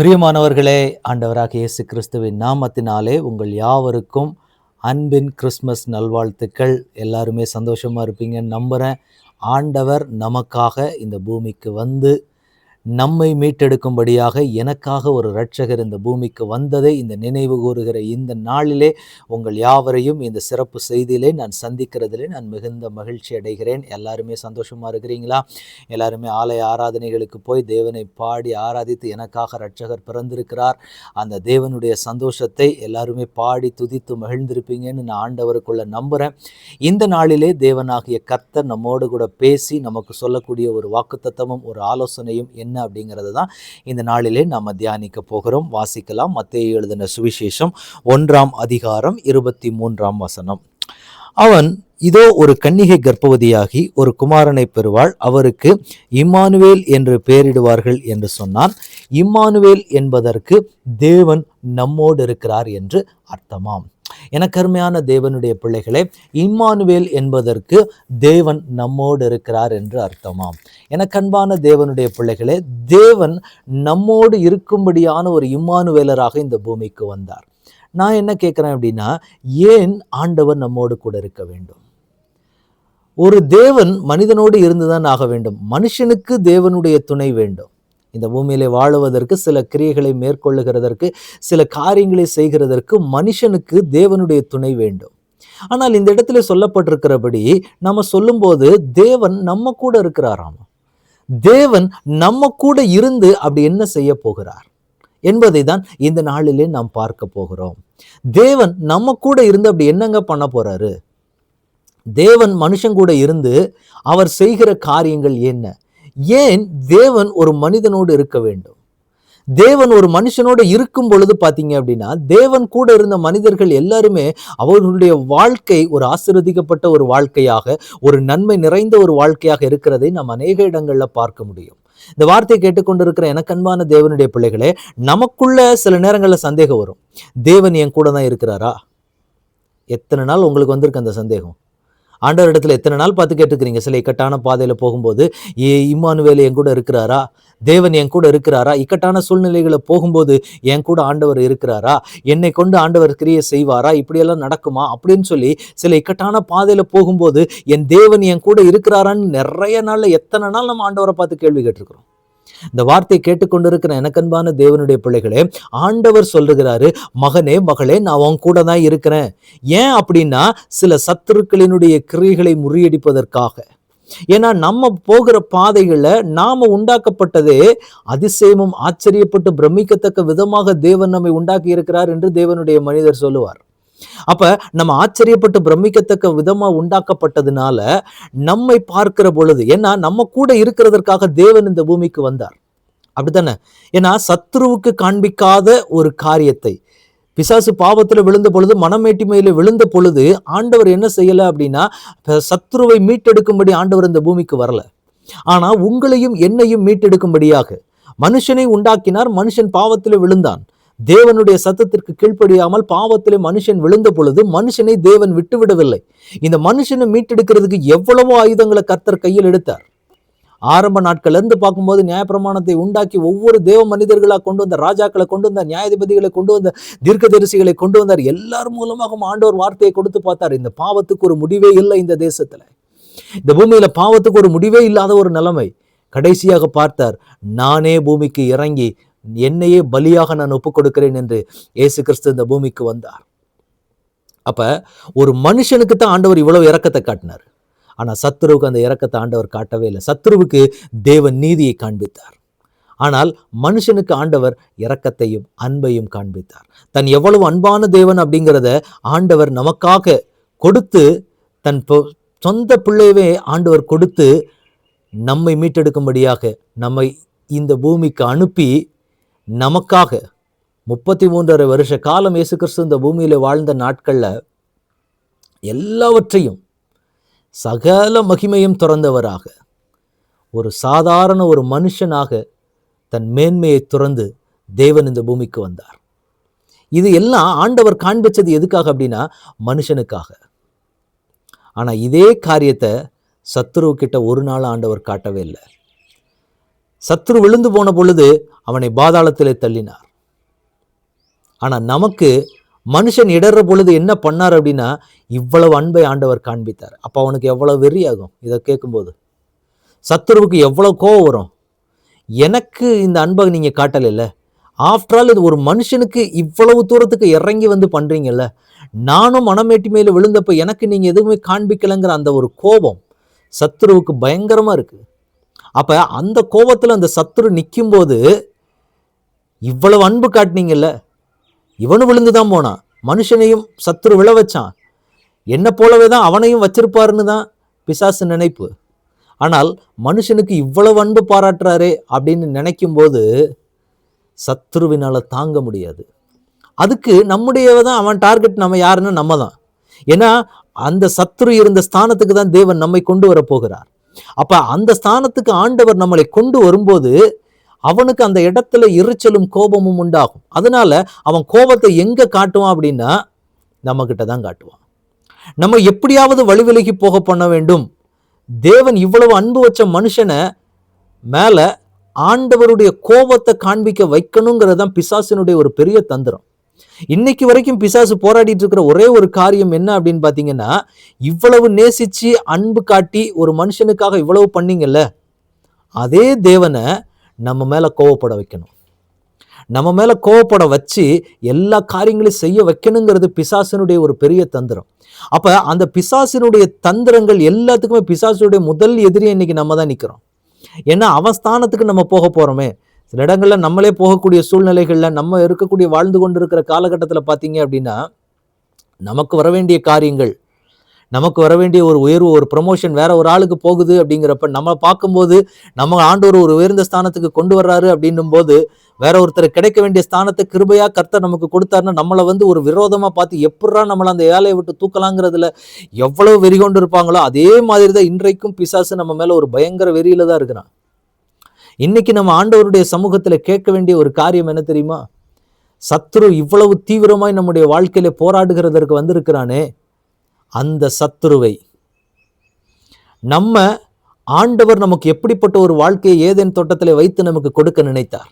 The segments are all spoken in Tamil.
பிரியமானவர்களே, ஆண்டவராக இயேசு கிறிஸ்துவின் நாமத்தினாலே உங்கள் யாவருக்கும் அன்பின் கிறிஸ்மஸ் நல்வாழ்த்துக்கள். எல்லாருமே சந்தோஷமாக இருப்பீங்கன்னு நம்புகிறேன். ஆண்டவர் நமக்காக இந்த பூமிக்கு வந்து நம்மை மீட்டெடுக்கும்படியாக எனக்காக ஒரு இரட்சகர் இந்த பூமிக்கு வந்ததை இந்த நினைவு கூறுகிற இந்த நாளிலே உங்கள் யாவரையும் இந்த சிறப்பு செய்தியிலே நான் சந்திக்கிறதிலே நான் மிகுந்த மகிழ்ச்சி அடைகிறேன். எல்லாருமே சந்தோஷமாக இருக்கிறீங்களா? எல்லாருமே ஆலய ஆராதனைகளுக்கு போய் தேவனை பாடி ஆராதித்து எனக்காக இரட்சகர் பிறந்திருக்கிறார், அந்த தேவனுடைய சந்தோஷத்தை எல்லாருமே பாடி துதித்து மகிழ்ந்திருப்பீங்கன்னு நான் ஆண்டவருக்குள்ள நம்புகிறேன். இந்த நாளிலே தேவனாகிய கர்த்தர் நம்மோடு கூட பேசி நமக்கு சொல்லக்கூடிய ஒரு வாக்குத்தத்தமும் ஒரு ஆலோசனையும் என்ன அப்படிங்கிறது தான் இந்த நாளிலே நாம் தியானிக்க போகிறோம். வாசிக்கலாம். மத்தேயு எழுதின சுவிசேஷம் 1ஆம் அதிகாரம் 23ஆம் வசனம். அவன் இதோ ஒரு கன்னிகை கர்ப்பவதியாகி ஒரு குமாரனை பெறுவாள், அவருக்கு இம்மானுவேல் என்று பெயரிடுவார்கள் என்று சொன்னான். இம்மானுவேல் என்பதற்கு தேவன் நம்மோடு இருக்கிறார் என்று அர்த்தமாம். எனக்கு அருமையான தேவனுடைய பிள்ளைகளே, இம்மானுவேல் என்பதற்கு தேவன் நம்மோடு இருக்கிறார் என்று அர்த்தமாம். எனக்கு அன்பான தேவனுடைய பிள்ளைகளே, தேவன் நம்மோடு இருக்கும்படியான ஒரு இம்மானுவேலராக இந்த பூமிக்கு வந்தார். நான் என்ன கேட்குறேன் அப்படின்னா, ஏன் ஆண்டவர் நம்மோடு கூட இருக்க வேண்டும்? ஒரு தேவன் மனிதனோடு இருந்துதான் ஆக வேண்டும். மனுஷனுக்கு தேவனுடைய துணை வேண்டும். இந்த பூமியிலே வாழுவதற்கு, சில கிரியைகளை மேற்கொள்ளுகிறதற்கு, சில காரியங்களை செய்கிறதற்கு மனுஷனுக்கு தேவனுடைய துணை வேண்டும். ஆனால் இந்த இடத்துல சொல்லப்பட்டிருக்கிறபடி நம்ம சொல்லும்போது தேவன் நம்ம கூட இருக்கிறாராம். தேவன் நம்ம கூட இருந்து அப்படி என்ன செய்ய போகிறார் என்பதை தான் இந்த நாளிலே நாம் பார்க்க போகிறோம். தேவன் நம்ம கூட இருந்து அப்படி என்னங்க பண்ண போறாரு? தேவன் மனுஷன் கூட இருந்து அவர் செய்கிற காரியங்கள் என்ன? ஏன் தேவன் ஒரு மனிதனோடு இருக்க வேண்டும்? தேவன் ஒரு மனுஷனோடு இருக்கும் பொழுது பார்த்தீங்க அப்படின்னா, தேவன் கூட இருந்த மனிதர்கள் எல்லாருமே அவர்களுடைய வாழ்க்கை ஒரு ஆசீர்வதிக்கப்பட்ட ஒரு வாழ்க்கையாக, ஒரு நன்மை நிறைந்த ஒரு வாழ்க்கையாக இருக்கிறதை நாம் அநேக இடங்கள்ல பார்க்க முடியும். இந்த வார்த்தையை கேட்டுக்கொண்டிருக்கிற எனக்கு அன்பான தேவனுடைய பிள்ளைகளே, நமக்குள்ள சில நேரங்களில் சந்தேகம் வரும். தேவன் என் கூட தான் இருக்கிறாரா? எத்தனை நாள் உங்களுக்கு வந்திருக்கு அந்த சந்தேகம்? ஆண்டவர் இடத்துல எத்தனை நாள் பார்த்து கேட்டுக்கிறீங்க? சில இக்கட்டான பாதையில் போகும்போது இம்மானுவேல் என் கூட இருக்கிறாரா? தேவன் என் கூட இருக்கிறாரா? இக்கட்டான சூழ்நிலைகளை போகும்போது என் கூட ஆண்டவர் இருக்கிறாரா? என்னை கொண்டு ஆண்டவர் கிரியை செய்வாரா? இப்படியெல்லாம் நடக்குமா அப்படின்னு சொல்லி சில இக்கட்டான பாதையில் போகும்போது என் தேவன் என் கூட இருக்கிறாரான்னு நிறைய நாளில் எத்தனை நாள் நம்ம ஆண்டவரை பார்த்து கேள்வி கேட்டிருக்கிறோம். இந்த வார்த்தை கேட்டுக்கொண்டிருக்கிற எனக்கன்பான தேவனுடைய பிள்ளைகளே, ஆண்டவர் சொல்லுகிறாரு, மகனே மகளே, நான் உன் கூட தான் இருக்கிறேன். ஏன் அப்படின்னா, சில சத்துருக்களினுடைய கிரியைகளை முறியடிப்பதற்காக. ஏன்னா நம்ம போகிற பாதைகளை நாம உண்டாக்கப்பட்டதே அதிசயமும் ஆச்சரியப்பட்டு பிரமிக்கத்தக்க விதமாக தேவன் நம்மை உண்டாக்கி இருக்கிறார் என்று தேவனுடைய மனிதர் சொல்லுவார். அப்ப நம்ம ஆச்சரியப்பட்டு பிரமிக்கத்தக்க விதமா உண்டாக்கப்பட்டதுனால நம்மை பார்க்கிற பொழுது, ஏன்னா நம்ம கூட இருக்கிறதற்காக தேவன் இந்த பூமிக்கு வந்தார், அப்படித்தானே? ஏன்னா சத்ருவுக்கு காண்பிக்காத ஒரு காரியத்தை, பிசாசு பாவத்துல விழுந்த பொழுது, மனமேட்டிமையில விழுந்த பொழுது ஆண்டவர் என்ன செய்யல அப்படின்னா, சத்ருவை மீட்டெடுக்கும்படி ஆண்டவர் இந்த பூமிக்கு வரல. ஆனா உங்களையும் என்னையும் மீட்டெடுக்கும்படியாக மனுஷனை உண்டாக்கினார். மனுஷன் பாவத்திலே விழுந்தான். தேவனுடைய சத்தத்திற்கு கீழ்ப்படியாமல் பாவத்திலே மனுஷன் விழுந்த பொழுது மனுஷனை தேவன் விட்டுவிடவில்லை. இந்த மனுஷனை மீட்டெடுக்கிறதுக்கு எவ்வளவோ ஆயுதங்களை கர்த்தர் கையில் எடுத்தார். ஆரம்ப நாட்கள்ல இருந்து பார்க்கும்போது நியாயப்பிரமாணத்தை உண்டாக்கி ஒவ்வொரு தேவ மனிதர்களா கொண்டு வந்த, ராஜாக்களை கொண்டு வந்த, நியாயாதிபதிகளை கொண்டு வந்த, தீர்க்கதரிசிகளை கொண்டு வந்தார். எல்லாரும் மூலமாக ஆண்டவர் வார்த்தையை கொடுத்து பார்த்தார். இந்த பாவத்துக்கு ஒரு முடிவே இல்லை. இந்த தேசத்துல, இந்த பூமியில பாவத்துக்கு ஒரு முடிவே இல்லாத ஒரு நிலைமை. கடைசியாக பார்த்தார், நானே பூமிக்கு இறங்கி என்னையே பலியாக நான் ஒப்புக் கொடுக்கிறேன் என்று இயேசு கிறிஸ்து இந்த பூமிக்கு வந்தார். அப்ப ஒரு மனுஷனுக்கு தான் ஆண்டவர் இவ்வளவு இரக்கத்தை காட்டினார். ஆனா சத்துருவுக்கு அந்த இரக்கத்தை ஆண்டவர் காட்டவே இல்லை. சத்துருவுக்கு தேவன் நீதியை காண்பித்தார். ஆனால் மனுஷனுக்கு ஆண்டவர் இரக்கத்தையும் அன்பையும் காண்பித்தார். தன் எவ்வளவு அன்பான தேவன் அப்படிங்கிறத ஆண்டவர் நமக்காக கொடுத்து, தன் சொந்த பிள்ளையவே ஆண்டவர் கொடுத்து நம்மை மீட்டெடுக்கும்படியாக நம்மை இந்த பூமிக்கு அனுப்பி நமக்காக 33.5 வருஷ காலம் இயேசு கிறிஸ்து இந்த பூமியில வாழ்ந்த நாட்கள்ல எல்லாவற்றையும், சகல மகிமையும் துறந்தவராக, ஒரு சாதாரண ஒரு மனுஷனாக தன் மேன்மையை துறந்து தேவன் இந்த பூமிக்கு வந்தார். இது எல்லாம் ஆண்டவர் காண்பிச்சது எதுக்காக அப்படின்னா, மனுஷனுக்காக. ஆனா இதே காரியத்தை சத்துரு கிட்ட ஒரு நாள் ஆண்டவர் காட்டவே இல்லை. சத்துரு விழுந்து போன பொழுது அவனை பாதாளத்திலே தள்ளினார். ஆனா நமக்கு மனுஷன் இடற பொழுது என்ன பண்ணார் அப்படின்னா, இவ்வளவு அன்பை ஆண்டவர் காண்பித்தார். அப்ப அவனுக்கு எவ்வளவு வெறி ஆகும் இதை கேட்கும்போது. சத்துருவுக்கு எவ்வளவு கோவம் வரும். எனக்கு இந்த அன்பை நீங்க காட்டல, ஆஃப்டர் ஆல் இது ஒரு மனுஷனுக்கு இவ்வளவு தூரத்துக்கு இறங்கி வந்து பண்றீங்கல்ல, நானும் மனமேட்டி மேல விழுந்தப்ப எனக்கு நீங்க எதுவுமே காண்பிக்கலைங்கிற அந்த ஒரு கோபம் சத்துருவுக்கு பயங்கரமா இருக்கு. அப்ப அந்த கோபத்துல அந்த சத்துரு நிற்கும் போது, இவ்வளவு அன்பு காட்டினீங்கல்ல, இவனு விழுந்துதான் போனான், மனுஷனையும் சத்துரு விழ வச்சான், என்ன போலவே தான் அவனையும் வச்சிருப்பாருன்னு தான் பிசாசு நினைப்பு. ஆனால் மனுஷனுக்கு இவ்வளவு அன்பு பாராட்டுறாரே அப்படின்னு நினைக்கும் போது சத்துருவினால தாங்க முடியாது. அதுக்கு நம்முடையதான் அவன் டார்கெட், நம்ம யாருன்னு நம்ம தான். ஏன்னா அந்த சத்துரு இருந்த ஸ்தானத்துக்கு தான் தேவன் நம்மை கொண்டு வர போகிறார். அப்ப அந்த ஸ்தானத்துக்கு ஆண்டவர் நம்மளை கொண்டு வரும்போது அவனுக்கு அந்த இடத்துல எரிச்சலும் கோபமும் உண்டாகும். அதனால அவன் கோபத்தை எங்க காட்டுவான் அப்படின்னா நம்ம கிட்ட தான் காட்டுவான். நம்ம எப்படியாவது வழிவிலகி போக பண்ண வேண்டும். தேவன் இவ்வளவு அன்பு வச்ச மனுஷனை மேல ஆண்டவருடைய கோபத்தை காண்பிக்க வைக்கணுங்கிறதான் பிசாசினுடைய ஒரு பெரிய தந்திரம். இன்னைக்கு வரைக்கும் பிசாசு போராடிட்டு இருக்கிற ஒரே ஒரு காரியம் என்ன அப்படின்னு பாத்தீங்கன்னா, இவ்வளவு நேசிச்சு அன்பு காட்டி ஒரு மனுஷனுக்காக இவ்வளவு பண்ணீங்கல்ல, அதே தேவனை நம்ம மேல கோவப்பட வைக்கணும். நம்ம மேல கோவப்பட வச்சு எல்லா காரியங்களையும் செய்ய வைக்கணுங்கிறது பிசாசினுடைய ஒரு பெரிய தந்திரம். அப்ப அந்த பிசாசினுடைய தந்திரங்கள் எல்லாத்துக்குமே பிசாசுடைய முதல் எதிரி இன்னைக்கு நம்ம தான் நிக்கிறோம். ஏன்னா அவன் ஸ்தானத்துக்கு நம்ம போக போறோமே. சில இடங்கள்ல நம்மளே போகக்கூடிய சூழ்நிலைகள்ல நம்ம இருக்கக்கூடிய வாழ்ந்து கொண்டு இருக்கிற காலகட்டத்தில் பார்த்தீங்க அப்படின்னா, நமக்கு வர வேண்டிய காரியங்கள், நமக்கு வர வேண்டிய ஒரு உயர்வு, ஒரு ப்ரமோஷன் வேற ஒரு ஆளுக்கு போகுது அப்படிங்கிறப்ப நம்ம பார்க்கும்போது நம்ம ஆண்டவர் ஒரு உயர்ந்த ஸ்தானத்துக்கு கொண்டு வர்றாரு அப்படின்னும் போது, வேற ஒருத்தர் கிடைக்க வேண்டிய ஸ்தானத்தை கிருபையா கர்த்தர் நமக்கு கொடுத்தாருன்னா நம்மளை வந்து ஒரு விரோதமா பார்த்து எப்படா நம்மளை அந்த ஏழையை விட்டு தூக்கலாங்கிறதுல எவ்வளவு வெறி கொண்டு இருப்பாங்களோ, அதே மாதிரி தான் இன்றைக்கும் பிசாசு நம்ம மேல ஒரு பயங்கர வெறியில தான் இருக்கிறான். இன்னைக்கு நம்ம ஆண்டவருடைய சமூகத்துல கேட்க வேண்டிய ஒரு காரியம் என்ன தெரியுமா? சத்துரு இவ்வளவு தீவிரமாய் நம்முடைய வாழ்க்கையில போராடுகிறதற்கு வந்திருக்கிறானே, அந்த சத்துருவை நம்ம ஆண்டவர் நமக்கு எப்படிப்பட்ட ஒரு வாழ்க்கையை ஏதேன் தோட்டத்தில் வைத்து நமக்கு கொடுக்க நினைத்தார்,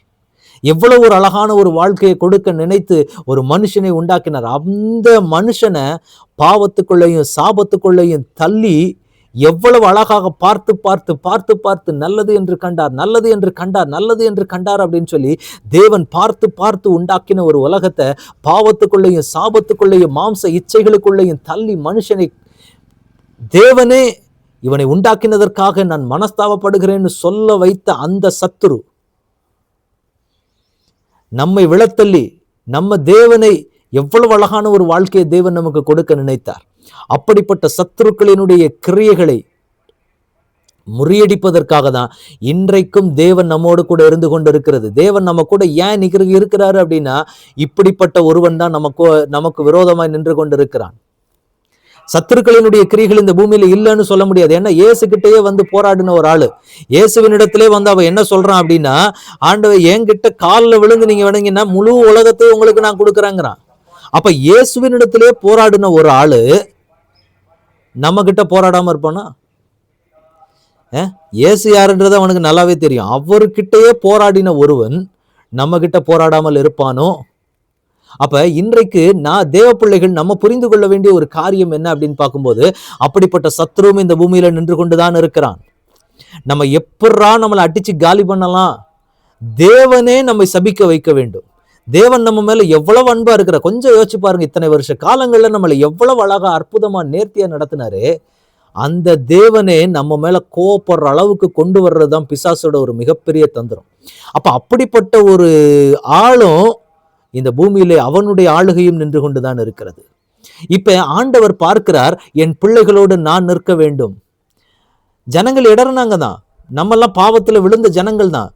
எவ்வளவு ஒரு அழகான ஒரு வாழ்க்கையை கொடுக்க நினைத்து ஒரு மனுஷனை உண்டாக்கினார். அந்த மனுஷனை பாவத்துக்குள்ளேயும் சாபத்துக்குள்ளேயும் தள்ளி எவ்வளவு அழகாக பார்த்து பார்த்து பார்த்து பார்த்து நல்லது என்று கண்டார், நல்லது என்று கண்டார், நல்லது என்று கண்டார் அப்படின்னு சொல்லி தேவன் பார்த்து பார்த்து உண்டாக்கின ஒரு உலகத்தை பாவத்துக்குள்ளேயும் சாபத்துக்குள்ளேயும் மாம்ச இச்சைகளுக்குள்ளேயும் தள்ளி மனுஷனை தேவனே இவனை உண்டாக்கினதற்காக நான் மனஸ்தாபப்படுகிறேன்னு சொல்ல வைத்த அந்த சத்துரு நம்மை விழத்தள்ளி நம்ம தேவனை எவ்வளவு அழகான ஒரு வாழ்க்கையை தேவன் நமக்கு கொடுக்க நினைத்தார். அப்படிப்பட்ட சத்துருக்களினுடைய கிரியைகளை முறியடிப்பதற்காக தான் இன்றைக்கும் தேவன் நம்மோடு கூட இருந்து கொண்டு இருக்கிறது. தேவன் நம்ம கூட ஏன் இருக்கிறாரு அப்படின்னா, இப்படிப்பட்ட ஒருவன் தான் நமக்கு விரோதமாய் நின்று கொண்டு இருக்கிறான். சத்துருக்களினுடைய கிரியைகள் இந்த பூமியில இல்லைன்னு சொல்ல முடியாது. ஏன்னா இயேசு கிட்டேயே வந்து போராடின ஒரு ஆளு, இயேசுவினிடத்திலே வந்து அவன் என்ன சொல்றான் அப்படின்னா, ஆண்டவர் என்கிட்ட காலில் விழுந்து நீங்க வேணுங்கன்னா முழு உலகத்தையும் உங்களுக்கு நான் கொடுக்குறேங்கிறான். அப்ப இயேசுவினிடத்திலே போராடின ஒரு ஆளு நம்ம கிட்ட போராடாம இருப்பானா? இயேசு யாருன்றது அவனுக்கு நல்லாவே தெரியும். அவர்கிட்டயே போராடின ஒருவன் நம்ம கிட்ட போராடாமல் இருப்பானோ? அப்ப இன்றைக்கு தேவ பிள்ளைகள் நம்ம புரிந்து கொள்ள வேண்டிய ஒரு காரியம் என்ன அப்படின்னு பார்க்கும்போது, அப்படிப்பட்ட சத்துருவும் இந்த பூமியில நின்று கொண்டுதான் இருக்கிறான். நம்ம எப்படா நம்மளை அடிச்சு காலி பண்ணலாம், தேவனே நம்மை சபிக்க வைக்க வேண்டும். தேவன் நம்ம மேல எவ்வளவு அன்பா இருக்கிற, கொஞ்சம் யோசிச்சு பாருங்க. இத்தனை வருஷ காலங்கள்ல நம்மளை எவ்வளவு அழகா அற்புதமா நேர்த்தியா நடத்தினாரு. அந்த தேவனே நம்ம மேல கோவப்படுற அளவுக்கு கொண்டு வர்றதுதான் பிசாசோட ஒரு மிகப்பெரிய தந்திரம். அப்ப அப்படிப்பட்ட ஒரு ஆளும் இந்த பூமியிலே அவனுடைய ஆளுகையும் நின்று கொண்டுதான் இருக்கிறது. இப்ப ஆண்டவர் பார்க்கிறார், என் பிள்ளைகளோடு நான் நிற்க வேண்டும். ஜனங்கள் இடர்னாங்க தான், நம்மெல்லாம் பாவத்துல விழுந்த ஜனங்கள் தான்.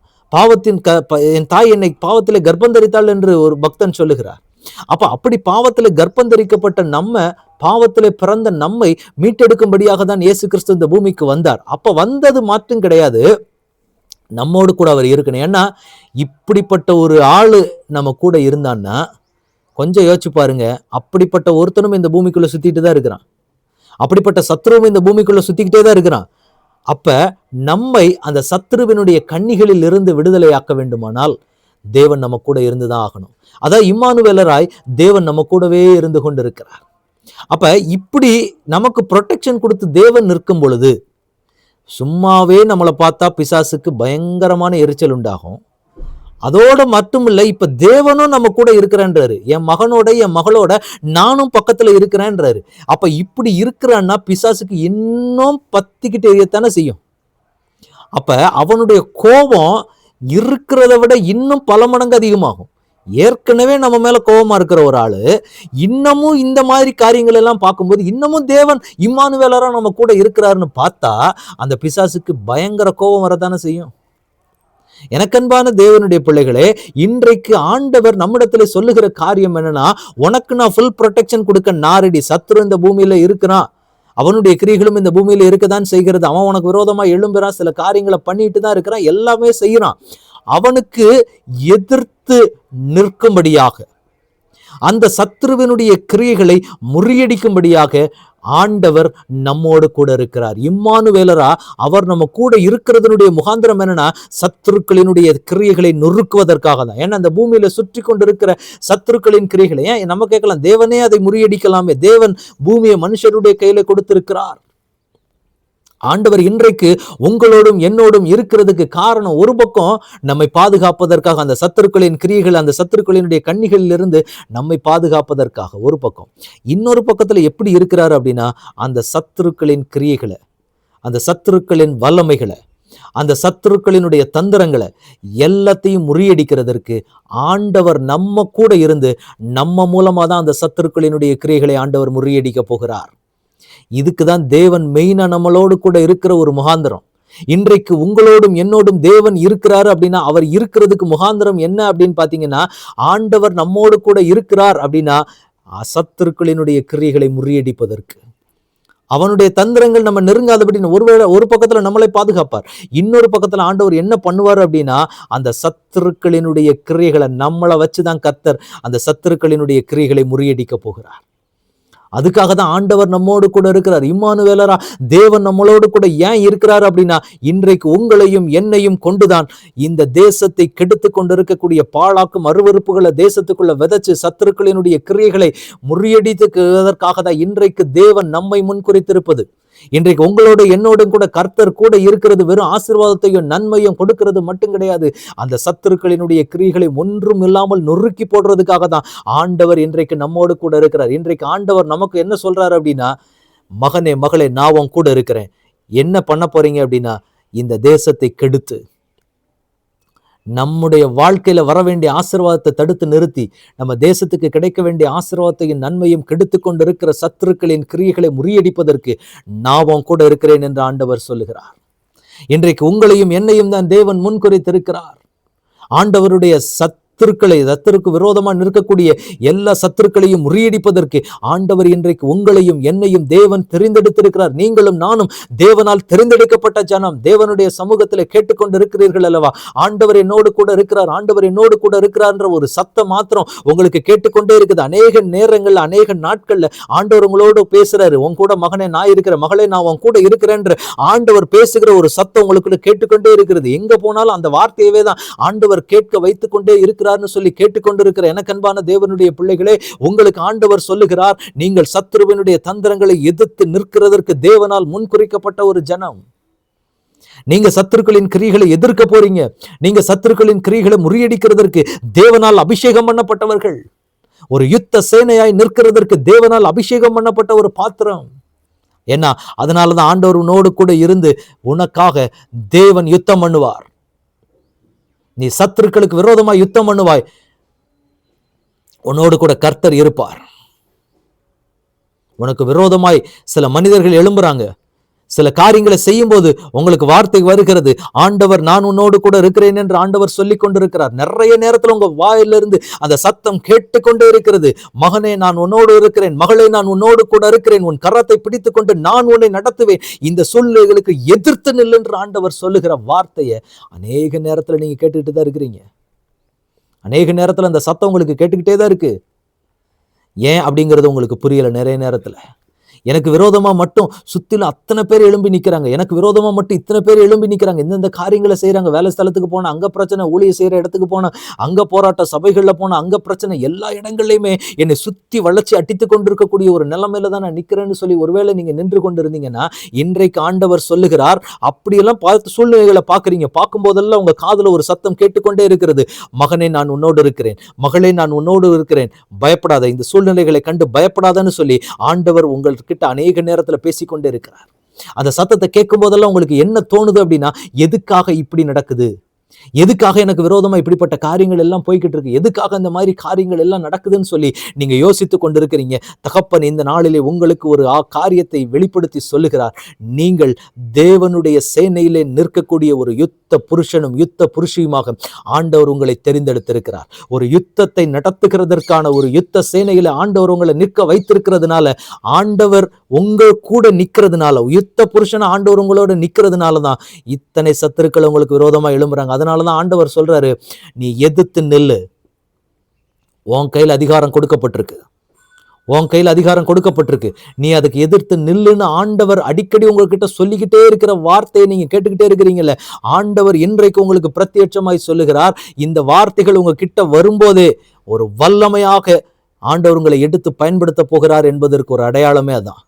என் தாய் என்னை பாவத்திலே கர்ப்பந்தரித்தாள் என்று ஒரு பக்தன் சொல்லுகிறார். அப்ப அப்படி பாவத்திலே கர்ப்பந்தரிக்கப்பட்ட நம்ம, பாவத்திலே பிறந்த நம்மை மீட்டெடுக்கும்படியாக தான் இயேசு கிறிஸ்து இந்த பூமிக்கு வந்தார். அப்ப வந்தது மாற்றம் கிடையாது, நம்மோடு கூட அவர் இருக்கணும். ஏன்னா இப்படிப்பட்ட ஒரு ஆளு நம்ம கூட இருந்தான்னா கொஞ்சம் யோசிச்சு பாருங்க, அப்படிப்பட்ட ஒருத்தனும் இந்த பூமிக்குள்ள சுத்திட்டு தான் இருக்கிறான், அப்படிப்பட்ட சத்ருவும் இந்த பூமிக்குள்ள சுத்திக்கிட்டே தான் இருக்கிறான். அப்ப நம்மை அந்த சத்ருவினுடைய கண்ணிகளில் இருந்து விடுதலையாக்க வேண்டுமானால் தேவன் நம்ம கூட இருந்துதான் ஆகணும். அதான் இம்மானுவேலராய் தேவன் நம்ம கூடவே இருந்து கொண்டு இருக்கிறார். அப்ப இப்படி நமக்கு ப்ரொடெக்ஷன் கொடுத்து தேவன் நிற்கும் பொழுது சும்மாவே நம்மளை பார்த்தா பிசாசுக்கு பயங்கரமான எரிச்சல் உண்டாகும். அதோட மட்டும் இல்லை, இப்ப தேவனும் நம்ம கூட இருக்கிறேன்றாரு. என் மகனோட என் மகளோட நானும் பக்கத்துல இருக்கிறேன்றாரு. அப்ப இப்படி இருக்கிறான்னா பிசாசுக்கு இன்னும் பத்திக்கிட்டு எரியத்தானே செய்யும். அப்ப அவனுடைய கோபம் இருக்கிறத விட இன்னும் பல மடங்கு அதிகமாகும். ஏற்கனவே நம்ம மேல கோபமா இருக்கிற ஒரு ஆளு இன்னமும் இந்த மாதிரி காரியங்கள் எல்லாம் பார்க்கும்போது இன்னமும் தேவன் இம்மானுவேலரா நம்ம கூட இருக்கிறாருன்னு பார்த்தா அந்த பிசாசுக்கு பயங்கர கோபம் வரதானே செய்யும். எனக்கன்பான தேவனுடைய பிள்ளைகளே, இன்றைக்கு ஆண்டவர் நம்மிடத்துல சொல்லுகிற காரியம் என்னன்னா, உனக்கு நான் ஃபுல் ப்ரொடெக்ஷன் கொடுக்க நாரடி. சத்துரு இந்த பூமியில இருக்கிறான், அவனுடைய கிரிகளும் இந்த பூமியில இருக்கதான் செய்கிறது. அவன் உனக்கு விரோதமா எழும்புறான், சில காரியங்களை பண்ணிட்டு தான் இருக்கிறான், எல்லாமே செய்யறான். அவனுக்கு எதிர்த்து நிற்கும்படியாக, அந்த சத்ருவினுடைய கிரியைகளை முறியடிக்கும்படியாக ஆண்டவர் நம்மோடு கூட இருக்கிறார். இம்மானுவேலரா அவர் நம்ம கூட இருக்கிறதனுடைய முகாந்திரம் என்னன்னா, சத்துருக்களினுடைய கிரியைகளை நொறுக்குவதற்காக தான். ஏன்னா அந்த பூமியில சுற்றி கொண்டு இருக்கிற சத்துருக்களின் கிரியைகளை ஏன் நம்ம கேட்கலாம், தேவனே அதை முறியடிக்கலாமே. தேவன் பூமியை மனுஷருடைய கையில கொடுத்திருக்கிறார். ஆண்டவர் இன்றைக்கு உங்களோடும் என்னோடும் இருக்கிறதுக்கு காரணம் ஒரு பக்கம் நம்மை பாதுகாப்பதற்காக, அந்த சத்துருக்களின் கிரியைகள், அந்த சத்துருக்களினுடைய கண்ணிகளிலிருந்து நம்மை பாதுகாப்பதற்காக ஒரு பக்கம். இன்னொரு பக்கத்துல எப்படி இருக்கிறாரு அப்படின்னா, அந்த சத்துருக்களின் கிரியைகளை, அந்த சத்துருக்களின் வல்லமைகளை, அந்த சத்துருக்களினுடைய தந்திரங்களை எல்லாத்தையும் முறியடிக்கிறதற்கு ஆண்டவர் நம்ம கூட இருந்து நம்ம மூலமா தான் அந்த சத்துருக்களினுடைய கிரியைகளை ஆண்டவர் முறியடிக்க போகிறார். இதுக்குதான் தேவன் மெயினா நம்மளோடு கூட இருக்கிற ஒரு முகாந்திரம். இன்றைக்கு உங்களோடும் என்னோடும் தேவன் இருக்கிறாரு அப்படின்னா, அவர் இருக்கிறதுக்கு முகாந்திரம் என்ன அப்படின்னு பாத்தீங்கன்னா, ஆண்டவர் நம்மோடு கூட இருக்கிறார் அப்படின்னா சத்துருக்களினுடைய கிரியைகளை முறியடிப்பதற்கு, அவனுடைய தந்திரங்கள் நம்ம நெருங்காதபடி ஒருவேளை ஒரு பக்கத்துல நம்மளை பாதுகாப்பார், இன்னொரு பக்கத்துல ஆண்டவர் என்ன பண்ணுவார் அப்படின்னா, அந்த சத்துருக்களினுடைய கிரியைகளை நம்மளை வச்சுதான் கர்த்தர் அந்த சத்துருக்களினுடைய கிரியைகளை முறியடிக்க போகிறார். அதுக்காக தான் ஆண்டவர் நம்மோடு கூட இருக்கிறார். இம்மானுவேலரா தேவன் நம்மளோடு கூட ஏன் இருக்கிறார் அப்படின்னா, இன்றைக்கு உங்களையும் என்னையும் கொண்டுதான் இந்த தேசத்தை கெடுத்து கொண்டிருக்கக்கூடிய பாழாக்கும் அருவருப்புகளை தேசத்துக்குள்ள விதைச்சு சத்துருக்களினுடைய கிரியைகளை முறியடித்துவதற்காக தான் இன்றைக்கு தேவன் நம்மை முன்குறித்திருப்பது. இன்றைக்கு உங்களோடு என்னோடும் கூட கர்த்தர் கூட இருக்கிறது வெறும் ஆசீர்வாதத்தையும் நன்மையும் கொடுக்கிறது மட்டும் கிடையாது, அந்த சத்துருக்களினுடைய கிரியைகளை ஒன்றும் இல்லாமல் நொறுக்கி போடுறதுக்காக தான் ஆண்டவர் இன்றைக்கு நம்மோடு கூட இருக்கிறார். இன்றைக்கு ஆண்டவர் நமக்கு என்ன சொல்றாரு அப்படின்னா, மகனே மகளே நான் உன் கூட இருக்கிறேன், என்ன பண்ண போறீங்க அப்படின்னா, இந்த தேசத்தை கெடுத்து நம்முடைய வாழ்க்கையில வர வேண்டிய ஆசீர்வாதத்தை தடுத்து நிறுத்தி நம்ம தேசத்துக்கு கிடைக்க வேண்டிய ஆசீர்வாதத்தையும் நன்மையும் கெடுத்து கொண்டிருக்கிற சத்துருக்களின் கிரியைகளை முறியடிப்பதற்கு நான் கூட இருக்கிறேன் என்று ஆண்டவர் சொல்லுகிறார். இன்றைக்கு உங்களையும் என்னையும் தான் தேவன் முன்குறித்திருக்கிறார். ஆண்டவருடைய சத்துருக்கு விரோதமா நிற்கக்கூடிய எல்லா சத்துருக்களையும் முறியடிப்பதற்கு ஆண்டவர் இன்றைக்கு உங்களையும் என்னையும் தேவன் தெரிந்தெடுத்திருக்கிறார். நீங்களும் நானும் தேவனால் தெரிந்தெடுக்கப்பட்ட ஜனம். தேவனுடைய சமூகத்தில் கேட்டுக்கொண்டு இருக்கிறீர்கள் அல்லவா, ஆண்டவர் என்னோடு கூட இருக்கிறார், ஆண்டவர் என்னோடு கூட இருக்கிறார் என்ற ஒரு சத்தம் மாத்திரம் உங்களுக்கு கேட்டுக்கொண்டே இருக்குது. அநேக நேரங்கள்ல அநேக நாட்கள்ல ஆண்டவர் உங்களோடு பேசுறாரு. உன் கூட மகனே நான் இருக்கிறேன், மகளே நான் உன் கூட இருக்கிறேன் ஆண்டவர் பேசுகிற ஒரு சத்தம் உங்களுக்குள்ள கேட்டுக்கொண்டே இருக்கிறது. எங்க போனாலும் அந்த வார்த்தையவே தான் ஆண்டவர் கேட்க வைத்துக் கொண்டே இருக்கிறார்னு சொல்லி கேட்டுக்கொண்டிருக்கிற எனக்கு அன்பான தேவனுடைய பிள்ளைகளே, உங்களுக்கு ஆண்டவர் சொல்லுகிறார், நீங்கள் சத்துருவினுடைய தந்திரங்களை எதிர்த்து நிற்கிறதற்கு தேவனால் முன்குறிக்கப்பட்ட ஒரு ஜனம். நீங்க சத்துருக்களின் கிரியைகளை எதிர்க்க போறீங்க. நீங்க சத்துருக்களின் கிரியைகளை முறியடிக்கிறதற்கு தேவனால் அபிஷேகம் பண்ணப்பட்டவர்கள். ஒரு யுத்த சேனையாய் நிற்கிறதற்கு தேவனால் அபிஷேகம் பண்ணப்பட்ட ஒரு பாத்திரம். ஏன்னா அதனாலதான் ஆண்டவர் உன்னோடு கூட இருந்து உனக்காக தேவன் யுத்தம் பண்ணுவார். நீ சத்துருக்களுக்கு விரோதமாய் யுத்தம் பண்ணுவாய், உன்னோடு கூட கர்த்தர் இருப்பார். உனக்கு விரோதமாய் சில மனிதர்கள் எழும்புறாங்க, சில காரியங்களை செய்யும் போது உங்களுக்கு வார்த்தை வருகிறது, ஆண்டவர் நான் உன்னோடு கூட இருக்கிறேன் என்று ஆண்டவர் சொல்லி கொண்டிருக்கிறார். நிறைய நேரத்தில் உங்க வாயிலிருந்து அந்த சத்தம் கேட்டுக்கொண்டே இருக்கிறது, மகனே நான் உன்னோடு இருக்கிறேன், மகளே நான் உன்னோடு கூட இருக்கிறேன், உன் கரத்தை பிடித்துக் கொண்டு நான் உன்னை நடத்துவேன், இந்த சூழ்நிலைகளுக்கு எதிர்த்து நில் என்று ஆண்டவர் சொல்லுகிற வார்த்தையை அநேக நேரத்தில் நீங்க கேட்டுக்கிட்டு தான் இருக்கிறீங்க. அநேக நேரத்தில் அந்த சத்தம் உங்களுக்கு கேட்டுக்கிட்டே தான் இருக்கு. ஏன் அப்படிங்கிறது உங்களுக்கு புரியல. நிறைய நேரத்தில் எனக்கு விரோதமா மட்டும் சுத்திலும் அத்தனை பேர் எழும்பி நிக்கிறாங்க, எனக்கு விரோதமா மட்டும் இத்தனை பேர் எழும்பி நிக்கிறாங்க, இந்தந்த காரியங்களை செய்யறாங்க, வேலை ஸ்தலத்துக்கு போனா அங்க பிரச்சனை, ஊழிய செய்யற இடத்துக்கு போனா அங்க போராட்டம், சபைகள்ல போனா அங்க பிரச்சனை, எல்லா இடங்கள்லயுமே என்னை சுத்தி வளர்ச்சி அட்டித்து கொண்டிருக்கக்கூடிய ஒரு நிலைமையில தான் நான் நிக்கிறேன்னு சொல்லி ஒருவேளை நீங்க நின்று கொண்டு இருந்தீங்கன்னா, இன்றைக்கு ஆண்டவர் சொல்லுகிறார், அப்படியெல்லாம் பார்த்து சூழ்நிலைகளை பாக்குறீங்க, பார்க்கும்போதெல்லாம் உங்க காதுல ஒரு சத்தம் கேட்டுக்கொண்டே இருக்கிறது, மகனே நான் உன்னோடு இருக்கிறேன், மகளே நான் உன்னோடு இருக்கிறேன், பயப்படாத, இந்த சூழ்நிலைகளை கண்டு பயப்படாதன்னு சொல்லி ஆண்டவர் உங்கள்கிட்ட அநேக நேரத்துல பேசிக்கொண்டே இருக்கிறார். அந்த சத்தத்தை கேட்கும் போதெல்லாம் உங்களுக்கு என்ன தோணுது அப்படின்னா, எதுக்காக இப்படி நடக்குது, எதுக்காக எனக்கு விரோதமா இப்படிப்பட்ட காரியங்கள் எல்லாம் போய்கிட்டு இருக்கு, எதுக்காக இந்த மாதிரி காரியங்கள் எல்லாம் நடக்குதுன்னு சொல்லி நீங்க யோசித்து கொண்டிருக்கிறீங்க. தகப்பன் இந்த நாளிலே உங்களுக்கு ஒரு காரியத்தை வெளிப்படுத்தி சொல்லுகிறார். நீங்கள் தேவனுடைய சேனையிலே நிற்கக்கூடிய ஒரு யுத்த புருஷனும் யுத்த புருஷியுமாக ஆண்டவர் உங்களை தெரிந்தெடுத்திருக்கிறார். ஒரு யுத்தத்தை நடத்துகிறதற்கான ஒரு யுத்த சேனையில ஆண்டவர் உங்களை நிற்க வைத்திருக்கிறதுனால, ஆண்டவர் உங்க கூட நிக்கிறதுனால, யுத்த புருஷன ஆண்டவர் உங்களோட நிக்கிறதுனாலதான் இத்தனை சத்துருக்கள் உங்களுக்கு விரோதமா எழும்புறாங்க. அதனாலதான் ஆண்டவர் சொல்றாரு, நீ எதிர்த்து நில்லு, உன் கையில் அதிகாரம் கொடுக்கப்பட்டிருக்கு, உன் கையில் அதிகாரம் கொடுக்கப்பட்டிருக்கு, நீ அதுக்கு எதிர்த்து நில்லுன்னு ஆண்டவர் அடிக்கடி உங்ககிட்ட சொல்லிக்கிட்டே இருக்கிற வார்த்தையை நீங்க கேட்டுக்கிட்டே இருக்கிறீங்கல்ல, ஆண்டவர் இன்றைக்கு உங்களுக்கு பிரத்யட்சமாய் சொல்லுகிறார். இந்த வார்த்தைகள் உங்க கிட்ட வரும்போதே ஒரு வல்லமையாக ஆண்டவர் உங்களை எடுத்து பயன்படுத்த போகிறார் என்பதற்கு ஒரு அடையாளமே அதான்.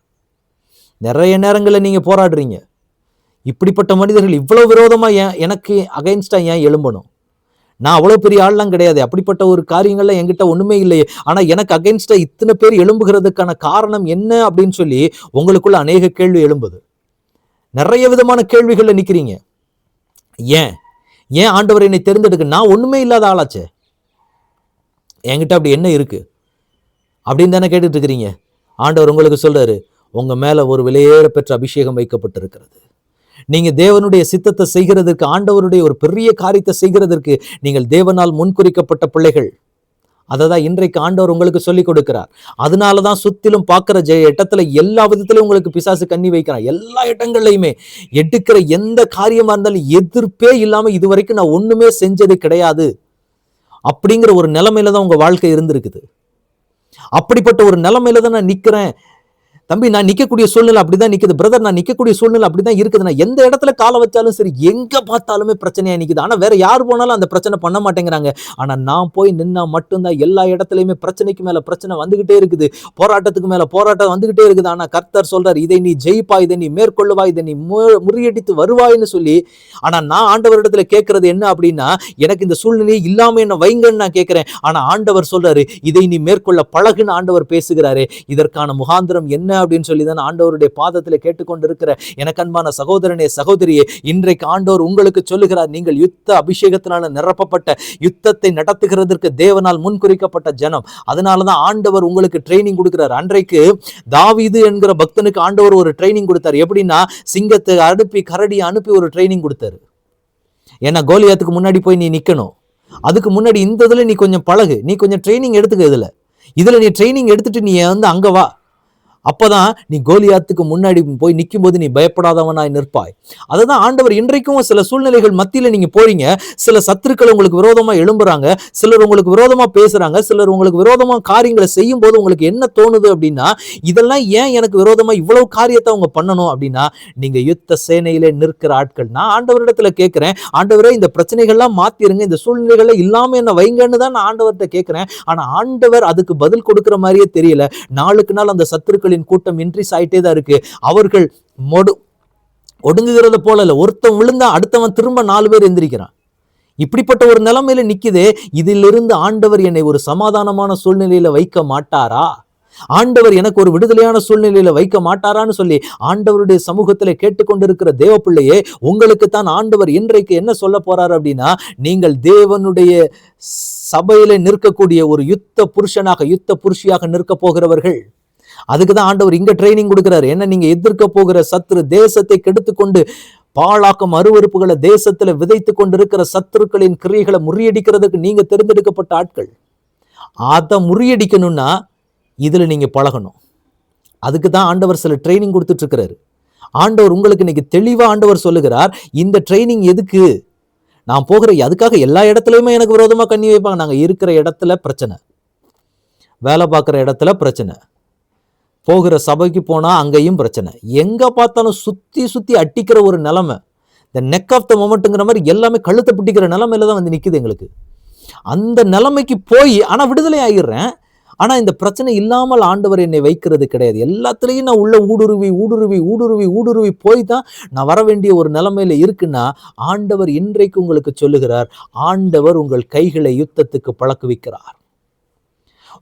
நிறைய நேரங்களில் நீங்க போராடுறீங்க, இப்படிப்பட்ட மனிதர்கள் இவ்வளவு விரோதமா எனக்கு அகைன்ஸ்டா ஏன் எழும்பணும், நான் அவ்வளவு பெரிய ஆள்லாம் கிடையாது, அப்படிப்பட்ட ஒரு காரியங்கள்லாம் என்கிட்ட ஒண்ணுமே இல்லையே, ஆனா எனக்கு அகைன்ஸ்டா இத்தனை பேர் எழும்புகிறதுக்கான காரணம் என்ன அப்படின்னு சொல்லி உங்களுக்குள்ள அநேக கேள்வி எழும்புது. நிறைய விதமான கேள்விகள்ல நிக்கிறீங்க. ஏன் ஏன் ஆண்டவர் என்னை தெரிந்தெடுக்க, நான் ஒண்ணுமே இல்லாத ஆளாச்சே, என்கிட்ட அப்படி என்ன இருக்கு அப்படின்னு தானே கேட்டுட்டு இருக்கிறீங்க. ஆண்டவர் உங்களுக்கு சொல்றாரு, உங்க மேல ஒரு விலையேற பெற்ற அபிஷேகம் வைக்கப்பட்டிருக்கிறது. நீங்க தேவனுடைய சித்தத்தை செய்கிறதற்கு, ஆண்டவருடைய ஒரு பெரிய காரியத்தை செய்கிறதற்கு நீங்கள் தேவனால் முன்குறிக்கப்பட்ட பிள்ளைகள். அததான் இன்றைக்கு ஆண்டவர் உங்களுக்கு சொல்லிக் கொடுக்கிறார். அதனாலதான் சுத்திலும் பார்க்கிற இடத்துல எல்லா விதத்திலும் உங்களுக்கு பிசாசு கண்ணி வைக்கிறான். எல்லா இடங்கள்லையுமே எடுக்கிற எந்த காரியமா இருந்தாலும் எதிர்ப்பே இல்லாம இதுவரைக்கும் நான் ஒண்ணுமே செஞ்சது கிடையாது அப்படிங்கிற ஒரு நிலைமையில தான் உங்க வாழ்க்கை இருந்திருக்குது. அப்படிப்பட்ட ஒரு நிலைமையில தான் நான் நிக்கிறேன். தம்பி, நான் நிக்கக்கூடிய சூழ்நிலை அப்படிதான் நிக்குது. பிரதர், நான் நிக்கக்கூடிய சூழ்நிலை அப்படிதான் இருக்குது. நான் எந்த இடத்துல காலை வச்சாலும் சரி, எங்க பார்த்தாலுமே பிரச்சனையா நிக்குது. ஆனா வேற யார் போனாலும் அந்த பிரச்சனை பண்ண மாட்டேங்கிறாங்க. ஆனா நான் போய் நின்னா மட்டும்தான் எல்லா இடத்துலயுமே பிரச்சனைக்கு மேல பிரச்சனை வந்துகிட்டே இருக்குது, போராட்டத்துக்கு மேல போராட்டம் வந்துகிட்டே இருக்குது. ஆனா கர்த்தர் சொல்றார், இதை நீ ஜெயிப்பா, இதை நீ மேற்கொள்ளுவா, இதை நீ முறியடித்து வருவாய்ன்னு சொல்லி. ஆனா நான் ஆண்டவரிடத்துல கேட்கறது என்ன அப்படின்னா, எனக்கு இந்த சூழ்நிலையை இல்லாம என்ன வைங்கன்னு நான் கேட்கிறேன். ஆனா ஆண்டவர் சொல்றாரு, இதை நீ மேற்கொள்ள பழகுன்னு ஆண்டவர் பேசுகிறாரு. இதற்கான முகாந்திரம் என்ன அப்படின்னு சொல்லி தான் ஆண்டவருடைய பாதத்தில் கேட்டுக்கொண்டிருக்கிற எனக்கு அன்பான சகோதரனே, சகோதரியே, இன்றைக்கு ஆண்டவர் உங்களுக்கு சொல்லுகிறார், நீங்கள் யுத்த அபிஷேகத்தினால நிரப்பப்பட்ட, யுத்தத்தை நடத்துகிறதற்கு தேவனால் முன்குறிக்கப்பட்ட ஜனம். அதனாலதான் ஆண்டவர் உங்களுக்கு ட்ரைனிங் கொடுக்கிறார். அன்றைக்கு தாவீது என்கிற பக்தனுக்கு ஆண்டவர் ஒரு ட்ரைனிங் கொடுத்தார். எப்படின்னா, சிங்கத்தை அனுப்பி கரடியை அனுப்பி ஒரு ட்ரைனிங் கொடுத்தாரு. ஏன்னா கோலியாத்துக்கு முன்னாடி போய் நீ நிக்கணும், அதுக்கு முன்னாடி இந்த இதுல நீ கொஞ்சம் பழகு, நீ கொஞ்சம் ட்ரைனிங் எடுத்துக்க, இதுல நீ ட்ரைனிங் எடுத்துட்டு நீ அங்க வா, அப்பதான் நீ கோலியாத்துக்கு முன்னாடி போய் நிற்கும் போது நீ பயப்படாதவனாய் நிற்பாய். அதுதான் ஆண்டவர் இன்றைக்கும் சில சூழ்நிலைகள் மத்தியில நீங்க போறீங்க, சில சத்துருக்கள் உங்களுக்கு விரோதமா எழும்புறாங்க, சிலர் உங்களுக்கு விரோதமா பேசுறாங்க, சிலர் உங்களுக்கு விரோதமா காரியங்களை செய்யும் போது உங்களுக்கு என்ன தோணுது அப்படின்னா, இதெல்லாம் ஏன் எனக்கு விரோதமா இவ்வளவு காரியத்தை அவங்க பண்ணணும் அப்படின்னா, நீங்க யுத்த சேனையிலே நிற்கிற ஆட்கள். நான் ஆண்டவரிடத்துல கேட்கிறேன், ஆண்டவரே இந்த பிரச்சனைகள்லாம் மாத்திருங்க, இந்த சூழ்நிலைகளை இல்லாம என்ன வைங்கன்னு தான் நான் ஆண்டவர்கிட்ட கேட்கிறேன். ஆனா ஆண்டவர் அதுக்கு பதில் கொடுக்கிற மாதிரியே தெரியல. நாளுக்கு நாள் அந்த சத்துருக்களின் கூட்டம் இன்க்ரீஸ் ஆயிட்டே தான் இருக்கு. அவர்கள் ஒடுங்குகிறத போல இல்ல, ஒருத்தன் விழுந்தா அடுத்தவன் திரும்ப 4 பேர் எந்திரிக்கிறான். இப்படிப்பட்ட ஒரு நிலைமையில நிக்குதே, இதிலிருந்து ஆண்டவர் என்னை ஒரு சமாதானமான சூழ்நிலையில வைக்க மாட்டாரா, ஆண்டவர் எனக்கு ஒரு விடுதலையான சூழ்நிலையில வைக்க மாட்டாரான்னு சொல்லி ஆண்டவருடைய சமூகத்துல கேட்டுக்கொண்டிருக்கிற தேவ பிள்ளையே, உங்களுக்கு தான் ஆண்டவர் இன்றைக்கு என்ன சொல்ல போறாரு அப்படின்னா, நீங்கள் தேவனுடைய சபையில நிற்கக்கூடிய ஒரு யுத்த புருஷனாக, யுத்த புருஷியாக நிற்க போகிறவர்கள். அதுக்குதான் ஆண்டவர் இங்க ட்ரைனிங் கொடுக்கிறாரு. என்ன, நீங்க எதிர்க்க போகிற சத்துரு, தேசத்தை கெடுத்துக்கொண்டு பாழாக்கம் அருவருப்புகளை தேசத்துல விதைத்து கொண்டிருக்கிற சத்துருக்களின் கிரியைகளை முறியடிக்கிறதுக்கு நீங்க தேர்ந்தெடுக்கப்பட்ட ஆட்கள். அதை முறியடிக்கணும்னா இதுல நீங்க பழகணும். அதுக்கு தான் ஆண்டவர் சில ட்ரைனிங் கொடுத்துட்டு இருக்கிறாரு. ஆண்டவர் உங்களுக்கு இன்னைக்கு தெளிவா ஆண்டவர் சொல்லுகிறார், இந்த ட்ரைனிங் எதுக்கு நான் போகிறேன், அதுக்காக எல்லா இடத்துலயுமே எனக்கு விரோதமா கண்ணி வைப்பாங்க. நாங்க இருக்கிற இடத்துல பிரச்சனை, வேலை பார்க்குற இடத்துல பிரச்சனை, போகிற சபைக்கு போனா அங்கேயும் பிரச்சனை, எங்க பார்த்தாலும் சுத்தி சுத்தி அட்டிக்கிற ஒரு நிலைமை. இந்த நெக் ஆஃப் த மொமெண்ட்ங்கிற மாதிரி எல்லாமே கழுத்தை பிடிக்கிற நிலைமையில தான் வந்து நிக்குது எங்களுக்கு. அந்த நிலைமைக்கு போய் ஆனா விடுதலை ஆகிடுறேன். ஆனா இந்த பிரச்சனை இல்லாமல் ஆண்டவர் என்னை வைக்கிறது கிடையாது. எல்லாத்துலயும் நான் உள்ள ஊடுருவி ஊடுருவி ஊடுருவி ஊடுருவி போய் தான் நான் வர வேண்டிய ஒரு நிலைமையில இருக்குன்னா, ஆண்டவர் இன்றைக்கு உங்களுக்கு சொல்லுகிறார், ஆண்டவர் உங்கள் கைகளை யுத்தத்துக்கு பழக்குவிக்கிறார்.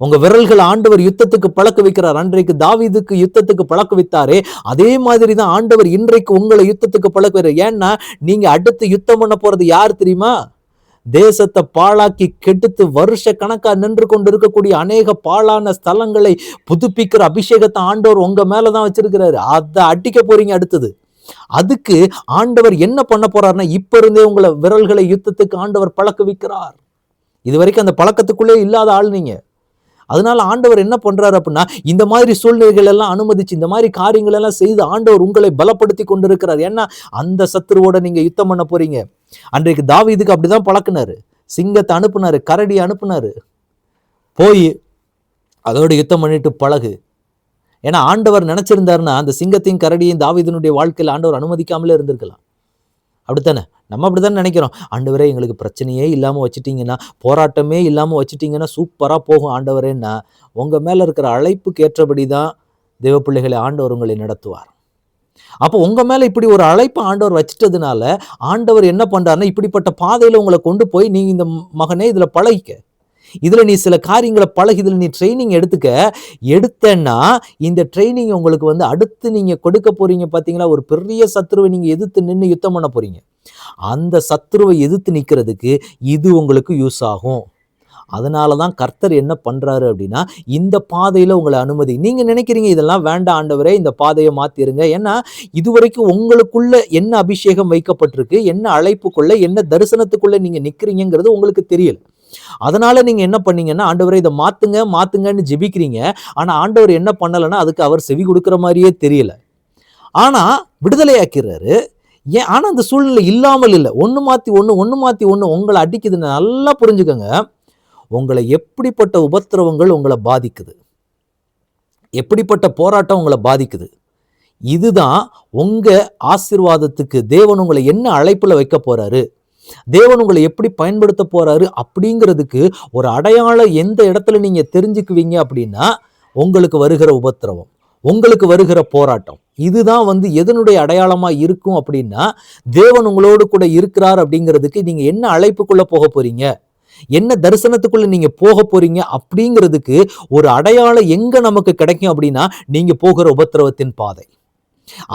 உங்க விரல்கள் ஆண்டவர் யுத்தத்துக்கு பழக்க வைக்கிறார். அன்றைக்கு தாவீதுக்கு யுத்தத்துக்கு பழக்க வைத்தாரே, அதே மாதிரி தான் ஆண்டவர் இன்றைக்கு உங்களை யுத்தத்துக்கு பழக்க வைக்கிறார். ஏன்னா நீங்க அடுத்து யுத்தம் பண்ண போறது யார் தெரியுமா? தேசத்தை பாழாக்கி கெடுத்து வருஷ கணக்கா நின்று கொண்டு இருக்கக்கூடிய அநேக பாழான ஸ்தலங்களை புதுப்பிக்கிற அபிஷேகத்தை ஆண்டவர் உங்க மேலதான் வச்சிருக்கிறாரு. அதை அடிக்க போறீங்க அடுத்தது. அதுக்கு ஆண்டவர் என்ன பண்ண போறாருன்னா, இப்ப இருந்தே உங்களை விரல்களை யுத்தத்துக்கு ஆண்டவர் பழக்க வைக்கிறார். இது வரைக்கும் அந்த பழக்கத்துக்குள்ளே இல்லாத ஆள் நீங்க. அதனால ஆண்டவர் என்ன பண்றாரு அப்படின்னா, இந்த மாதிரி சூழ்நிலைகள் எல்லாம் அனுமதிச்சு, இந்த மாதிரி காரியங்கள் எல்லாம் செய்து ஆண்டவர் உங்களை பலப்படுத்தி கொண்டிருக்கிறார். ஏன்னா அந்த சத்துருவோட நீங்க யுத்தம் பண்ண போறீங்க. அன்றைக்கு தாவீதுக்கு அப்படிதான் பழக்கினாரு. சிங்கத்தை அனுப்புனாரு, கரடி அனுப்புனாரு, போய் அதோட யுத்தம் பண்ணிட்டு பழகு. ஏன்னா ஆண்டவர் நினைச்சிருந்தாருன்னா அந்த சிங்கத்தையும் கரடியும் தாவீதினுடைய வாழ்க்கையில் ஆண்டவர் அனுமதிக்காமலே இருந்திருக்கலாம். அப்படித்தானே? நம்ம அப்படித்தானே நினைக்கிறோம். ஆண்டவரே எங்களுக்கு பிரச்சனையே இல்லாமல் வச்சுட்டீங்கன்னா, போராட்டமே இல்லாமல் வச்சுட்டீங்கன்னா சூப்பராக போகும் ஆண்டவரேன்னா, உங்கள் மேலே இருக்கிற அழைப்புக்கு ஏற்றபடி தான் தேவ பிள்ளைகளை ஆண்டவர் உங்களை நடத்துவார். அப்போ உங்கள் மேலே இப்படி ஒரு அழைப்பு ஆண்டவர் வச்சிட்டதுனால ஆண்டவர் என்ன பண்ணுறாருன்னா, இப்படிப்பட்ட பாதையில் உங்களை கொண்டு போய் நீங்கள் இந்த மகனே இதில் பழகிக்க, இதில் நீ சில காரியங்களை பழகி, இதில் நீ ட்ரைனிங் எடுத்தேன்னா இந்த ட்ரைனிங் உங்களுக்கு வந்து அடுத்து நீங்கள் கொடுக்க போறீங்க பார்த்தீங்களா, ஒரு பெரிய சத்துருவை நீங்கள் எதிர்த்து நின்று யுத்தம் பண்ண போறீங்க. அந்த சத்துருவை எதிர்த்து நிற்கிறதுக்கு இது உங்களுக்கு யூஸ் ஆகும். அதனால தான் கர்த்தர் என்ன பண்றாரு அப்படின்னா, இந்த பாதையில உங்களை அனுமதி. நீங்க நினைக்கிறீங்க இதெல்லாம் வேண்டாம் ஆண்டவரே, இந்த பாதையை மாத்திருங்க. ஏன்னா இதுவரைக்கும் உங்களுக்குள்ள என்ன அபிஷேகம் வைக்கப்பட்டிருக்கு, என்ன அழைப்புக்குள்ள, என்ன தரிசனத்துக்குள்ள நீங்க நிக்கிறீங்கிறது உங்களுக்கு தெரியல. அதனால நீங்க என்ன பண்ணீங்கன்னா, ஆண்டவரே இதை மாத்துங்கன்னு ஜெபிக்கிறீங்க. ஆனா ஆண்டவர் என்ன பண்ணலைன்னா அதுக்கு அவர் செவி கொடுக்கிற மாதிரியே தெரியல. ஆனா விடுதலை ஆக்கிறாரு. ஏன்? ஆனா அந்த சூழ்நிலை இல்லாமல் இல்லை. ஒண்ணு மாத்தி ஒண்ணு உங்களை அடிக்குதுன்னு நல்லா புரிஞ்சுக்கங்க. உங்களை எப்படிப்பட்ட உபத்திரவங்கள் உங்களை பாதிக்குது, எப்படிப்பட்ட போராட்டம் உங்களை பாதிக்குது, இதுதான் உங்க ஆசீர்வாதத்துக்கு தேவன் உங்களை என்ன அழைப்புல வைக்க போறாரு, தேவன் உங்களை எப்படி பயன்படுத்த போறாரு அப்படிங்கிறதுக்கு ஒரு அடையாளம் எந்த இடத்துல நீங்க தெரிஞ்சுக்குவீங்க அப்படின்னா, உங்களுக்கு வருகிற உபத்திரவம், உங்களுக்கு வருகிற போராட்டம், இதுதான் வந்து எதனுடைய அடையாளமா இருக்கும் அப்படின்னா, தேவன் உங்களோடு கூட இருக்கிறார் அப்படிங்கிறதுக்கு நீங்க என்ன அழைப்புக்குள்ள போக போறீங்க, என்ன தரிசனத்துக்குள்ள நீங்க போக போறீங்க அப்படிங்கிறதுக்கு ஒரு அடையாளம் எங்க நமக்கு கிடைக்கும் அப்படின்னா, நீங்க போகிற உபத்திரவத்தின் பாதை.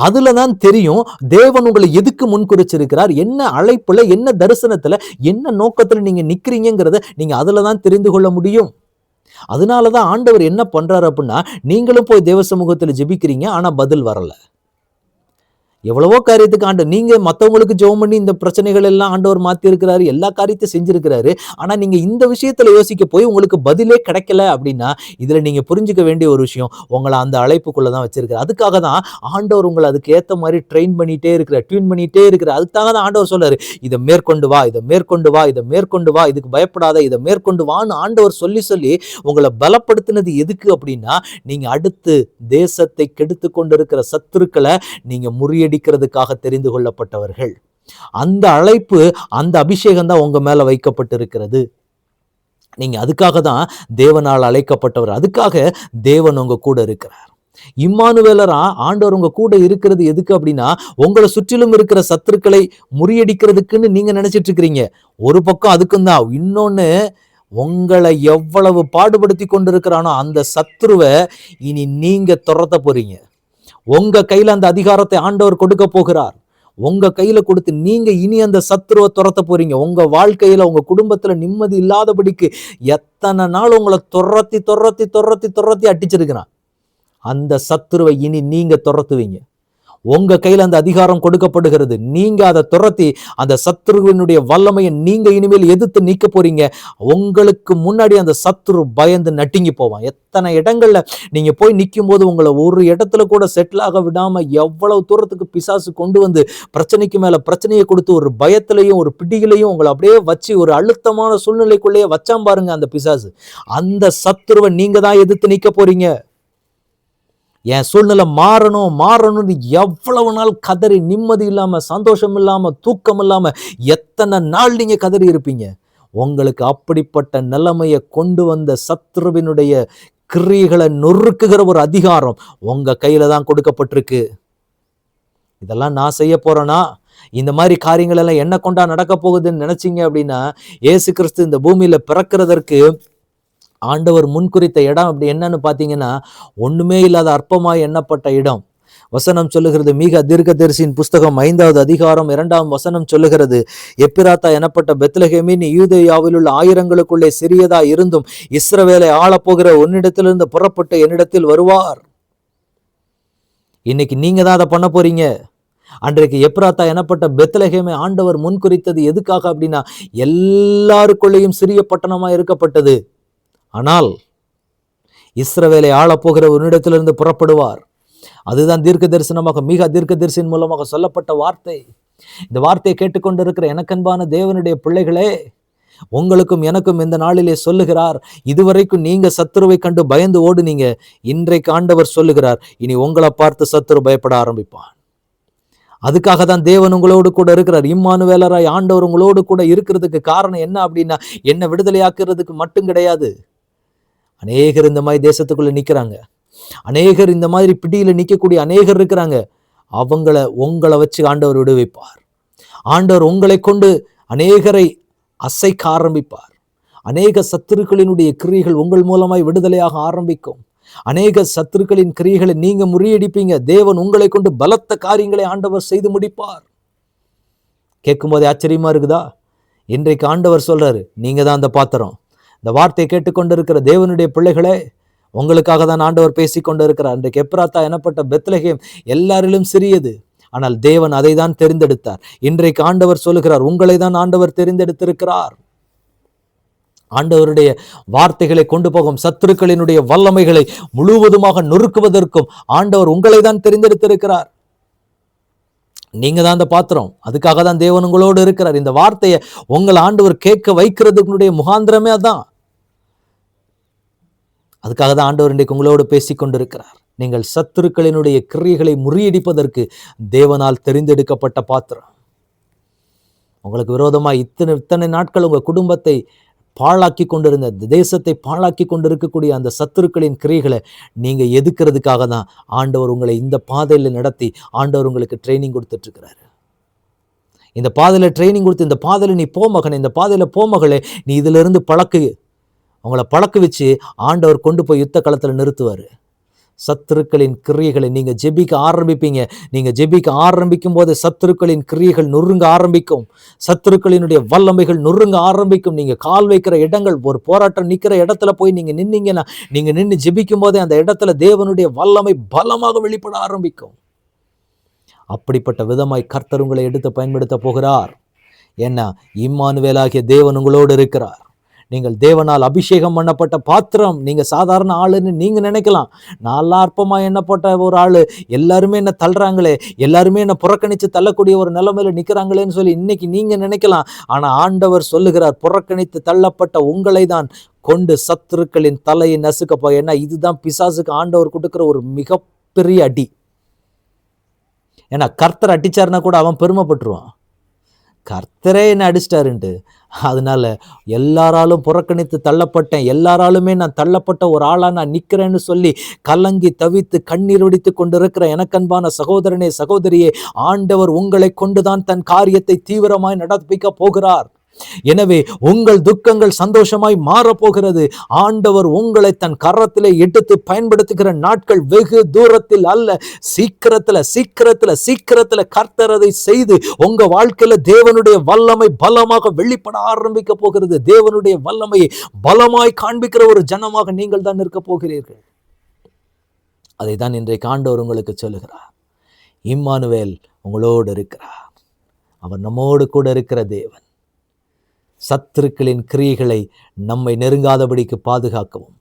அதுலதான் தெரியும் தேவன் உங்களை எதுக்கு முன்குறிச்சிருக்கிறார், என்ன அழைப்புல, என்ன தரிசனத்துல, என்ன நோக்கத்துல நீங்க நிக்கிறீங்கிறத நீங்க அதுலதான் தெரிந்து கொள்ள முடியும். அதனாலதான் ஆண்டவர் என்ன பண்றாரு அப்படின்னா, நீங்களும் போய் தேவ சமூகத்துல ஜெபிக்கிறீங்க, ஆனா பதில் வரல. எவ்வளவோ காரியத்துக்கு ஆண்டவர், நீங்க மற்றவங்களுக்கு ஜெபம் பண்ணி இந்த பிரச்சனைகள் எல்லாம் ஆண்டவர் மாத்தி இருக்கிறாரு, எல்லா காரியத்தையும் செஞ்சிருக்கிறாரு. ஆனா நீங்க இந்த விஷயத்துல யோசிக்க போய் உங்களுக்கு பதிலே கிடைக்கல அப்படின்னா, இதுல நீங்க புரிஞ்சுக்க வேண்டிய ஒரு விஷயம், உங்களை அந்த அழைப்புக்குள்ளதான் வச்சிருக்காரு. அதுக்காக தான் ஆண்டவர் உங்களை அதுக்கு ஏத்த மாதிரி ட்ரெயின் பண்ணிட்டே இருக்கிறார், டியூன் பண்ணிட்டே இருக்கிறார். அதுக்காக தான் ஆண்டவர் சொல்றாரு, இதை மேற்கொண்டு வா, இதை மேற்கொண்டு வா, இதை மேற்கொண்டு வா, இதுக்கு பயப்படாத, இதை மேற்கொண்டு வான்னு ஆண்டவர் சொல்லி சொல்லி உங்களை பலப்படுத்தினது எதுக்கு அப்படின்னா, நீங்க அடுத்து தேசத்தை கெடுத்து கொண்டிருக்கிற சத்துருக்களை நீங்க முறியடிக்கிறதுக்காக தெரிந்து கொள்ளப்பட்டவர்கள். அந்த அழைப்பு, அந்த அபிஷேகம் தான் உங்க மேல வைக்கப்பட்டிருக்கிறது. நீங்க அதுக்காக தான் தேவனால் அழைக்கப்பட்டவர். அதுக்காக தேவன் உங்க கூட இருக்கிறார். இம்மானுவேலரா ஆண்டவர் உங்க கூட இருக்கிறது எதுக்கு அப்படின்னா, உங்களை சுற்றிலும் இருக்கிற சத்துருக்களை முறியடிக்கிறதுக்குன்னு நீங்க நினைச்சிட்டு இருக்கிறீங்க. ஒரு பக்கம் அதுக்கும் தான். இன்னொன்னு, உங்களை எவ்வளவு பாடுபடுத்தி கொண்டிருக்கிறானோ அந்த சத்துருவை இனி நீங்க துரத்த போறீங்க. உங்க கையில அந்த அதிகாரத்தை ஆண்டவர் கொடுக்க போகிறார். உங்க கையில கொடுத்து நீங்க இனி அந்த சத்துருவை துரத்த போறீங்க. உங்க வாழ்க்கையில, உங்க குடும்பத்துல நிம்மதி இல்லாதபடிக்கு எத்தனை நாள் உங்களை துரத்தி துரத்தி துரத்தி துரத்தி அடிச்சிருக்கிறான். அந்த சத்துருவை இனி நீங்க துரத்துவீங்க. உங்க கையில அந்த அதிகாரம் கொடுக்கப்படுகிறது. நீங்க அதை துரத்தி அந்த சத்துருவினுடைய வல்லமையை நீங்க இனிமேல் எதிர்த்து நீக்க போறீங்க. உங்களுக்கு முன்னாடி அந்த சத்துரு பயந்து நட்டிங்கி போவான். எத்தனை இடங்கள்ல நீங்க போய் நிற்கும் போது உங்களை ஒரு இடத்துல கூட செட்டில் ஆக விடாம எவ்வளவு தூரத்துக்கு பிசாசு கொண்டு வந்து பிரச்சனைக்கு மேல பிரச்சனையை கொடுத்து ஒரு பயத்திலையும் ஒரு பிடியிலையும் உங்களை அப்படியே வச்சு ஒரு அழுத்தமான சூழ்நிலைக்குள்ளேயே வச்சாம் பாருங்க அந்த பிசாசு. அந்த சத்துருவை நீங்க தான் எதிர்த்து நிக்க போறீங்க. என் சூழ்நிலை மாறணும் மாறணும்னு எவ்வளவு நாள் கதறி நிம்மதி இல்லாம, சந்தோஷம் இல்லாம, தூக்கம் இல்லாம எத்தனை நாள் நீங்க கதறி இருப்பீங்க. உங்களுக்கு அப்படிப்பட்ட நிலைமையை கொண்டு வந்த சத்ருவினுடைய கிரியைகளை நொறுக்குகிற ஒரு அதிகாரம் உங்க கையில தான் கொடுக்கப்பட்டிருக்கு. இதெல்லாம் நான் செய்ய போறேனா, இந்த மாதிரி காரியங்கள் எல்லாம் என்ன கொண்டா நடக்க போகுதுன்னு நினைச்சீங்க அப்படின்னா, இயேசு கிறிஸ்து இந்த பூமியில பிறக்கிறதற்கு ஆண்டவர் முன்குறித்த இடம் அப்படி என்னன்னு பார்த்தீங்கன்னா, ஒண்ணுமே இல்லாத அற்பமாய் எண்ணப்பட்ட இடம். வசனம் சொல்லுகிறது, மீகா தீர்க்கதரிசியின் புஸ்தகம் 5வது அதிகாரம் 2ஆம் வசனம் சொல்லுகிறது, எப்பிராத்தா எனப்பட்ட பெத்லகேமின் யூதேயாவில் உள்ள ஆயிரங்களுக்குள்ளே சிறியதா இருந்தும் இஸ்ரவேலை ஆளப்போகிற உன்னிடத்திலிருந்து புறப்பட்டு என்னிடத்தில் வருவார். இன்னைக்கு நீங்க தான் அதை பண்ண போறீங்க. அன்றைக்கு எப்ராத்தா எனப்பட்ட பெத்லகேமை ஆண்டவர் முன்குறித்தது எதுக்காக அப்படின்னா, எல்லாருக்குள்ளேயும் சிறிய பட்டணமா இருக்கப்பட்டது. ஆனால் இஸ்ரவேலை ஆளப்போகிற உன்னிடத்திலிருந்து புறப்படுவார். அதுதான் தீர்க்க தரிசனமாக மீகா தீர்க்க தரிசனம் மூலமாக சொல்லப்பட்ட வார்த்தை. இந்த வார்த்தையை கேட்டுக்கொண்டிருக்கிற எனக்கன்பான தேவனுடைய பிள்ளைகளே, உங்களுக்கும் எனக்கும் இந்த நாளிலே சொல்லுகிறார், இதுவரைக்கும் நீங்க சத்துருவை கண்டு பயந்து ஓடுனீங்க. இன்றைக்கு ஆண்டவர் சொல்லுகிறார், இனி உங்களை பார்த்து சத்துரு பயப்பட ஆரம்பிப்பான். அதுக்காக தான் தேவன் உங்களோடு கூட இருக்கிறார். இம்மானுவேலராய் ஆண்டவர் உங்களோடு கூட இருக்கிறதுக்கு காரணம் என்ன அப்படின்னா, என்ன விடுதலையாக்குறதுக்கு மட்டும் கிடையாது. அநேகர் இந்த மாதிரி தேசத்துக்குள்ள நிக்கிறாங்க. அநேகர் இந்த மாதிரி பிடியில நிக்கக்கூடிய அநேகர் இருக்கிறாங்க. உங்களை வச்சு ஆண்டவர் விடுவிப்பார். ஆண்டவர் உங்களை கொண்டு அநேகரை அசைக்க ஆரம்பிப்பார். அநேக சத்துருக்களினுடைய கிரியைகள் உங்கள் மூலமாய் விடுதலையாக ஆரம்பிக்கும். அநேக சத்துருக்களின் கிரியைகளை நீங்க முறியடிப்பீங்க. தேவன் உங்களை கொண்டு பலத்த காரியங்களை ஆண்டவர் செய்து முடிப்பார். கேட்கும் போதே ஆச்சரியமா இருக்குதா? இன்றைக்கு ஆண்டவர் சொல்றாரு, நீங்க தான் அந்த பாத்திரம். இந்த வார்த்தையை கேட்டுக்கொண்டிருக்கிற தேவனுடைய பிள்ளைகளே, உங்களுக்காக தான் ஆண்டவர் பேசி கொண்டு இருக்கிறார். இன்றைக்கு எப்ராத்தா எனப்பட்ட பெத்லகேம் எல்லாரிலும் சிறியது, ஆனால் தேவன் அதை தான் தெரிந்தெடுத்தார். இன்றைக்கு ஆண்டவர் சொல்லுகிறார், உங்களை தான் ஆண்டவர் தெரிந்தெடுத்திருக்கிறார். ஆண்டவருடைய வார்த்தைகளை கொண்டு போகும் சத்துருக்களினுடைய வல்லமைகளை முழுவதுமாக நொறுக்குவதற்கும் ஆண்டவர் உங்களை தான் தெரிந்தெடுத்திருக்கிறார். நீங்க தான் அந்த பாத்திரம். அதுக்காக தான் தேவன் உங்களோடு இருக்கிறார். இந்த வார்த்தையை உங்களை ஆண்டவர் கேட்க வைக்கிறதுக்குடைய முகாந்திரமே அதான். அதுக்காக தான் ஆண்டவர் இன்றைக்கு உங்களோடு பேசிக் கொண்டிருக்கிறார். நீங்கள் சத்துருக்களினுடைய கிரியைகளை முறியடிப்பதற்கு தேவனால் தெரிந்தெடுக்கப்பட்ட பாத்திரம். உங்களுக்கு விரோதமா இத்தனை நாட்கள் உங்க குடும்பத்தை பாழாக்கி கொண்டிருந்த, தேசத்தை பாழாக்கி கொண்டிருக்கக்கூடிய அந்த சத்துருக்களின் கிரியைகளை நீங்க எதுக்கிறதுக்காக தான் ஆண்டவர் உங்களை இந்த பாதையில நடத்தி ஆண்டவர் உங்களுக்கு ட்ரைனிங் கொடுத்துட்டு இருக்கிறாரு. இந்த பாதையில ட்ரைனிங் கொடுத்து, இந்த பாதையில நீ போ மகனே, இந்த பாதையில போ மகளே, நீ இதுல இருந்து உங்களை பழக்க வச்சு ஆண்டவர் கொண்டு போய் யுத்த களத்துல நிறுத்துவாரு. சத்துருக்களின் கிரியைகளை நீங்க ஜெபிக்க ஆரம்பிப்பீங்க. நீங்க ஜெபிக்க ஆரம்பிக்கும் போது சத்துருக்களின் கிரியைகள் நொறுங்க ஆரம்பிக்கும். சத்துருக்களினுடைய வல்லமைகள் நொறுங்க ஆரம்பிக்கும். நீங்க கால் வைக்கிற இடங்கள், ஒரு போராட்டம் நிக்கிற இடத்துல போய் நீங்க நின்னீங்கன்னா, நீங்க நின்று ஜெபிக்கும் போதே அந்த இடத்துல தேவனுடைய வல்லமை பலமாக வெளிப்பட ஆரம்பிக்கும். அப்படிப்பட்ட விதமாய் கர்த்தர் உங்களை எடுத்து பயன்படுத்த போகிறார். ஏன்னா இம்மானுவேலாகிய தேவன் உங்களோடு இருக்கிறார். நீங்கள் தேவனால் அபிஷேகம் பண்ணப்பட்ட பாத்திரம். நீங்க சாதாரண ஆளுன்னு நீங்க நினைக்கலாம். நல்லா அற்பமா எண்ணப்பட்ட ஒரு ஆளு, எல்லாருமே என்ன தள்ளுறாங்களே, எல்லாருமே என்ன புறக்கணிச்சு தள்ளக்கூடிய ஒரு நிலைமையில நிக்கிறாங்களேன்னு சொல்லி இன்னைக்கு நீங்க நினைக்கலாம். ஆனா ஆண்டவர் சொல்லுகிறார், புறக்கணித்து தள்ளப்பட்ட உங்களை தான் கொண்டு சத்துருக்களின் தலையை நசுக்கப்போ. ஏன்னா இதுதான் பிசாசுக்கு ஆண்டவர் கொடுக்கிற ஒரு மிகப்பெரிய அடி. ஏன்னா கர்த்தர் அடிச்சாருன்னா கூட அவன் பெருமைப்பட்டுருவான், கர்த்தரே என்ன அடிச்சிட்டாருன்ட்டு. அதனால எல்லாராலும் புறக்கணித்து தள்ளப்பட்டேன், எல்லாராலுமே நான் தள்ளப்பட்ட ஒரு ஆளா நான் நிக்கிறேன்னு சொல்லி கலங்கி தவித்து கண்ணீர் வடித்து கொண்டிருக்கிற எனக்கன்பான சகோதரனே, சகோதரியே, ஆண்டவர் உங்களை கொண்டுதான் தன் காரியத்தை தீவிரமாய் நடப்பிக்க போகிறார். எனவே உங்கள் துக்கங்கள் சந்தோஷமாய் மாறப்போகிறது. ஆண்டவர் உங்களை தன் கரத்திலே எடுத்து பயன்படுத்துகிற நாட்கள் வெகு தூரத்தில் அல்ல, சீக்கிரத்துல கர்த்தர் அதை செய்து உங்க வாழ்க்கையில தேவனுடைய வல்லமை பலமாக வெளிப்பட ஆரம்பிக்க போகிறது. தேவனுடைய வல்லமையை பலமாய் காண்பிக்கிற ஒரு ஜனமாக நீங்கள் தான் இருக்க போகிறீர்கள். அதை தான் இன்றைக்கு ஆண்டவர் உங்களுக்கு சொல்லுகிறார். இம்மானுவேல் உங்களோடு இருக்கிறார். அவர் நம்மோடு கூட இருக்கிற தேவன். சத்துருக்களின் கிரியைகளை நம்மை நெருங்காதபடிக்கு பாதுகாக்கவும்,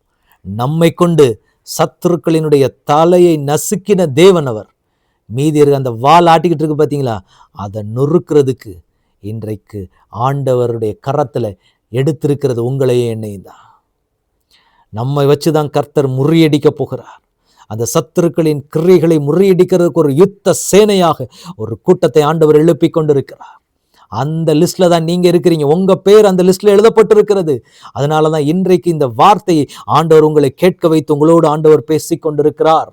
நம்மை கொண்டு சத்துருக்களினுடைய தலையை நசுக்கின தேவன் அவர். மீதி இருக்க அந்த வால் ஆட்டிக்கிட்டு இருக்கு பார்த்தீங்களா, அதை நொறுக்கிறதுக்கு இன்றைக்கு ஆண்டவருடைய கரத்தில் எடுத்திருக்கிறது உங்களையே என்னையும் தான். நம்மை வச்சுதான் கர்த்தர் முறியடிக்க போகிறார். அந்த சத்துருக்களின் கிரியைகளை முறியடிக்கிறதுக்கு ஒரு யுத்த சேனையாக ஒரு கூட்டத்தை ஆண்டவர் எழுப்பி கொண்டிருக்கிறார். அந்த லிஸ்ட்ல தான் நீங்க இருக்கிறீங்க. உங்க பேர் அந்த லிஸ்ட்ல எழுதப்பட்டிருக்கிறது. அதனாலதான் இன்றைக்கு இந்த வார்த்தையை ஆண்டவர் உங்களை கேட்க வைத்து உங்களோடு ஆண்டவர் பேசிக் கொண்டிருக்கிறார்.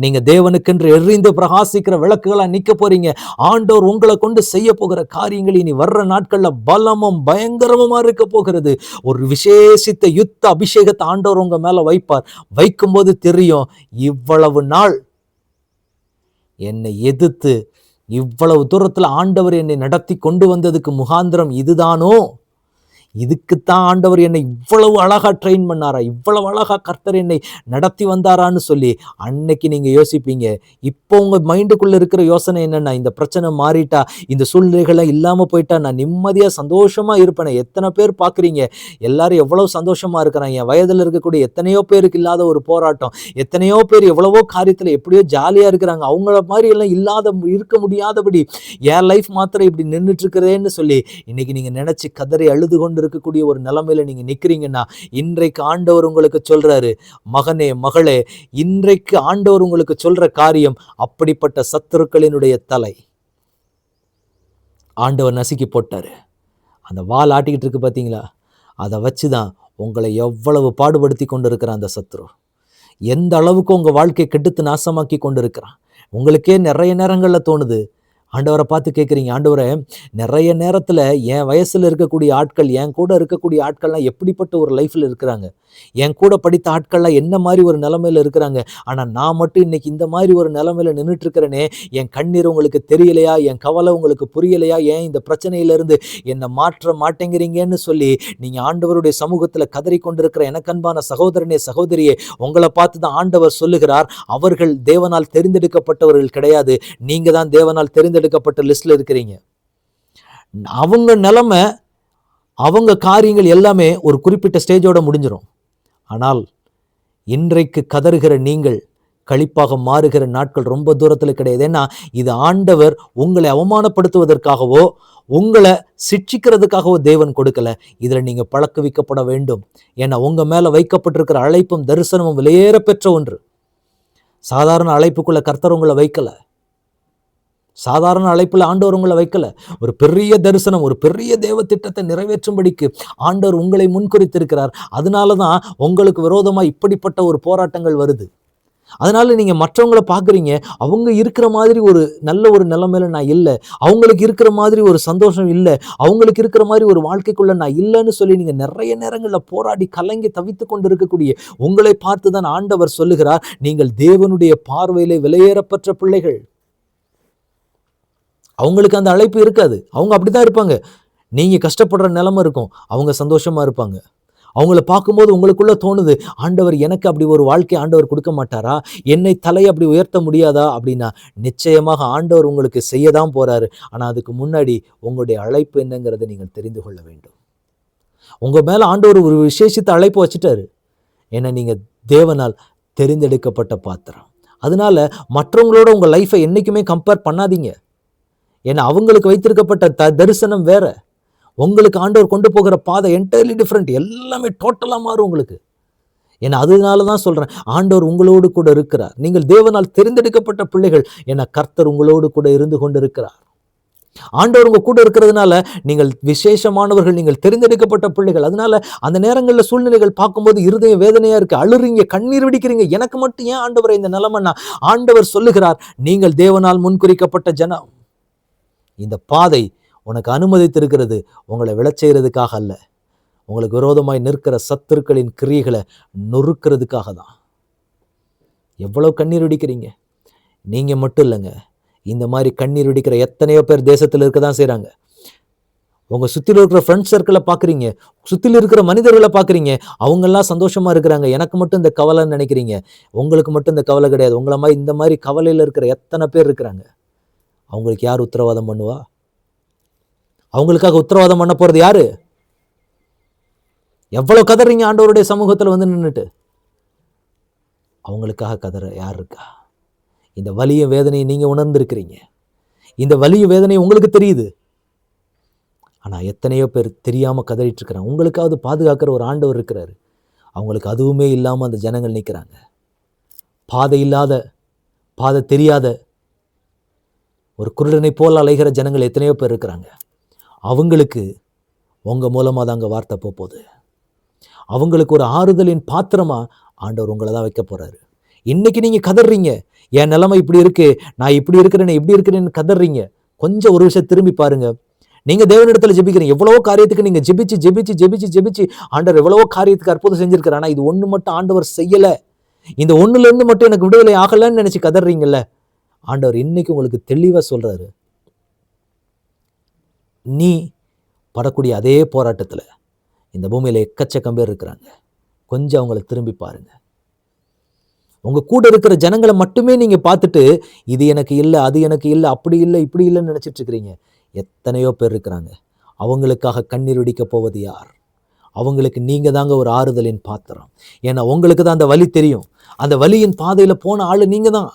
நீங்க தேவனுக்கென்று எரிந்து பிரகாசிக்கிற விளக்குகளா நிக்க போறீங்க. ஆண்டவர் உங்களை கொண்டு செய்ய போகிற காரியங்கள் இனி வர்ற நாட்கள்ல பலமும் பயங்கரமா இருக்க போகிறது. ஒரு விசேஷித்த யுத்த அபிஷேகத்தை ஆண்டவர் உங்க மேல வைப்பார். வைக்கும்போது தெரியும், இவ்வளவு நாள் என்னை எதிர்த்து இவ்வளவு தூரத்துல ஆண்டவர் என்னை நடத்தி கொண்டு வந்ததுக்கு முகாந்திரம் இதுதானோ, இதுக்குத்தான் ஆண்டவர் என்னை இவ்வளவு அழகா ட்ரெயின் பண்ணாரா, இவ்வளவு அழகா கர்த்தர் என்னை நடத்தி வந்தாரான்னு சொல்லி அன்னைக்கு நீங்க யோசிப்பீங்க. இப்போ உங்க மைண்டுக்குள்ள இருக்கிற யோசனை என்னன்னா, இந்த பிரச்சனை மாறிட்டா, இந்த சூழ்நிலைகளை இல்லாம போயிட்டா நான் நிம்மதியா சந்தோஷமா இருப்பேன். எத்தனை பேர் பாக்குறீங்க, எல்லாரும் எவ்வளவு சந்தோஷமா இருக்கிறாங்க. என் வயதுல இருக்கக்கூடிய எத்தனையோ பேருக்கு இல்லாத ஒரு போராட்டம், எத்தனையோ பேர் எவ்வளவோ காரியத்துல எப்படியோ ஜாலியா இருக்கிறாங்க. அவங்கள மாதிரி எல்லாம் இருக்க முடியாதபடி என் லைஃப் மாத்திரம் இப்படி நின்றுட்டு இருக்கிறேன்னு சொல்லி இன்னைக்கு நீங்க நினைச்சு கதறி அழுது கொண்டு இருக்கக்கூடிய ஒரு நிலைமையில நீங்க நிக்கிறீங்கன்னா, இன்றைக்கு ஆண்டவர் உங்களுக்கு சொல்றாரு, மகனே மகளே, இன்றைக்கு ஆண்டவர் உங்களுக்கு சொல்ற காரியம், அப்படிப்பட்ட சத்துருக்களினுடைய தலை ஆண்டவர் நசுக்கி போட்டாரு. அந்த வால் ஆட்டிக்கிட்டு இருக்கு பாத்தீங்களா, அதை வச்சுதான் உங்களை எவ்வளவு பாடுபடுத்தி கொண்டு இருக்கிற அந்த சத்துரு எந்த அளவுக்கு உங்க வாழ்க்கையை கெடுத்து நாசமாக்கி கொண்டு இருக்கிறான். உங்களுக்கே நிறைய நேரங்கள்ல தோணுது, ஆண்டவரை பார்த்து கேட்குறீங்க, ஆண்டவரை நிறைய நேரத்தில் என் வயசில் இருக்கக்கூடிய ஆட்கள், என் கூட இருக்கக்கூடிய ஆட்கள்லாம் எப்படிப்பட்ட ஒரு லைஃப்பில் இருக்கிறாங்க, என் கூட படித்த ஆட்கள்லாம் என்ன மாதிரி ஒரு நிலைமையில் இருக்கிறாங்க, ஆனால் நான் மட்டும் இன்னைக்கு இந்த மாதிரி ஒரு நிலைமையில் நின்றுட்டு இருக்கிறேனே, என் கண்ணீர் உங்களுக்கு தெரியலையா, என் கவலை உங்களுக்கு புரியலையா, ஏன் இந்த பிரச்சனையிலிருந்து என்னை மாற்ற மாட்டேங்கிறீங்கன்னு சொல்லி நீங்கள் ஆண்டவருடைய சமூகத்தில் கதறி கொண்டிருக்கிற எனக்கன்பான சகோதரனே சகோதரியே, உங்களை பார்த்து தான் ஆண்டவர் சொல்லுகிறார், அவர்கள் தேவனால் தெரிந்தெடுக்கப்பட்டவர்கள் கிடையாது, நீங்கள் தான் தேவனால் எடுக்கப்பட்ட லிஸ்ட்ல இருக்கிறீங்க. அவங்க நிலைமை, அவங்க காரியங்கள் எல்லாமே ஒரு குறிப்பிட்ட ஸ்டேஜோட முடிஞ்சிடும். ஆனால் இன்றைக்கு கதறுகிற நீங்கள் களிப்பாக மாறுகிற நாட்கள் ரொம்ப தூரத்தில் கிடையாது. ஏன்னா இது ஆண்டவர் உங்களை அவமானப்படுத்துவதற்காகவோ உங்களை சிட்சிக்கிறதுக்காகவோ தேவன் கொடுக்கல. இதுல நீங்க பழக்குவிக்கப்பட வேண்டும். ஏன்னா உங்க மேல வைக்கப்பட்டிருக்கிற அழைப்பும் தரிசனமும் விலையேற பெற்ற ஒன்று. சாதாரண அழைப்புக்குள்ள கர்த்தர் உங்களை வைக்கல. சாதாரண அழைப்புல ஆண்டவர் உங்களை வைக்கல. ஒரு பெரிய தரிசனம், ஒரு பெரிய தேவ திட்டத்தை நிறைவேற்றும்படிக்கு ஆண்டவர் உங்களை முன்குறித்திருக்கிறார். அதனாலதான் உங்களுக்கு விரோதமா இப்படிப்பட்ட ஒரு போராட்டங்கள் வருது. அதனால நீங்க மற்றவங்களை பாக்குறீங்க, அவங்க இருக்கிற மாதிரி ஒரு நல்ல ஒரு நிலைமையில நான் இல்லை, அவங்களுக்கு இருக்கிற மாதிரி ஒரு சந்தோஷம் இல்லை, அவங்களுக்கு இருக்கிற மாதிரி ஒரு வாழ்க்கைக்குள்ள நான் இல்லைன்னு சொல்லி நீங்க நிறைய நேரங்கள்ல போராடி கலங்கி தவித்து கொண்டு இருக்கக்கூடிய உங்களை பார்த்துதான் ஆண்டவர் சொல்லுகிறார், நீங்கள் தேவனுடைய பார்வையிலே விலையேறப்பெற்ற பிள்ளைகள். அவங்களுக்கு அந்த அழைப்பு இருக்காது, அவங்க அப்படித்தான் இருப்பாங்க. நீங்க கஷ்டப்படுற நிலைமை இருக்கும், அவங்க சந்தோஷமா இருப்பாங்க. அவங்கள பார்க்கும்போது உங்களுக்குள்ள தோணுது, ஆண்டவர் எனக்கு அப்படி ஒரு வாழ்க்கை ஆண்டவர் கொடுக்க மாட்டாரா, என்னை தலை அப்படி உயர்த்த முடியாதா அப்படின்னா, நிச்சயமாக ஆண்டவர் உங்களுக்கு செய்யதான் போறாரு. ஆனா அதுக்கு முன்னாடி உங்களுடைய அழைப்பு என்னங்கிறத நீங்கள் தெரிந்து கொள்ள வேண்டும். உங்க மேல ஆண்டவர் ஒரு விசேஷித்த அழைப்பு வச்சுட்டாரு. ஏன்னா நீங்க தேவனால் தெரிந்தெடுக்கப்பட்ட பாத்திரம். அதனால மற்றவங்களோட உங்க லைஃபை என்னைக்குமே கம்பேர் பண்ணாதீங்க. ஏன்னா அவங்களுக்கு வைத்திருக்கப்பட்ட தரிசனம் வேற, உங்களுக்கு ஆண்டவர் கொண்டு போகிற பாதை என்டையர்லி டிஃப்ரெண்ட், எல்லாமே டோட்டலா மாறும் உங்களுக்கு. ஏன்னா அதனாலதான் சொல்றேன், ஆண்டவர் உங்களோடு கூட இருக்கிறார். நீங்கள் தேவனால் தெரிந்தெடுக்கப்பட்ட பிள்ளைகள், ஏன்னா கர்த்தர் உங்களோடு கூட இருந்து கொண்டு இருக்கிறார். ஆண்டவர் உங்க கூட இருக்கிறதுனால நீங்கள் விசேஷமானவர்கள், நீங்கள் தெரிந்தெடுக்கப்பட்ட பிள்ளைகள். அதனால அந்த நேரங்களில் சூழ்நிலைகள் பார்க்கும்போது இருதய வேதனையா இருக்கு, அழுறீங்க, கண்ணீர் வெடிக்கிறீங்க, எனக்கு மட்டும் ஏன் ஆண்டவர் இந்த நிலைமைன்னா, ஆண்டவர் சொல்லுகிறார், நீங்கள் தேவனால் முன்குறிக்கப்பட்ட ஜனம். இந்த பாதை உனக்கு அனுமதித்திருக்கிறது உங்களை விழச்செய்யறதுக்காக அல்ல, உங்களுக்கு விரோதமாய் நிற்கிற சத்துருக்களின் கிரியைகளை நொறுக்கிறதுக்காக தான். எவ்வளவு கண்ணீர் வெடிக்கிறீங்க. நீங்க மட்டும் இல்லைங்க, இந்த மாதிரி கண்ணீர் வெடிக்கிற எத்தனையோ பேர் தேசத்தில் இருக்க தான் செய்கிறாங்க. உங்க சுற்றில இருக்கிற ஃப்ரெண்ட்ஸ் சர்க்கிளை பார்க்குறீங்க, சுற்றில இருக்கிற மனிதர்களை பார்க்குறீங்க, அவங்கெல்லாம் சந்தோஷமா இருக்கிறாங்க, எனக்கு மட்டும் இந்த கவலைன்னு நினைக்கிறீங்க. உங்களுக்கு மட்டும் இந்த கவலை கிடையாது. உங்களை மாதிரி இந்த மாதிரி கவலையில் இருக்கிற எத்தனை பேர் இருக்கிறாங்க. அவங்களுக்கு யார் உத்தரவாதம் பண்ணுவா? அவங்களுக்காக உத்தரவாதம் பண்ண போறது யாரு? எவ்வளவு கதறீங்க ஆண்டவருடைய சமூகத்துல வந்து நின்றுட்டு, அவங்களுக்காக கதற யார் இருக்கா? இந்த வலிய வேதனையை நீங்க உணர்ந்திருக்கிறீங்க, இந்த வலிய வேதனை உங்களுக்கு தெரியுது. ஆனா எத்தனையோ பேர் தெரியாம கதறிட்டு இருக்கிறாங்க. உங்களுக்காவது பாதுகாக்கிற ஒரு ஆண்டவர் இருக்கிறாரு, அவங்களுக்கு அதுவுமே இல்லாம அந்த ஜனங்கள் நிற்கிறாங்க. பாதை இல்லாத, பாதை தெரியாத ஒரு குருடனை போல் அலைகிற ஜனங்கள் எத்தனையோ பேர் இருக்கிறாங்க. அவங்களுக்கு உங்கள் மூலமாக தாங்க வார்த்தை போகுது. அவங்களுக்கு ஒரு ஆறுதலின் பாத்திரமா ஆண்டவர் உங்களை தான் வைக்க போகிறாரு. இன்னைக்கு நீங்கள் கதறீங்க, என் நிலைமை இப்படி இருக்கு, நான் இப்படி இருக்கிறேன்னு எப்படி இருக்கிறேன்னு கதறீங்க. கொஞ்சம் ஒரு விஷயம் திரும்பி பாருங்க. நீங்க தேவனிடத்துல ஜெபிக்கிறீங்க, எவ்வளவோ காரியத்துக்கு நீங்க ஜெபிச்சு ஜெபிச்சு ஜெபிச்சு ஜெபிச்சு ஆண்டவர் எவ்வளவோ காரியத்துக்கு அற்புதம் செஞ்சிருக்காரு. ஆனா இது ஒண்ணு மட்டும் ஆண்டவர் செய்யல, இந்த ஒண்ணுல இருந்து மட்டும் எனக்கு விடுதலை ஆகலன்னு நினைச்சு கதறீங்கல்ல, ஆண்டவர் இன்னைக்கு உங்களுக்கு தெளிவா சொல்றாரு, நீ படக்கூடிய அதே போராட்டத்துல இந்த பூமியில எக்கச்சக்கம் பேர் இருக்கிறாங்க. கொஞ்சம் அவங்களை திரும்பி பாருங்க. உங்க கூட இருக்கிற ஜனங்களை மட்டுமே நீங்க பார்த்துட்டு இது எனக்கு இல்லை, அது எனக்கு இல்லை, அப்படி இல்லை, இப்படி இல்லைன்னு நினைச்சிட்டு இருக்கிறீங்க. எத்தனையோ பேர் இருக்கிறாங்க. அவங்களுக்காக கண்ணீர் வெடிக்க போவது யார்? அவங்களுக்கு நீங்க தாங்க ஒரு ஆறுதலின் பாத்திரம். ஏன்னா உங்களுக்கு தான் அந்த வலி தெரியும். அந்த வலியின் பாதையில போன ஆளு நீங்க தான்.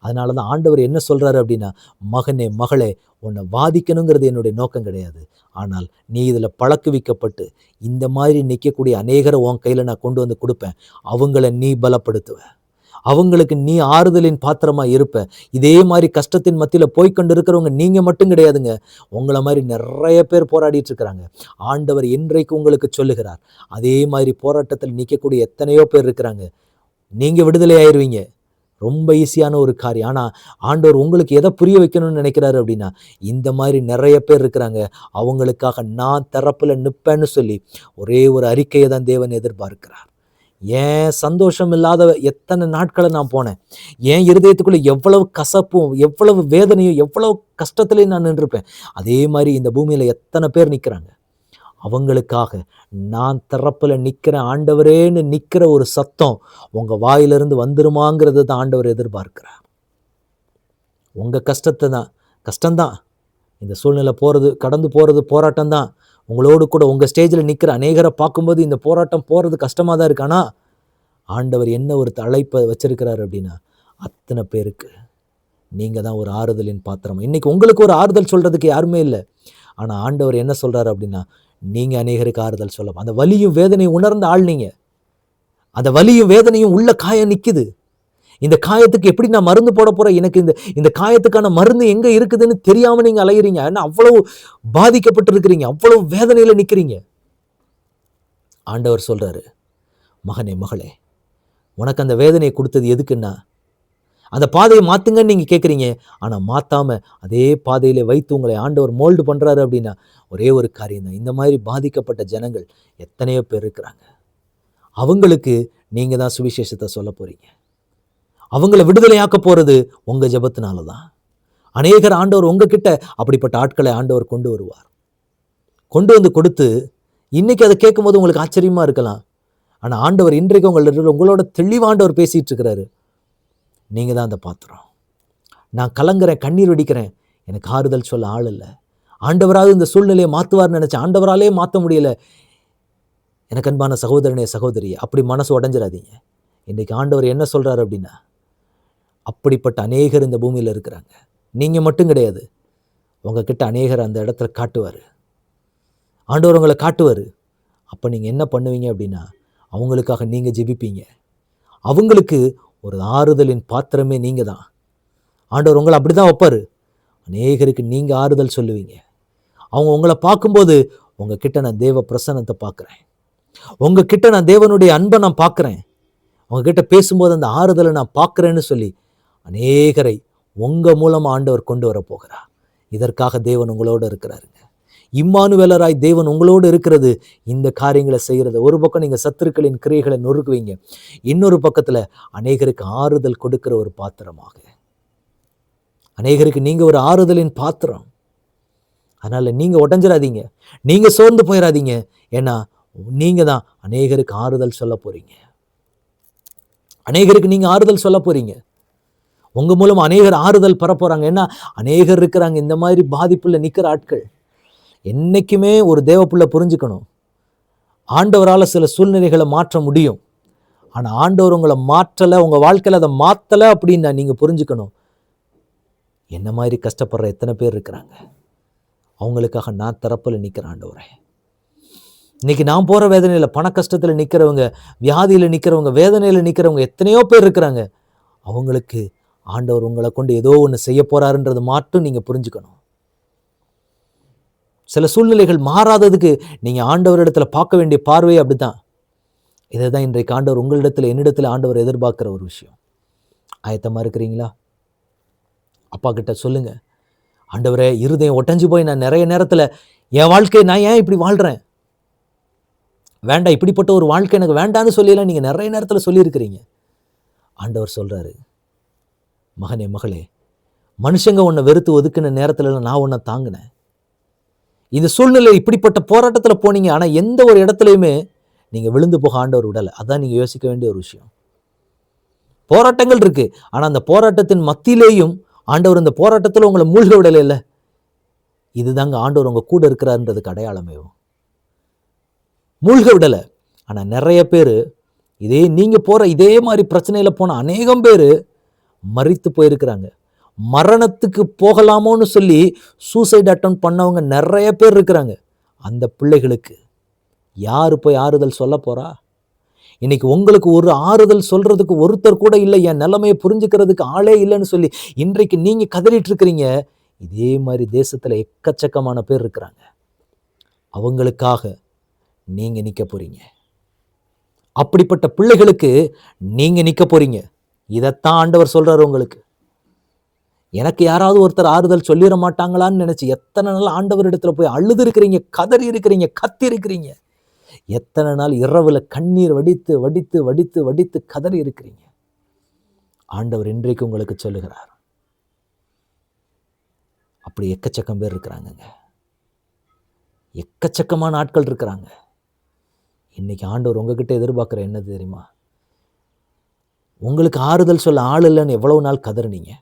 அதனால தான் ஆண்டவர் என்ன சொல்றாரு அப்படின்னா, மகனே மகளே, உன்னை வாதிக்கணுங்கிறது என்னுடைய நோக்கம் கிடையாது. ஆனால் நீ இதில் பழக்குவிக்கப்பட்டு இந்த மாதிரி நிற்கக்கூடிய அநேகரை உன் கையில் நான் கொண்டு வந்து கொடுப்பேன். அவங்கள நீ பலப்படுத்துவ, அவங்களுக்கு நீ ஆறுதலின் பாத்திரமா இருப்ப. இதே மாதிரி கஷ்டத்தின் மத்தியில் போய்கொண்டு இருக்கிறவங்க நீங்க மட்டும் கிடையாதுங்க, உங்களை மாதிரி நிறைய பேர் போராடிட்டு இருக்கிறாங்க. ஆண்டவர் இன்றைக்கு உங்களுக்கு சொல்லுகிறார், அதே மாதிரி போராட்டத்தில் நிற்கக்கூடிய எத்தனையோ பேர் இருக்கிறாங்க. நீங்க விடுதலை ஆயிருவீங்க. ரொம்ப ஈஸியான ஒரு காரியம். ஆனால் ஆண்டவர் உங்களுக்கு எதை புரிய வைக்கணும்னு நினைக்கிறாரு அப்படின்னா, இந்த மாதிரி நிறைய பேர் இருக்கிறாங்க, அவங்களுக்காக நான் தரப்புல நிற்பேன்னு சொல்லி ஒரே ஒரு அறிக்கையை தான் தேவன் எதிர்பார்க்கிறார். ஏன் சந்தோஷம் இல்லாத எத்தனை நாட்களை நான் போனேன், என் இருதயத்துக்குள்ள எவ்வளவு கசப்பும் எவ்வளவு வேதனையும் எவ்வளவு கஷ்டத்துலையும் நான் நின்றுருப்பேன். அதே மாதிரி இந்த பூமியில எத்தனை பேர் நிற்கிறாங்க, அவங்களுக்காக நான் தரப்புல நிற்கிறேன் ஆண்டவரேன்னு நிற்கிற ஒரு சத்தம் உங்க வாயிலிருந்து வந்துருமாங்கிறது தான் ஆண்டவர் எதிர்பார்க்கிறார். உங்க கஷ்டத்தை தான், கஷ்டம்தான் இந்த சூழ்நிலை போறது, கடந்து போறது போராட்டம் தான். உங்களோடு கூட உங்கள் ஸ்டேஜில் நிற்கிற அநேகரை பார்க்கும்போது இந்த போராட்டம் போகிறது கஷ்டமாக தான் இருக்கு. ஆனால் ஆண்டவர் என்ன ஒரு அழைப்பை வச்சிருக்கிறார் அப்படின்னா, அத்தனை பேருக்கு நீங்கள் தான் ஒரு ஆறுதலின் பாத்திரம். இன்றைக்கி உங்களுக்கு ஒரு ஆறுதல் சொல்கிறதுக்கு யாருமே இல்லை. ஆனால் ஆண்டவர் என்ன சொல்கிறாரு அப்படின்னா, நீங்கள் அநேகருக்கு ஆறுதல் சொல்லலாம். அந்த வலியும் வேதனையும் உணர்ந்த ஆள் நீங்கள். அந்த வலியும் வேதனையும் உள்ள காயம் நிற்குது. இந்த காயத்துக்கு எப்படி நான் மருந்து போட போகிறேன், எனக்கு இந்த காயத்துக்கான மருந்து எங்கே இருக்குதுன்னு தெரியாமல் நீங்கள் அலையிறீங்க. ஏன்னா அவ்வளவு பாதிக்கப்பட்டு இருக்கிறீங்க, அவ்வளவு வேதனையில் நிற்கிறீங்க. ஆண்டவர் சொல்கிறாரு, மகனே மகளே, உனக்கு அந்த வேதனையை கொடுத்தது எதுக்குன்னா, அந்த பாதையை மாற்றுங்கன்னு நீங்கள் கேட்குறீங்க. ஆனால் மாற்றாமல் அதே பாதையில் வைத்து உங்களை ஆண்டவர் மோல்டு பண்ணுறாரு அப்படின்னா ஒரே ஒரு காரியம் தான். இந்த மாதிரி பாதிக்கப்பட்ட ஜனங்கள் எத்தனையோ பேர் இருக்கிறாங்க. அவங்களுக்கு நீங்கள் தான் சுவிசேஷத்தை சொல்ல போகிறீங்க. அவங்கள விடுதலையாக்க போகிறது உங்கள் ஜெபத்தினால தான். அநேகர் ஆண்டவர் உங்ககிட்ட அப்படிப்பட்ட ஆட்களை ஆண்டவர் கொண்டு வருவார். கொண்டு வந்து கொடுத்து இன்னைக்கு அதை கேட்கும்போது உங்களுக்கு ஆச்சரியமாக இருக்கலாம். ஆனால் ஆண்டவர் இன்றைக்கு உங்களோட தெளிவாண்டவர் பேசிகிட்டு இருக்கிறாரு. நீங்கள் தான் அந்த பாத்திரம். நான் கலங்குறேன், கண்ணீர் வெடிக்கிறேன், எனக்கு ஆறுதல் சொல்ல ஆள் இல்லை. ஆண்டவராக இந்த சூழ்நிலையை மாற்றுவார்னு நினச்சேன், ஆண்டவராலே மாற்ற முடியல. எனக்கு அன்பான சகோதரனே சகோதரியே, அப்படி மனசு உடஞ்சிடாதீங்க. இன்றைக்கி ஆண்டவர் என்ன சொல்கிறார் அப்படின்னா, அப்படிப்பட்ட அநேகர் இந்த பூமியில் இருக்கிறாங்க. நீங்கள் மட்டும் கிடையாது, உங்ககிட்ட அநேகர் அந்த இடத்துல காட்டுவார். ஆண்டவர் உங்களை காட்டுவார். அப்போ நீங்கள் என்ன பண்ணுவீங்க அப்படின்னா, அவங்களுக்காக நீங்கள் ஜெபிப்பீங்க. அவங்களுக்கு ஒரு ஆறுதலின் பாத்திரமே நீங்கள் தான். ஆண்டவர் உங்களை அப்படி தான் வைப்பார். அநேகருக்கு நீங்கள் ஆறுதல் சொல்லுவீங்க. அவங்க உங்களை பார்க்கும்போது உங்ககிட்ட நான் தேவ பிரசன்னத்தை பார்க்குறேன், உங்ககிட்ட நான் தேவனுடைய அன்பை நான் பார்க்குறேன், உங்ககிட்ட பேசும்போது அந்த ஆறுதலை நான் பார்க்குறேன்னு சொல்லி அநேகரை உங்கள் மூலமாக ஆண்டவர் கொண்டு வர போகிறார். இதற்காக தேவன் உங்களோடு இருக்கிறாருங்க. இம்மானுவேலராய் தேவன் உங்களோடு இருக்கிறது, இந்த காரியங்களை செய்கிறது. ஒரு பக்கம் நீங்கள் சத்துருக்களின் கிரியைகளை நொறுக்குவீங்க, இன்னொரு பக்கத்தில் அநேகருக்கு ஆறுதல் கொடுக்கிற ஒரு பாத்திரமாக, அநேகருக்கு நீங்கள் ஒரு ஆறுதலின் பாத்திரம். அதனால் நீங்கள் உடஞ்சிடாதீங்க, நீங்கள் சோர்ந்து போயிடாதீங்க. ஏன்னா நீங்கள் தான் அநேகருக்கு ஆறுதல் சொல்ல போகிறீங்க. அநேகருக்கு நீங்கள் ஆறுதல் சொல்ல போகிறீங்க. உங்கள் மூலம் அநேகர் ஆறுதல் பெற போகிறாங்க. ஏன்னா அநேகர் இருக்கிறாங்க இந்த மாதிரி பாதிப்பில் நிற்கிற ஆட்கள். என்றைக்குமே ஒரு தேவப்புள்ள புரிஞ்சுக்கணும், ஆண்டவரால் சில சூழ்நிலைகளை மாற்ற முடியும். ஆனால் ஆண்டவர் உங்களை மாற்றலை, உங்கள் வாழ்க்கையில் அதை மாற்றலை அப்படின்னு நீங்கள் புரிஞ்சுக்கணும். என்ன மாதிரி கஷ்டப்படுற எத்தனை பேர் இருக்கிறாங்க, அவங்களுக்காக நான் தரப்பில் நிற்கிறேன். ஆண்டவரே, இன்னைக்கு நான் போகிற வேதனையில், பண கஷ்டத்தில் நிற்கிறவங்க, வியாதியில் நிற்கிறவங்க, வேதனையில் நிற்கிறவங்க எத்தனையோ பேர் இருக்கிறாங்க. அவங்களுக்கு ஆண்டவர் உங்களை கொண்டு ஏதோ ஒன்று செய்ய போறாருன்றது மட்டும் நீங்கள் புரிஞ்சுக்கணும். சில சூழ்நிலைகள் மாறாததுக்கு நீங்கள் ஆண்டவர் இடத்துல பார்க்க வேண்டிய பார்வையே அப்படித்தான். இதை தான் இன்றைக்கு ஆண்டவர் உங்களிடத்தில் என்னிடத்தில் ஆண்டவர் எதிர்பார்க்குற ஒரு விஷயம். ஆயத்தமாக இருக்கிறீங்களா? அப்பா கிட்ட சொல்லுங்க, ஆண்டவரே, இருதயம் ஒட்டஞ்சு போய் நான் நிறைய நேரத்தில் என் வாழ்க்கையை நான் ஏன் இப்படி வாழ்கிறேன், வேண்டாம், இப்படிப்பட்ட ஒரு வாழ்க்கை எனக்கு வேண்டான்னு சொல்லியெல்லாம் நீங்கள் நிறைய நேரத்தில் சொல்லியிருக்கிறீங்க. ஆண்டவர் சொல்கிறாரு, மகனே மகளே, மனுஷங்க உன்னை வெறுத்து ஒதுக்கின நேரத்துல நான் உன்னை தாங்கினேன். இந்த சூழ்நிலை இப்படிப்பட்ட போராட்டத்தில் போனீங்க, ஆனால் எந்த ஒரு இடத்துலையுமே நீங்கள் விழுந்து போக ஆண்டவர் விடலை. அதான் நீங்கள் யோசிக்க வேண்டிய ஒரு விஷயம். போராட்டங்கள் இருக்கு, ஆனால் அந்த போராட்டத்தின் மத்தியிலேயும் ஆண்டவர் இந்த போராட்டத்தில் உங்களை மூழ்க விடலை. இல்லை, இதுதாங்க ஆண்டவர் உங்க கூட இருக்கிறாருன்றதுக்கு அடையாளமே. மூழ்க விடலை. ஆனால் நிறைய பேர் இதே நீங்கள் போகிற இதே மாதிரி பிரச்சனையில் போன அநேகம் பேர் மரித்து போயிருக்கிறாங்க. மரணத்துக்கு போகலாமோன்னு சொல்லி சூசைட் அட்டம் பண்ணவங்க நிறைய பேர் இருக்கிறாங்க. அந்த பிள்ளைகளுக்கு யார் போய் ஆறுதல் சொல்ல போறா? இன்னைக்கு உங்களுக்கு ஒரு ஆறுதல் சொல்றதுக்கு ஒருத்தர் கூட இல்லை, என் நிலைமையை புரிஞ்சுக்கிறதுக்கு ஆளே இல்லைன்னு சொல்லி இன்றைக்கு நீங்க கதறிட்டு இருக்கிறீங்க. இதே மாதிரி தேசத்துல எக்கச்சக்கமான பேர் இருக்கிறாங்க. அவங்களுக்காக நீங்க நிக்க போறீங்க. அப்படிப்பட்ட பிள்ளைகளுக்கு நீங்க நிக்க போறீங்க. இதைத்தான் ஆண்டவர் சொல்றாரு உங்களுக்கு. எனக்கு யாராவது ஒருத்தர் ஆறுதல் சொல்லிட மாட்டாங்களான்னு நினைச்சு எத்தனை நாள் ஆண்டவர் இடத்துல போய் அழுது இருக்கிறீங்க, கதறி இருக்கிறீங்க, கத்தி இருக்கிறீங்க. எத்தனை நாள் இரவுல கண்ணீர் வடித்து வடித்து வடித்து வடித்து கதறி இருக்கிறீங்க. ஆண்டவர் இன்றைக்கு உங்களுக்கு சொல்லுகிறார். அப்படி எக்கச்சக்கம் பேர் இருக்கிறாங்கங்க. எக்கச்சக்கமான ஆட்கள் இருக்கிறாங்க. இன்னைக்கு ஆண்டவர் உங்ககிட்ட எதிர்பார்க்குற என்னது தெரியுமா? உங்களுக்கு ஆறுதல் சொல்ல ஆள் இல்லைன்னு எவ்வளவு நாள் கதறினீங்க.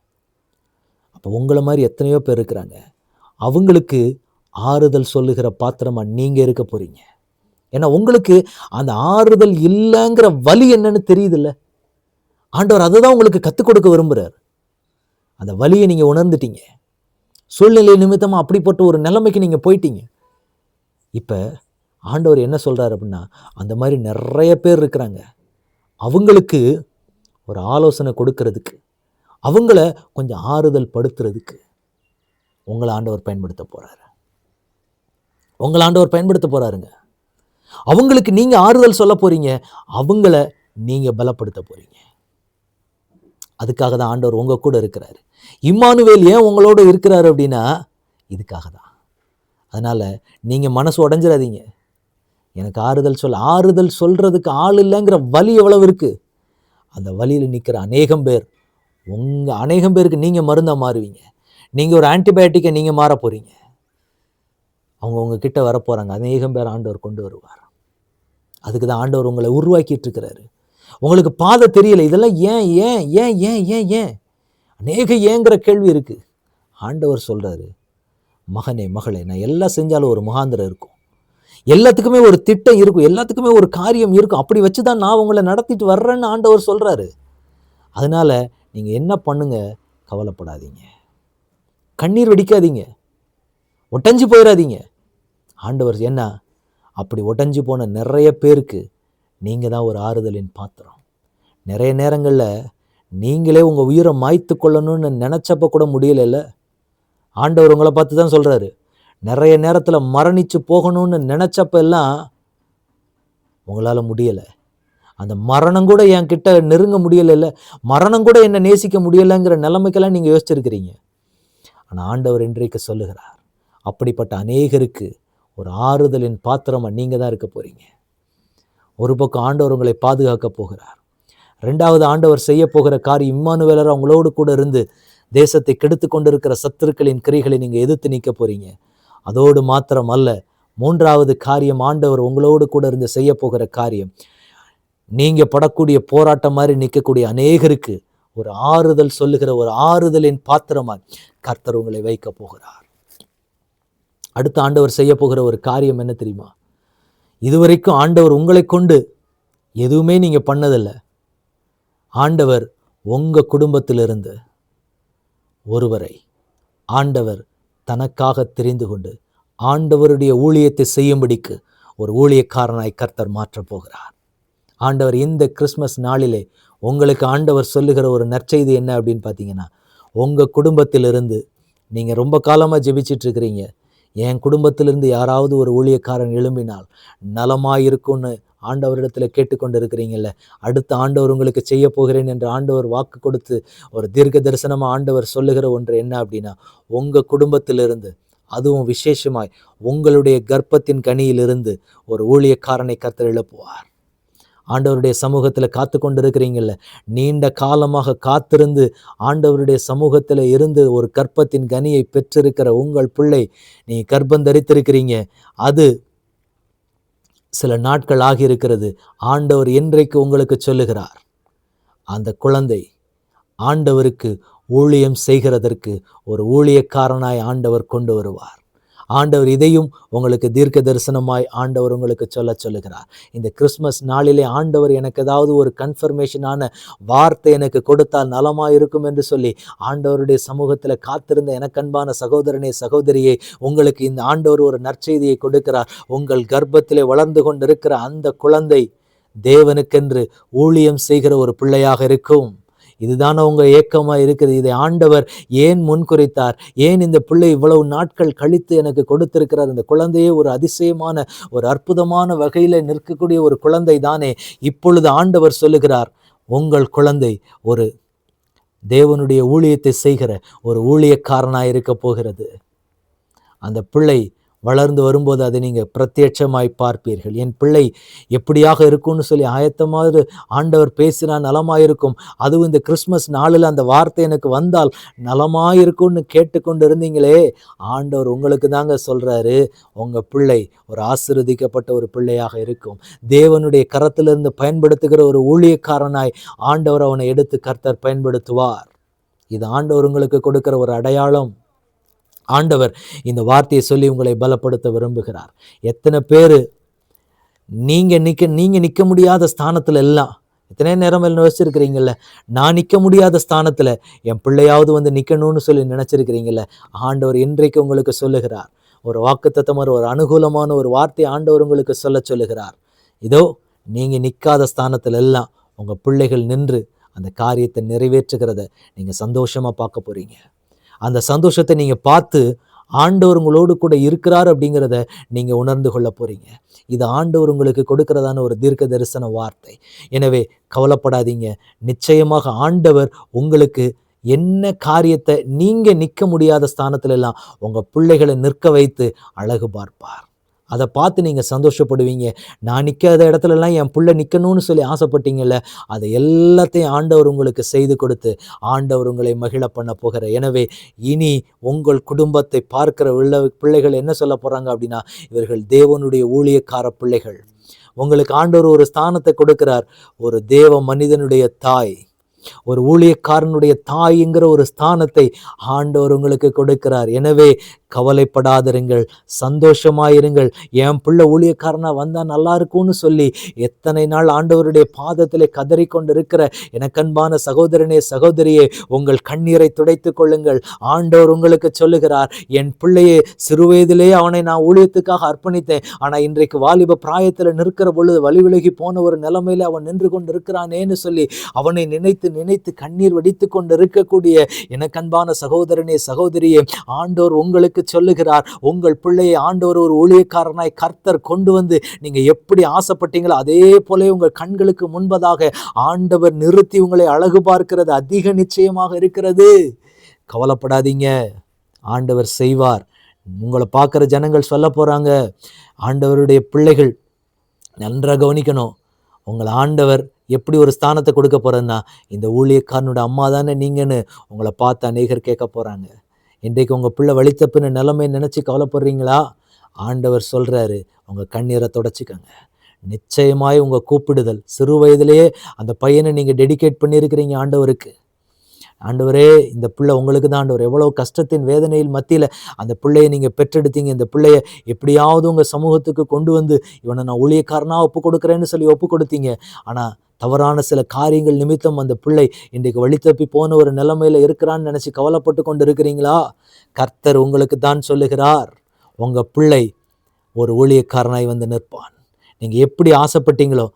அப்போ உங்களை மாதிரி எத்தனையோ பேர் இருக்கிறாங்க. அவங்களுக்கு ஆறுதல் சொல்லுகிற பாத்திரமா நீங்க இருக்க போறீங்க. ஏன்னா உங்களுக்கு அந்த ஆறுதல் இல்லைங்கிற வலி என்னன்னு தெரியுதுல்ல. ஆண்டவர் அதுதான் உங்களுக்கு கற்றுக் கொடுக்க விரும்புகிறார். அந்த வலியை நீங்க உணர்ந்துட்டீங்க. சூழ்நிலை நிமித்தமா அப்படிப்பட்ட ஒரு நிலைமைக்கு நீங்க போயிட்டீங்க. இப்ப ஆண்டவர் என்ன சொல்றாரு அப்படின்னா, அந்த மாதிரி நிறைய பேர் இருக்கிறாங்க. அவங்களுக்கு ஒரு ஆலோசனை கொடுக்கறதுக்கு, அவங்கள கொஞ்சம் ஆறுதல் படுத்துறதுக்கு உங்களை ஆண்டவர் பயன்படுத்த போறாரு. உங்களை ஆண்டவர் பயன்படுத்த போறாருங்க. அவங்களுக்கு நீங்க ஆறுதல் சொல்ல போறீங்க, அவங்கள நீங்க பலப்படுத்த போறீங்க. அதுக்காக தான் ஆண்டவர் உங்க கூட இருக்கிறாரு. இம்மானுவேல் ஏன் உங்களோட இருக்கிறாரு அப்படின்னா இதுக்காக தான். அதனால நீங்க மனசு உடைஞ்சிடாதீங்க. எனக்கு ஆறுதல் சொல்றதுக்கு ஆள் இல்லைங்கிற வலி எவ்வளவு இருக்கு. அந்த வலியில் நிற்கிற அநேகம் பேருக்கு நீங்க மருந்தா மாறுவீங்க. நீங்க ஒரு ஆன்டிபயோட்டிக்கை நீங்க மாற போறீங்க. அவங்க உங்ககிட்ட வரப்போறாங்க. அநேகம் பேர் ஆண்டவர் கொண்டு வருவார். அதுக்கு தான் ஆண்டவர் உங்களை உருவாக்கிட்டு இருக்கிறாரு. உங்களுக்கு பாதை தெரியல, இதெல்லாம் ஏன் ஏன் ஏன் ஏன் ஏன் ஏன் அநேக ஏங்கிற கேள்வி இருக்கு. ஆண்டவர் சொல்றாரு, மகனே மகளே, நான் எல்லாம் செஞ்சாலும் ஒரு முகாந்திரம் இருக்கும், எல்லாத்துக்குமே ஒரு திட்டம் இருக்கும், எல்லாத்துக்குமே ஒரு காரியம் இருக்கும். அப்படி வச்சுதான் நான் உங்களை நடத்திட்டு வர்றேன்னு ஆண்டவர் சொல்றாரு. அதனால நீங்க என்ன பண்ணுங்க, கவலைப்படாதீங்க, கண்ணீர் வெடிக்காதீங்க, ஒட்டஞ்சு போயிடாதீங்க. ஆண்டவர் என்ன அப்படி ஒட்டஞ்சு போன நிறைய பேருக்கு நீங்க தான் ஒரு ஆறுதலின் பாத்திரம். நிறைய நேரங்களில் நீங்களே உங்க உயிரை மாய்த்து கொள்ளணும்னு நினைச்சப்ப கூட முடியல. ஆண்டவர் உங்களை பார்த்து தான் சொல்றாரு, நிறைய நேரத்தில் மரணிச்சு போகணும்னு நினைச்சப்ப எல்லாம் உங்களால் முடியலை. அந்த மரணம் கூட என் கிட்ட நெருங்க முடியல, மரணம் கூட என்னை நேசிக்க முடியலைங்கிற நிலைமைக்கெல்லாம் நீங்கள் யோசிச்சிருக்கிறீங்க. ஆனால் ஆண்டவர் இன்றைக்கு சொல்லுகிறார், அப்படிப்பட்ட அநேகருக்கு ஒரு ஆறுதலின் பாத்திரமாக நீங்கள் தான் இருக்க போறீங்க. ஒரு பக்கம் ஆண்டவர் உங்களை பாதுகாக்க போகிறார். ரெண்டாவது, ஆண்டவர் செய்ய போகிற காரியம், இம்மானுவேலர் அவங்களோடு கூட இருந்து தேசத்தை கெடுத்து கொண்டிருக்கிற சத்துருக்களின் கிரிகளை நீங்கள் எதிர்த்து நிற்க போறீங்க. அதோடு மாத்திரம் அல்ல, மூன்றாவது காரியம், ஆண்டவர் உங்களோடு கூட இருந்து செய்ய போகிற காரியம், நீங்க படக்கூடிய போராட்டம் மாதிரி நிற்கக்கூடிய அநேகருக்கு ஒரு ஆறுதல் சொல்லுகிற ஒரு ஆறுதலின் பாத்திரமாய் கர்த்தர் உங்களை வைக்க போகிறார். அடுத்த ஆண்டவர் செய்ய போகிற ஒரு காரியம் என்ன தெரியுமா? இதுவரைக்கும் ஆண்டவர் உங்களை கொண்டு எதுவுமே நீங்க பண்ணதில்லை. ஆண்டவர் உங்க குடும்பத்திலிருந்து ஒருவரை ஆண்டவர் தனக்காக தெரிந்து கொண்டு ஆண்டவருடைய ஊழியத்தை செய்யும்படிக்கு ஒரு ஊழியக்காரனாய் கர்த்தர் மாற்றப் போகிறார். ஆண்டவர் இந்த கிறிஸ்மஸ் நாளிலே உங்களுக்கு ஆண்டவர் சொல்லுகிற ஒரு நற்செய்தி என்ன அப்படின்னு பார்த்தீங்கன்னா, உங்கள் குடும்பத்திலிருந்து நீங்கள் ரொம்ப காலமாக ஜெபிச்சிட்டு இருக்கிறீங்க, என் குடும்பத்திலிருந்து யாராவது ஒரு ஊழியக்காரன் எழும்பினால் நலமாயிருக்கும்னு ஆண்டவரிடத்தில் கேட்டுக்கொண்டு இருக்கிறீங்கல்ல, அடுத்த ஆண்டவர் உங்களுக்கு செய்ய போகிறேன் என்று ஆண்டவர் வாக்கு கொடுத்து ஒரு தீர்க்க தரிசனமாக ஆண்டவர் சொல்லுகிற ஒன்று என்ன அப்படின்னா, உங்கள் குடும்பத்திலிருந்து, அதுவும் விசேஷமாய் உங்களுடைய கர்ப்பத்தின் கனியிலிருந்து ஒரு ஊழியக்காரனை கர்த்தர் எழுப்புவார். ஆண்டவருடைய சமூகத்தில் காத்து கொண்டு இருக்கிறீங்கல்ல, நீண்ட காலமாக காத்திருந்து ஆண்டவருடைய சமூகத்தில் இருந்து ஒரு கர்ப்பத்தின் கனியை பெற்றிருக்கிற உங்கள் பிள்ளை, நீ கர்ப்பம் தரித்திருக்கிறீங்க, அது சில நாட்கள் ஆகியிருக்கிறது. ஆண்டவர் இன்றைக்கு உங்களுக்கு சொல்லுகிறார், அந்த குழந்தை ஆண்டவருக்கு ஊழியம் செய்கிறதற்கு ஒரு ஊழியக்காரனாய் ஆண்டவர் கொண்டு வருவார். ஆண்டவர் இதையும் உங்களுக்கு தீர்க்க தரிசனமாய் ஆண்டவர் உங்களுக்கு சொல்லுகிறார். இந்த கிறிஸ்மஸ் நாளிலே ஆண்டவர் எனக்கு ஏதாவது ஒரு கன்ஃபர்மேஷனான வார்த்தை எனக்கு கொடுத்தால் நலமாக இருக்கும் என்று சொல்லி ஆண்டவருடைய சமூகத்தில் காத்திருந்த எனக்கு அன்பான சகோதரனே சகோதரியே, உங்களுக்கு இந்த ஆண்டவர் ஒரு நற்செய்தியை கொடுக்கிறார். உங்கள் கர்ப்பத்திலே வளர்ந்து கொண்டிருக்கிற அந்த குழந்தை தேவனுக்கென்று ஊழியம் செய்கிற ஒரு பிள்ளையாக இருக்கும். இதுதானே உங்க ஏக்கமா இருக்குது. இதை ஆண்டவர் ஏன் முன்குறித்தார்? ஏன் இந்த பிள்ளை இவ்வளவு நாட்கள் கழித்து எனக்கு கொடுத்திருக்கிறார்? இந்த குழந்தையே ஒரு அதிசயமான ஒரு அற்புதமான வகையில நிற்கக்கூடிய ஒரு குழந்தை தானே. இப்பொழுது ஆண்டவர் சொல்லுகிறார், உங்கள் குழந்தை ஒரு தேவனுடைய ஊழியத்தை செய்கிற ஒரு ஊழியக்காரனாய் இருக்க போகிறது. அந்த பிள்ளை வளர்ந்து வரும்போது அதை நீங்கள் பிரத்யட்சமாய் பார்ப்பீர்கள். என் பிள்ளை எப்படியாக இருக்கும்னு சொல்லி ஆயத்தமாக ஆண்டவர் பேசினா நலமாயிருக்கும். அதுவும் இந்த கிறிஸ்மஸ் நாளில் அந்த வார்த்தை எனக்கு வந்தால் நலமாயிருக்கும்னு கேட்டுக்கொண்டு இருந்தீங்களே, ஆண்டவர் உங்களுக்கு தாங்க சொல்கிறாரு, உங்கள் பிள்ளை ஒரு ஆசீர்வதிக்கப்பட்ட ஒரு பிள்ளையாக இருக்கும். தேவனுடைய கரத்திலிருந்து பயன்படுத்துகிற ஒரு ஊழியக்காரனாய் ஆண்டவர் அவனை எடுத்து கர்த்தர் பயன்படுத்துவார். இது ஆண்டவர் உங்களுக்கு கொடுக்கிற ஒரு அடையாளம். ஆண்டவர் இந்த வார்த்தையை சொல்லி உங்களை பலப்படுத்த விரும்புகிறார். எத்தனை பேர் நீங்க நிற்க முடியாத ஸ்தானத்துல எல்லாம் எத்தனை நேரம் யோசிச்சிருக்கிறீங்கல்ல, நான் நிற்க முடியாத ஸ்தானத்துல என் பிள்ளையாவது வந்து நிற்கணும்னு சொல்லி நினைச்சிருக்கிறீங்கல்ல, ஆண்டவர் இன்றைக்கு உங்களுக்கு சொல்லுகிறார். ஒரு வாக்குத்தத்தம், ஒரு அனுகூலமான ஒரு வார்த்தை ஆண்டவர் உங்களுக்கு சொல்லுகிறார். இதோ நீங்க நிற்காத ஸ்தானத்துல எல்லாம் உங்க பிள்ளைகள் நின்று அந்த காரியத்தை நிறைவேற்றுகிறத நீங்க சந்தோஷமா பார்க்க போறீங்க. அந்த சந்தோஷத்தை நீங்கள் பார்த்து ஆண்டவர் உங்களோடு கூட இருக்கிறார் அப்படிங்கிறத நீங்கள் உணர்ந்து கொள்ள போறீங்க. இது ஆண்டவர் உங்களுக்கு கொடுக்கிறதான ஒரு தீர்க்க தரிசன வார்த்தை. எனவே கவலைப்படாதீங்க. நிச்சயமாக ஆண்டவர் உங்களுக்கு என்ன காரியத்தை நீங்கள் நிற்க முடியாத ஸ்தானத்துல எல்லாம் உங்கள் பிள்ளைகளை நிற்க வைத்து அழகு பார்ப்பார். அதை பார்த்து நீங்கள் சந்தோஷப்படுவீங்க. நான் நிற்காத இடத்துலலாம் என் பிள்ளை நிற்கணும்னு சொல்லி ஆசைப்பட்டீங்கல்ல, அதை எல்லாத்தையும் ஆண்டவர் உங்களுக்கு செய்து கொடுத்து ஆண்டவர் உங்களை மகிழ பண்ண போகிற. எனவே இனி உங்கள் குடும்பத்தை பார்க்கிற பிள்ளைகள் என்ன சொல்ல போகிறாங்க அப்படின்னா, இவர்கள் தேவனுடைய ஊழியக்கார பிள்ளைகள். உங்களுக்கு ஆண்டவர் ஒரு ஸ்தானத்தை கொடுக்கிறார். ஒரு தேவ மனிதனுடைய தாய், ஒரு ஊழியக்காரனுடைய தாய்ங்கிற ஒரு ஸ்தானத்தை ஆண்டவர் உங்களுக்கு கொடுக்கிறார். எனவே கவலைப்படாதிருங்கள், சந்தோஷமாயிருங்கள். என் பிள்ளை ஊழியக்காரனா வந்தா நல்லா இருக்கும்னு சொல்லி எத்தனை நாள் ஆண்டவருடைய பாதத்திலே கதறி கொண்டிருக்கிற எனக்கன்பான சகோதரனே சகோதரியே, உங்கள் கண்ணீரை துடைத்து கொள்ளுங்கள். ஆண்டவர் உங்களுக்கு சொல்லுகிறார், என் பிள்ளையே சிறுவயதிலே அவனை நான் ஊழியத்துக்காக அர்ப்பணித்தேன். ஆனா இன்றைக்கு வாலிப பிராயத்தில் நிற்கிற பொழுது வழி விலகி போன ஒரு நிலைமையில அவன் நின்று கொண்டு இருக்கிறானேன்னு சொல்லி அவனை நினைத்து நினைத்து கண்ணீர் வடித்து கொண்டு இருக்கக்கூடிய எனக்கன்பான சகோதரனே சகோதரியே, ஆண்டவர் உங்களுக்கு சொல்லுகிறார், உங்கள் பிள்ளையை ஆண்டவர் ஒரு ஊழியக்காரனாய் கர்த்தர் கொண்டு வந்து நீங்க எப்படி ஆசைப்பட்டீங்களோ அதே போல உங்கள் கண்களுக்கு முன்பதாக ஆண்டவர் நிறுத்தி உங்களை அழகு பார்க்கிறது அதிக நிச்சயமாக இருக்கிறது. கவலைப்படாதீங்க, ஆண்டவர் செய்வார். உங்களை பார்க்கிற ஜனங்கள் சொல்ல போறாங்க, ஆண்டவருடைய பிள்ளைகள் நன்றாக கவனிக்கணும், உங்களை ஆண்டவர் எப்படி ஒரு ஸ்தானத்தை கொடுக்க போறேன்னா, இந்த ஊழியக்காரனோட அம்மா தானே நீங்கன்னு உங்களை பார்த்து அநேகர் கேட்க போறாங்க. இன்றைக்கு உங்கள் பிள்ளை வழித்தப்பின நிலைமை நினச்சி கவலைப்படுறீங்களா? ஆண்டவர் சொல்கிறாரு, உங்கள் கண்ணீரை தொடச்சிக்கங்க. நிச்சயமாய் உங்கள் கூப்பிடுதல் சிறு வயதிலேயே அந்த பையனை நீங்கள் டெடிகேட் பண்ணியிருக்கிறீங்க ஆண்டவருக்கு. ஆண்டவரே, இந்த பிள்ளை உங்களுக்கு தான் ஆண்டவர். எவ்வளோ கஷ்டத்தின் வேதனையில் மத்தியில் அந்த பிள்ளையை நீங்கள் பெற்றெடுத்தீங்க. இந்த பிள்ளையை எப்படியாவது உங்கள் சமூகத்துக்கு கொண்டு வந்து இவனை நான் ஊழியக்காரனாக ஒப்பு கொடுக்குறேன்னு சொல்லி ஒப்பு கொடுத்தீங்க. ஆனால் தவறான சில காரியங்கள் நிமித்தம் அந்த பிள்ளை இன்றைக்கு வழித்தப்பி போன ஒரு நிலைமையில் இருக்கிறான்னு நினச்சி கவலைப்பட்டு கொண்டு இருக்கிறீங்களா? கர்த்தர் உங்களுக்கு தான் சொல்லுகிறார், உங்கள் பிள்ளை ஒரு ஊழியக்காரனாய் வந்து நிற்பான். நீங்கள் எப்படி ஆசைப்பட்டீங்களோ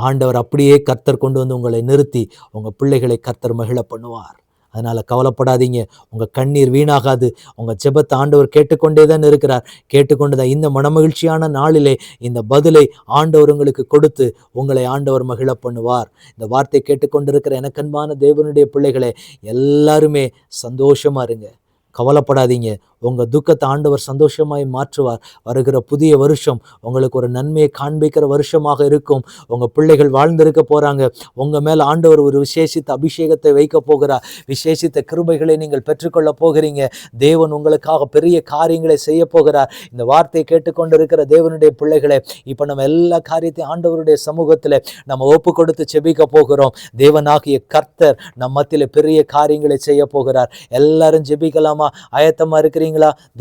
ஆண்டவர் அப்படியே கர்த்தர் கொண்டு வந்து உங்களை நிறுத்தி உங்கள் பிள்ளைகளை கர்த்தர் மகிழ பண்ணுவார். அதனால் கவலைப்படாதீங்க. உங்கள் கண்ணீர் வீணாகாது. உங்கள் ஜெபத்தை ஆண்டவர் கேட்டுக்கொண்டே தான் இருக்கிறார். கேட்டுக்கொண்டு தான் இந்த மனமகிழ்ச்சியான நாளிலே இந்த பதிலை ஆண்டவர் உங்களுக்கு கொடுத்து உங்களை ஆண்டவர் மகிழ பண்ணுவார். இந்த வார்த்தை கேட்டுக்கொண்டிருக்கிற எனக்கன்பான தேவனுடைய பிள்ளைகளே, எல்லாருமே சந்தோஷமா இருங்க. கவலைப்படாதீங்க. உங்கள் துக்கத்தை ஆண்டவர் சந்தோஷமாய் மாற்றுவார். வருகிற புதிய வருஷம் உங்களுக்கு ஒரு நன்மையை காண்பிக்கிற வருஷமாக இருக்கும். உங்கள் பிள்ளைகள் வாழ்ந்திருக்க போகிறாங்க. உங்கள் மேலே ஆண்டவர் ஒரு விசேஷித்த அபிஷேகத்தை வைக்க போகிறார். விசேஷித்த கிருபைகளை நீங்கள் பெற்றுக்கொள்ள போகிறீங்க. தேவன் உங்களுக்காக பெரிய காரியங்களை செய்ய போகிறார். இந்த வார்த்தையை கேட்டுக்கொண்டிருக்கிற தேவனுடைய பிள்ளைகளை, இப்போ நம்ம எல்லா காரியத்தையும் ஆண்டவருடைய சமூகத்தில் நம்ம ஒப்பு கொடுத்து செபிக்க போகிறோம். தேவனாகிய கர்த்தர் நம் மத்தியில் பெரிய காரியங்களை செய்ய போகிறார். எல்லாரும் ஜெபிக்கலாமா? ஆயத்தமாக இருக்கிறீங்க?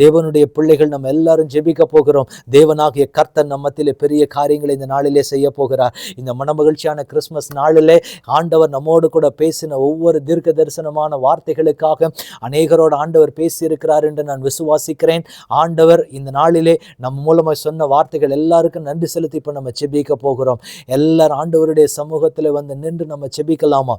தேவனுடைய பிள்ளைகள் நம்ம எல்லாரும் ஜெபிக்க போகிறோம். தேவனாகிய கர்த்தர் நம்ம மத்தியிலே பெரிய காரியங்களை இந்த நாளிலே செய்ய போகிறார். இந்த மனமகிழ்ச்சியான கிறிஸ்துமஸ் நாளிலே ஆண்டவர் நம்மோடு கூட பேசின ஒவ்வொரு தீர்க்க தரிசனமான வார்த்தைகளுக்காக அநேகரோடு ஆண்டவர் பேசியிருக்கிறார் என்று நான் விசுவாசிக்கிறேன். ஆண்டவர் இந்த நாளிலே நம்ம மூலமாக சொன்ன வார்த்தைகள் எல்லாருக்கும் நன்றி செலுத்தி இப்போ நம்ம ஜெபிக்க போகிறோம். எல்லாரும் ஆண்டவருடைய சமூகத்தில் வந்து நின்று நம்ம ஜெபிக்கலாமா?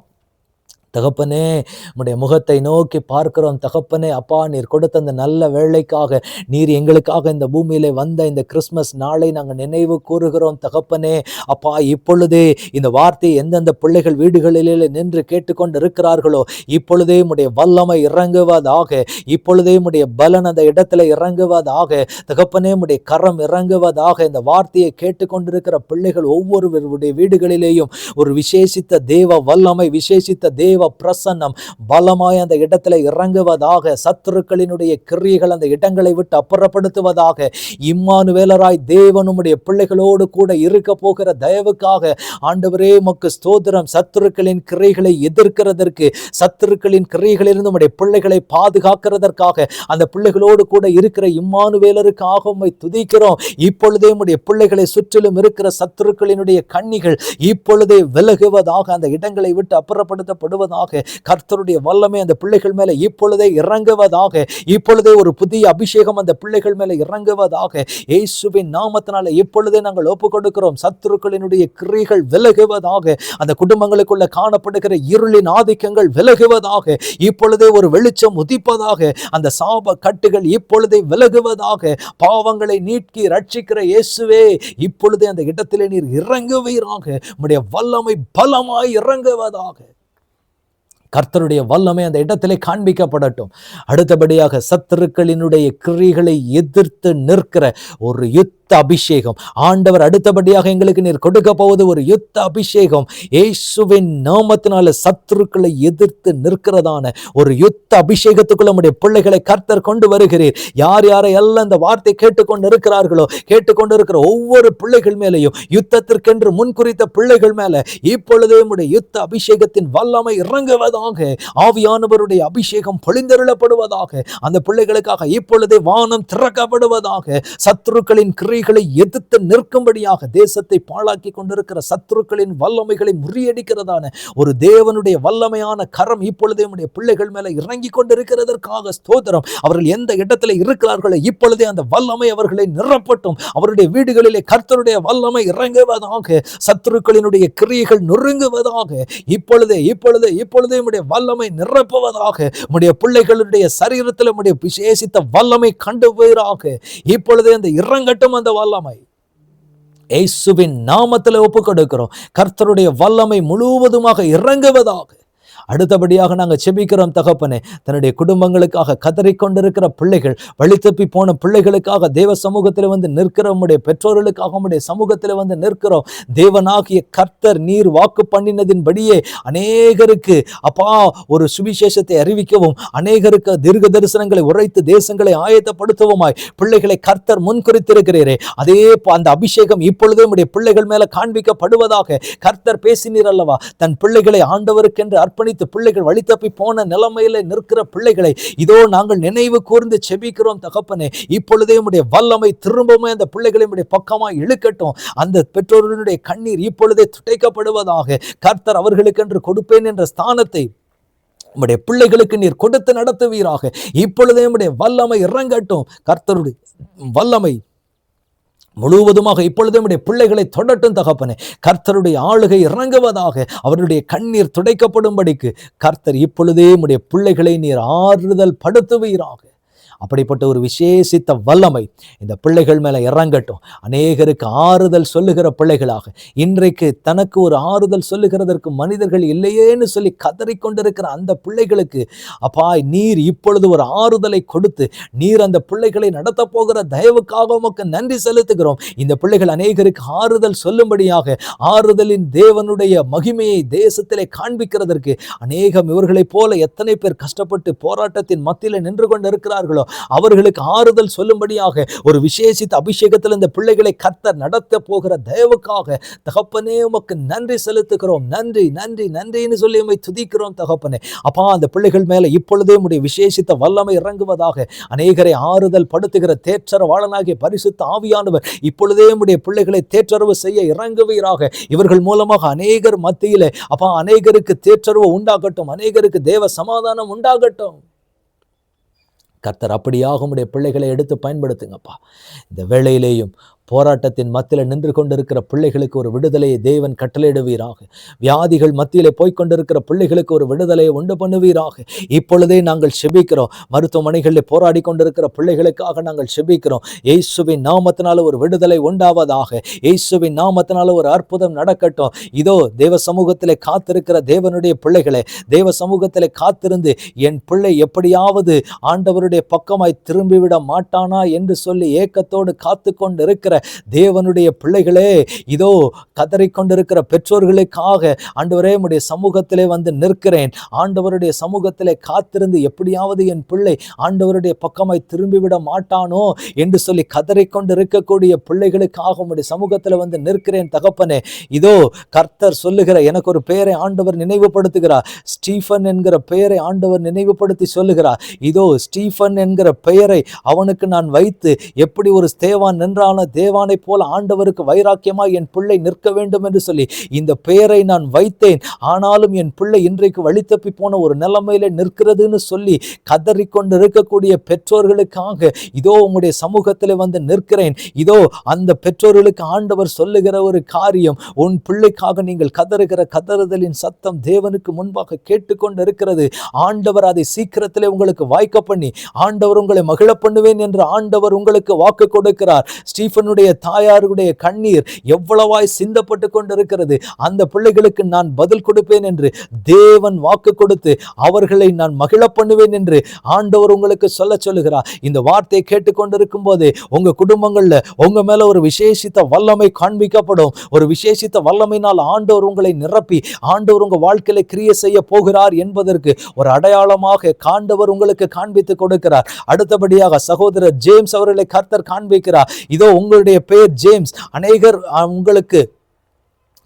தகப்பனே, உம்முடைய முகத்தை நோக்கி பார்க்கிறோம். தகப்பனே, அப்பா, நீர் கொடுத்த அந்த நல்ல வேளைக்காக, நீர் எங்களுக்காக இந்த பூமியிலே வந்த இந்த கிறிஸ்மஸ் நாளை நாங்கள் நினைவு கூறுகிறோம். தகப்பனே, அப்பா, இப்பொழுதே இந்த வார்த்தையை எந்தெந்த பிள்ளைகள் வீடுகளிலே நின்று கேட்டுக்கொண்டு இருக்கிறார்களோ, இப்பொழுதே உம்முடைய வல்லமை இறங்குவதாக, இப்பொழுதே உம்முடைய பலன் அந்த இடத்துல இறங்குவதாக, தகப்பனே உம்முடைய கரம் இறங்குவதாக. இந்த வார்த்தையை கேட்டுக்கொண்டிருக்கிற பிள்ளைகள் ஒவ்வொருவருடைய வீடுகளிலேயும் ஒரு விசேஷித்த தேவ வல்லமை, விசேஷித்த தேவ பிரசன்னம் பலமாய் அந்த இடத்துல இறங்குவதாக. சத்துருக்களினுடைய கிரியைகள் அந்த இடங்களை விட்டு அப்புறப்படுத்துவதாக. இம்மானுவேலராய் தேவன் உம்முடைய பிள்ளைகளோடு கூட இருக்க போகிற தயவுக்காக ஆண்டவரே உமக்கு ஸ்தோத்திரம். சத்துருக்களின் கிரியைகளை எதிர்க்கிறதற்கு, சத்துருக்களின் கிரியைகளிலிருந்து உம்முடைய பிள்ளைகளை பாதுகாக்கிறதற்காக அந்த பிள்ளைகளோடு கூட இருக்கிற இம்மானுவேலருக்காக உம்மை துதிக்கிறோம். இப்பொழுதே உம்முடைய பிள்ளைகளை சுற்றிலும் இருக்கிற சத்துருக்களினுடைய கண்ணிகள் இப்பொழுதே விலகுவதாக, அந்த இடங்களை விட்டு அப்புறப்படுத்தப்படுவதாக. கர்த்தருடைய வல்லமை அந்த பிள்ளைகள் மேல இப்பொழுதே இறங்குவதாக. இப்பொழுதே ஒரு புதிய அபிஷேகம் அந்த பிள்ளைகள் மேல இறங்குவதாக. இயேசுவின் நாமத்தினால இப்பொழுதே நாங்கள் ஒப்புக் கொடுக்கிறோம். சத்துருக்களினுடைய கிரியைகள் விலகுவதாக. அந்த குடும்பங்களுக்குள்ள காணப்படுகிற இருளின் ஆதிக்கங்கள் விலகுவதாக. இப்பொழுதே ஒரு வெளிச்சம் உதிப்பதாக. அந்த சாப கட்டுகள் இப்பொழுதே விலகுவதாக. பாவங்களை நீக்கி ரட்சிக்கிற இயேசுவே, இப்பொழுதே அந்த இடத்திலே நீர் இறங்குவீராக. உம்முடைய வல்லமை பலமாய் இறங்குவதாக. கர்த்தருடைய வல்லமை அந்த இடத்திலே காண்பிக்கப்படட்டும். அடுத்தபடியாக சத்துருக்களினுடைய கிரியைகளை எதிர்த்து நிற்கிற ஒரு யுத்த அபிஷேகம் ஆண்டவர் அடுத்தபடியாக எங்களுக்கு நீர் கொடுக்க போவது ஒரு யுத்த அபிஷேகம். இயேசுவின் நாமத்தினால சத்துருக்களை எதிர்த்து நிற்கிறதான ஒரு யுத்த அபிஷேகத்துக்குள்ள நம்முடைய பிள்ளைகளை கர்த்தர் கொண்டு வருகிறீர். யார் யாரை எல்லாம் இந்த வார்த்தை கேட்டுக்கொண்டு இருக்கிறார்களோ, கேட்டுக்கொண்டு இருக்கிற ஒவ்வொரு பிள்ளைகள் மேலேயும் யுத்தத்திற்கென்று முன்குறித்த பிள்ளைகள் மேல இப்பொழுதே உம்முடைய யுத்த அபிஷேகத்தின் வல்லமை இறங்குவதாக. ஆவியானவருடைய அபிஷேகம் பொழிந்தருளப்படுவதாக. அந்த பிள்ளைகளுக்காக இப்பொழுதே வானம் திறக்கப்படுவதாக. சத்துருக்களின் கிரியைகளை எதிர்த்து நிற்கும்படியாக தேசத்தை பாழாக்கி கொண்டிருக்கிற சத்துருக்களின் வல்லமைகளை முறியடிக்கிறதான ஒரு தேவனுடைய வல்லமையான கரம் இப்பொழுதே உம்முடைய பிள்ளைகள் மேல இறங்கி கொண்டிருக்கிறதற்காக ஸ்தோத்திரம். அவர்கள் எந்த இடத்துல இருக்கிறார்களோ இப்பொழுதே அந்த வல்லமை அவர்களை நிரப்பட்டும். அவருடைய வீடுகளிலே கர்த்தருடைய வல்லமை இறங்குவதாக. சத்துருக்களினுடைய கிரியைகள் நொறுங்குவதாக. இப்பொழுதே இப்பொழுதே இப்பொழுதே உம்முடைய வல்லமை நிரப்புவதாக. உம்முடைய பிள்ளைகளுடைய சரீரத்தில் உம்முடைய விசேஷித்த வல்லமை கண்டு போயிராக. இப்பொழுதே அந்த இறங்கட்டும் அந்த வல்லமை. இயேசுவின் நாமத்தில் ஒப்புக் கொடுக்கிறோம். கர்த்தருடைய வல்லமை முழுவதுமாக இறங்குவதாக. அடுத்தபடியாக நாங்கள் செபிக்கிறோம் தகப்பனே, தன்னுடைய குடும்பங்களுக்காக கதறிக்கொண்டிருக்கிற பிள்ளைகள், வழி தப்பி போன பிள்ளைகளுக்காக தேவ சமூகத்தில் வந்து நிற்கிற உம்முடைய பெற்றோர்களுக்காக உம்முடைய சமூகத்தில் வந்து நிற்கிறோம். தேவனாகிய கர்த்தர் நீர் வாக்கு பண்ணினதின்படியே அநேகருக்கு அப்பா ஒரு சுவிசேஷத்தை அறிவிக்கவும், அநேகருக்கு தீர்க்க தரிசனங்களை உரைத்து தேசங்களை ஆயத்தப்படுத்தவுமாய் பிள்ளைகளை கர்த்தர் முன்குறித்திருக்கிறீரே, அதே அந்த அபிஷேகம் இப்பொழுதே உம்முடைய பிள்ளைகள் மேல காண்பிக்கப்படுவதாக. கர்த்தர் பேசினீர் அல்லவா, தன் பிள்ளைகளை ஆண்டவருக்கென்று அர்ப்பணித்து பிள்ளைகள் வழி தப்பி போன நிலைமையில நிற்கிற பிள்ளைகளை இதோ நாங்கள் நினைவு கூர்ந்து செபிக்கிறோம் தகப்பனே. இப்பொழுதே உம்முடைய வல்லமை திரும்பவும் அந்த பிள்ளைகளை உம்முடைய பக்கமாய் இழுக்கட்டும். அந்த பெற்றோர்களுடைய கண்ணீர் இப்பொழுதே துடைக்கப்படுவதாக. கர்த்தர் அவர்களுக்கென்று கொடுப்பேன் என்ற ஸ்தானத்தை உம்முடைய பிள்ளைகளுக்கு நீர் கொடுத்து நடத்துவீராக. இப்பொழுதே உம்முடைய வல்லமை இறங்கட்டும். கர்த்தருடைய வல்லமை முழுவதுமாக இப்பொழுது நம்முடைய பிள்ளைகளை தொடட்டும் தகப்பனே. கர்த்தருடைய ஆளுகை இறங்குவதாக, அவருடைய கண்ணீர் துடைக்கப்படும்படிக்கு கர்த்தர் இப்பொழுதே நம்முடைய பிள்ளைகளை நீர் ஆறுதல் படுத்துவீராக. அப்படிப்பட்ட ஒரு விசேஷித்த வல்லமை இந்த பிள்ளைகள் மேலே இறங்கட்டும். அநேகருக்கு ஆறுதல் சொல்லுகிற பிள்ளைகளாக, இன்றைக்கு தனக்கு ஒரு ஆறுதல் சொல்லுகிறதற்கு மனிதர்கள் இல்லையேன்னு சொல்லி கதறிக்கொண்டிருக்கிற அந்த பிள்ளைகளுக்கு அப்பா நீர் இப்பொழுது ஒரு ஆறுதலை கொடுத்து நீர் அந்த பிள்ளைகளை நடத்த போகிற தயவுக்காக உமக்கு நன்றி செலுத்துகிறோம். இந்த பிள்ளைகள் அநேகருக்கு ஆறுதல் சொல்லும்படியாக, ஆறுதலின் தேவனுடைய மகிமையை தேசத்திலே காண்பிக்கிறதற்கு அநேகம் இவர்களைப் போல எத்தனை பேர் கஷ்டப்பட்டு போராட்டத்தின் மத்தியில் நின்று கொண்டு இருக்கிறார்களோ அவர்களுக்கு ஆறுதல் சொல்லும்படியாக ஒரு விசேஷித்த அபிஷேகத்தில் இந்த பிள்ளைகளை கர்த்தர் நடத்த போகிற தயவுக்காக தகப்பனே உமக்கு நன்றி செலுத்துகிறோம். நன்றி நன்றி நன்றின்னு சொல்லி உம்மை துதிக்கிறோம் தகப்பனே. அப்பா அந்த பிள்ளைகள் மேல இப்பொழுதே உம்முடைய விசேஷித்த வல்லமை இறங்குவதாக. அநேகரை ஆறுதல் படுத்துகிற தேற்றரவாளனாகிய பரிசுத்த ஆவியானவர் இப்பொழுதே உம்முடைய பிள்ளைகளை தேற்றரவு செய்ய இறங்குவீராக. இவர்கள் மூலமாக அநேகர் மத்தியிலே அப்பா அநேகருக்கு தேற்றரவு உண்டாகட்டும், அநேகருக்கு தேவ சமாதானம் உண்டாகட்டும். கர்த்தர் அப்படியாக உம்முடைய பிள்ளைகளை எடுத்து பயன்படுத்துங்கப்பா. இந்த வேளையிலேயும் போராட்டத்தின் மத்தியில் நின்று கொண்டிருக்கிற பிள்ளைகளுக்கு ஒரு விடுதலையை தேவன் கட்டளையிடுவீராக. வியாதிகள் மத்தியிலே போய்கொண்டிருக்கிற பிள்ளைகளுக்கு ஒரு விடுதலையை உண்டு பண்ணுவீராக. இப்பொழுதே நாங்கள் செபிக்கிறோம். மருத்துவமனைகளில் போராடி கொண்டிருக்கிற பிள்ளைகளுக்காக நாங்கள் செபிக்கிறோம். இயேசுவின் நாமத்தினால ஒரு விடுதலை உண்டாவதாக. இயேசுவின் நாமத்தினால ஒரு அற்புதம் நடக்கட்டும். இதோ தேவ சமூகத்திலே காத்திருக்கிற தேவனுடைய பிள்ளைகளே, தேவ சமூகத்திலே காத்திருந்து என் பிள்ளை எப்படியாவது ஆண்டவருடைய பக்கமாய் திரும்பிவிட மாட்டானா என்று சொல்லி ஏக்கத்தோடு காத்து கொண்டு இருக்கிற தேவனுடைய பிள்ளைகளே, இதோ கதறிக்கொண்டிருக்கிற பெற்றோர்களுக்காக ஆண்டவரே உம்முடைய சமூகத்திலே வந்து நிற்கிறேன். ஆண்டவருடைய சமூகத்திலே காத்திருந்து எப்படியாவது என் பிள்ளை ஆண்டவருடைய பக்கமாய் திரும்பிவிட மாட்டானோ என்று சொல்லி கதறிக்கொண்டிருக்கக்கூடிய பிள்ளைகளுக்காக உம்முடைய சமூகத்தில் வந்து நிற்கிறேன் தகப்பனே. இதோ கர்த்தர் சொல்லுகிற எனக்கு ஒரு பெயரை ஆண்டவர் நினைவுபடுத்துகிறார். ஸ்டீஃபன் என்கிற பெயரை ஆண்டவர் நினைவுபடுத்தி சொல்லுகிறார். இதோ ஸ்டீஃபன் என்கிற பெயரை அவனுக்கு நான் வைத்து எப்படி ஒரு ஸ்தேவான் நின்றான தேவானை போல ஆண்டவருக்கு வைராக்கியமாய் என் பிள்ளை நிற்க வேண்டும் என்று சொல்லி இந்த பெயரை நான் வைத்தேன். ஆனாலும் என் பிள்ளை இன்றைக்கு வழி தப்பி போன ஒரு நிலைமையில நிற்கிறதுன்னு சொல்லி கதறிக்கொண்டு இருக்கக்கூடிய பெற்றோர்களுக்காக இதோ உம்முடைய சமூகத்தில் வந்து நிற்கிறேன். இதோ அந்த பெற்றோர்களுக்கு ஆண்டவர் சொல்லுகிற ஒரு காரியம், உன் பிள்ளைக்காக நீங்கள் கதறுகிற கதறுதலின் சத்தம் தேவனுக்கு முன்பாக கேட்டுக்கொண்டு இருக்கிறது. ஆண்டவர் அதை சீக்கிரத்திலே உங்களுக்கு வாய்க்க பண்ணி ஆண்டவர் உங்களை மகிழ பண்ணுவேன் என்று ஆண்டவர் உங்களுக்கு வாக்கு கொடுக்கிறார். ஸ்டீஃபனுடைய தாயாருடைய கண்ணீர் எவ்வளவாய் சிந்தப்பட்டு கொண்டிருக்கிறது. அந்த பிள்ளைகளுக்கு நான் பதில் கொடுப்பேன் என்று தேவன் வாக்கு கொடுத்து அவர்களை நான் மகிழ பண்ணுவேன் என்று ஆண்டவர் உங்களுக்கு சொல்லுகிறார். இந்த வார்த்தையை கேட்டுக்கொண்டிருக்கும் போது உங்க குடும்பங்கள்ல உங்க மேல ஒரு விசேஷித்த வல்லமை காண்பிக்கப்படும். ஒரு விசேஷித்த வல்லமையினால் ஆண்டவர் உங்களை நிரப்பி ஆண்டவர் உங்க வாழ்க்கையில கிரியை செய்ய போகிறார் என்பதற்கு ஒரு அடையாளமாக ஆண்டவர் உங்களுக்கு காண்பித்து கொடுக்கிறார். அடுத்தபடியாக சகோதரர் ஜேம்ஸ் அவர்களை கர்த்தர் காண்பிக்கிறார். இதோ உங்களுடைய பெயர் ஜேம்ஸ். அநேகர் உங்களுக்கு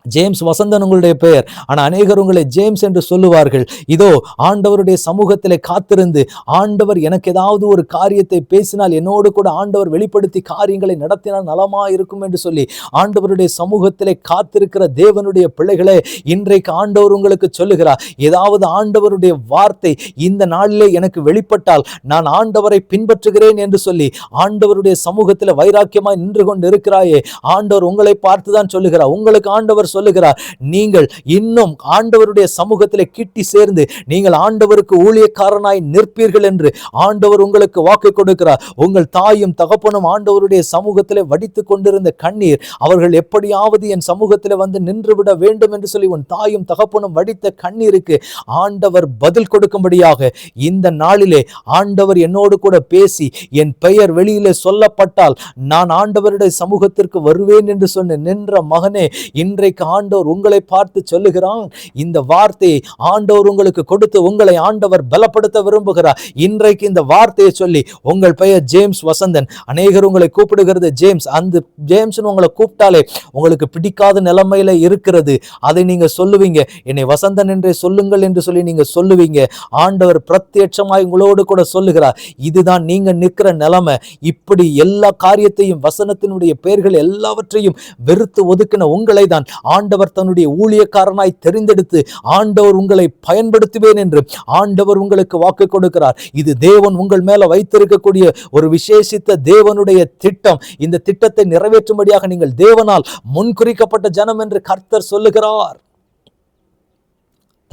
ஜேம்ஸ் வசந்தன் உங்களுடைய பெயர், ஆனால் அநேகர் உங்களை ஜேம்ஸ் என்று சொல்லுவார்கள். இதோ ஆண்டவருடைய சமூகத்திலே காத்திருந்து ஆண்டவர் எனக்கு ஏதாவது ஒரு காரியத்தை பேசினால் என்னோடு கூட ஆண்டவர் வெளிப்படுத்தி காரியங்களை நடத்தினால் நலமா இருக்கும் என்று சொல்லி ஆண்டவருடைய சமூகத்திலே காத்திருக்கிற தேவனுடைய பிள்ளைகளே, இன்றைக்கு ஆண்டவர் உங்களுக்கு சொல்லுகிறார், ஏதாவது ஆண்டவருடைய வார்த்தை இந்த நாளிலே எனக்கு வெளிப்பட்டால் நான் ஆண்டவரை பின்பற்றுகிறேன் என்று சொல்லி ஆண்டவருடைய சமூகத்தில் வைராக்கியமாய் நின்று கொண்டு இருக்கிறாயே, ஆண்டவர் உங்களை பார்த்துதான் சொல்லுகிறார். உங்களுக்கு ஆண்டவர் சொல்லுகிறார், நீங்கள் இன்னும் ஆண்டவருடைய சமூகத்தில் கிட்டி சேர்ந்து நீங்கள் ஆண்டவருக்கு ஊழியக்காரனாய் நிற்பீர்கள் என்று ஆண்டவர் உங்களுக்கு வாக்கு கொடுக்கிறார். உங்கள் தாயும் தகப்பனும் ஆண்டவருடைய சமூகத்தில் வடித்து கொண்டிருந்த கண்ணீர், அவர்கள் எப்படியாவது என் சமூகத்தில் வந்து நின்றுவிட வேண்டும் என்று சொல்லி உன் தாயும் தகப்பனும் வடித்த கண்ணீருக்கு ஆண்டவர் பதில் கொடுக்கும்படியாக இந்த நாளிலே ஆண்டவர் என்னோடு கூட பேசி என் பெயர் வெளியிலே சொல்லப்பட்டால் நான் ஆண்டவருடைய சமூகத்திற்கு வருவேன் என்று சொன்ன நின்ற மகனே, இன்றைக்கு ஆண்டவர் உங்களை பார்த்து சொல்லுகிறான். இந்த வார்த்தையை ஆண்டவர் உங்களுக்கு கொடுத்து உங்களை ஆண்டவர் பலப்படுத்த விரும்புகிறார். இன்றைக்கு இந்த வார்த்தையை சொல்லி உங்கள் பெயர் ஜேம்ஸ் வசந்தன். அநேகர் உங்களை கூப்பிடுகிறது ஜேம்ஸ். அந்த ஜேம்ஸ் உங்களை கூப்பிட்டாலே உங்களுக்கு பிடிக்காத நிலைமையில இருக்கிறது. அதை நீங்க சொல்லுவீங்க, என்னை வசந்தன் என்றே சொல்லுங்கள் என்று சொல்லி நீங்க சொல்லுவீங்க. ஆண்டவர் பிரத்யட்சமாய் உங்களோடு கூட சொல்லுகிறார், இதுதான் நீங்க நிற்கிற நிலைமை. இப்படி எல்லா காரியத்தையும் வசனத்தினுடைய பெயர்கள் எல்லாவற்றையும் வெறுத்து ஒதுக்கின உங்களை தான் ஆண்டவர் தன்னுடைய ஊழியக்காரனாய் தெரிந்தெடுத்து ஆண்டவர் உங்களை பயன்படுத்துவேன் என்று ஆண்டவர் உங்களுக்கு வாக்கு கொடுக்கிறார். இது தேவன் உங்கள் மேல வைத்திருக்கக்கூடிய ஒரு விசேஷித்த தேவனுடைய திட்டம். இந்த திட்டத்தை நிறைவேற்றும்படியாக நீங்கள் தேவனால் முன்குறிக்கப்பட்ட ஜனம் என்று கர்த்தர் சொல்லுகிறார்.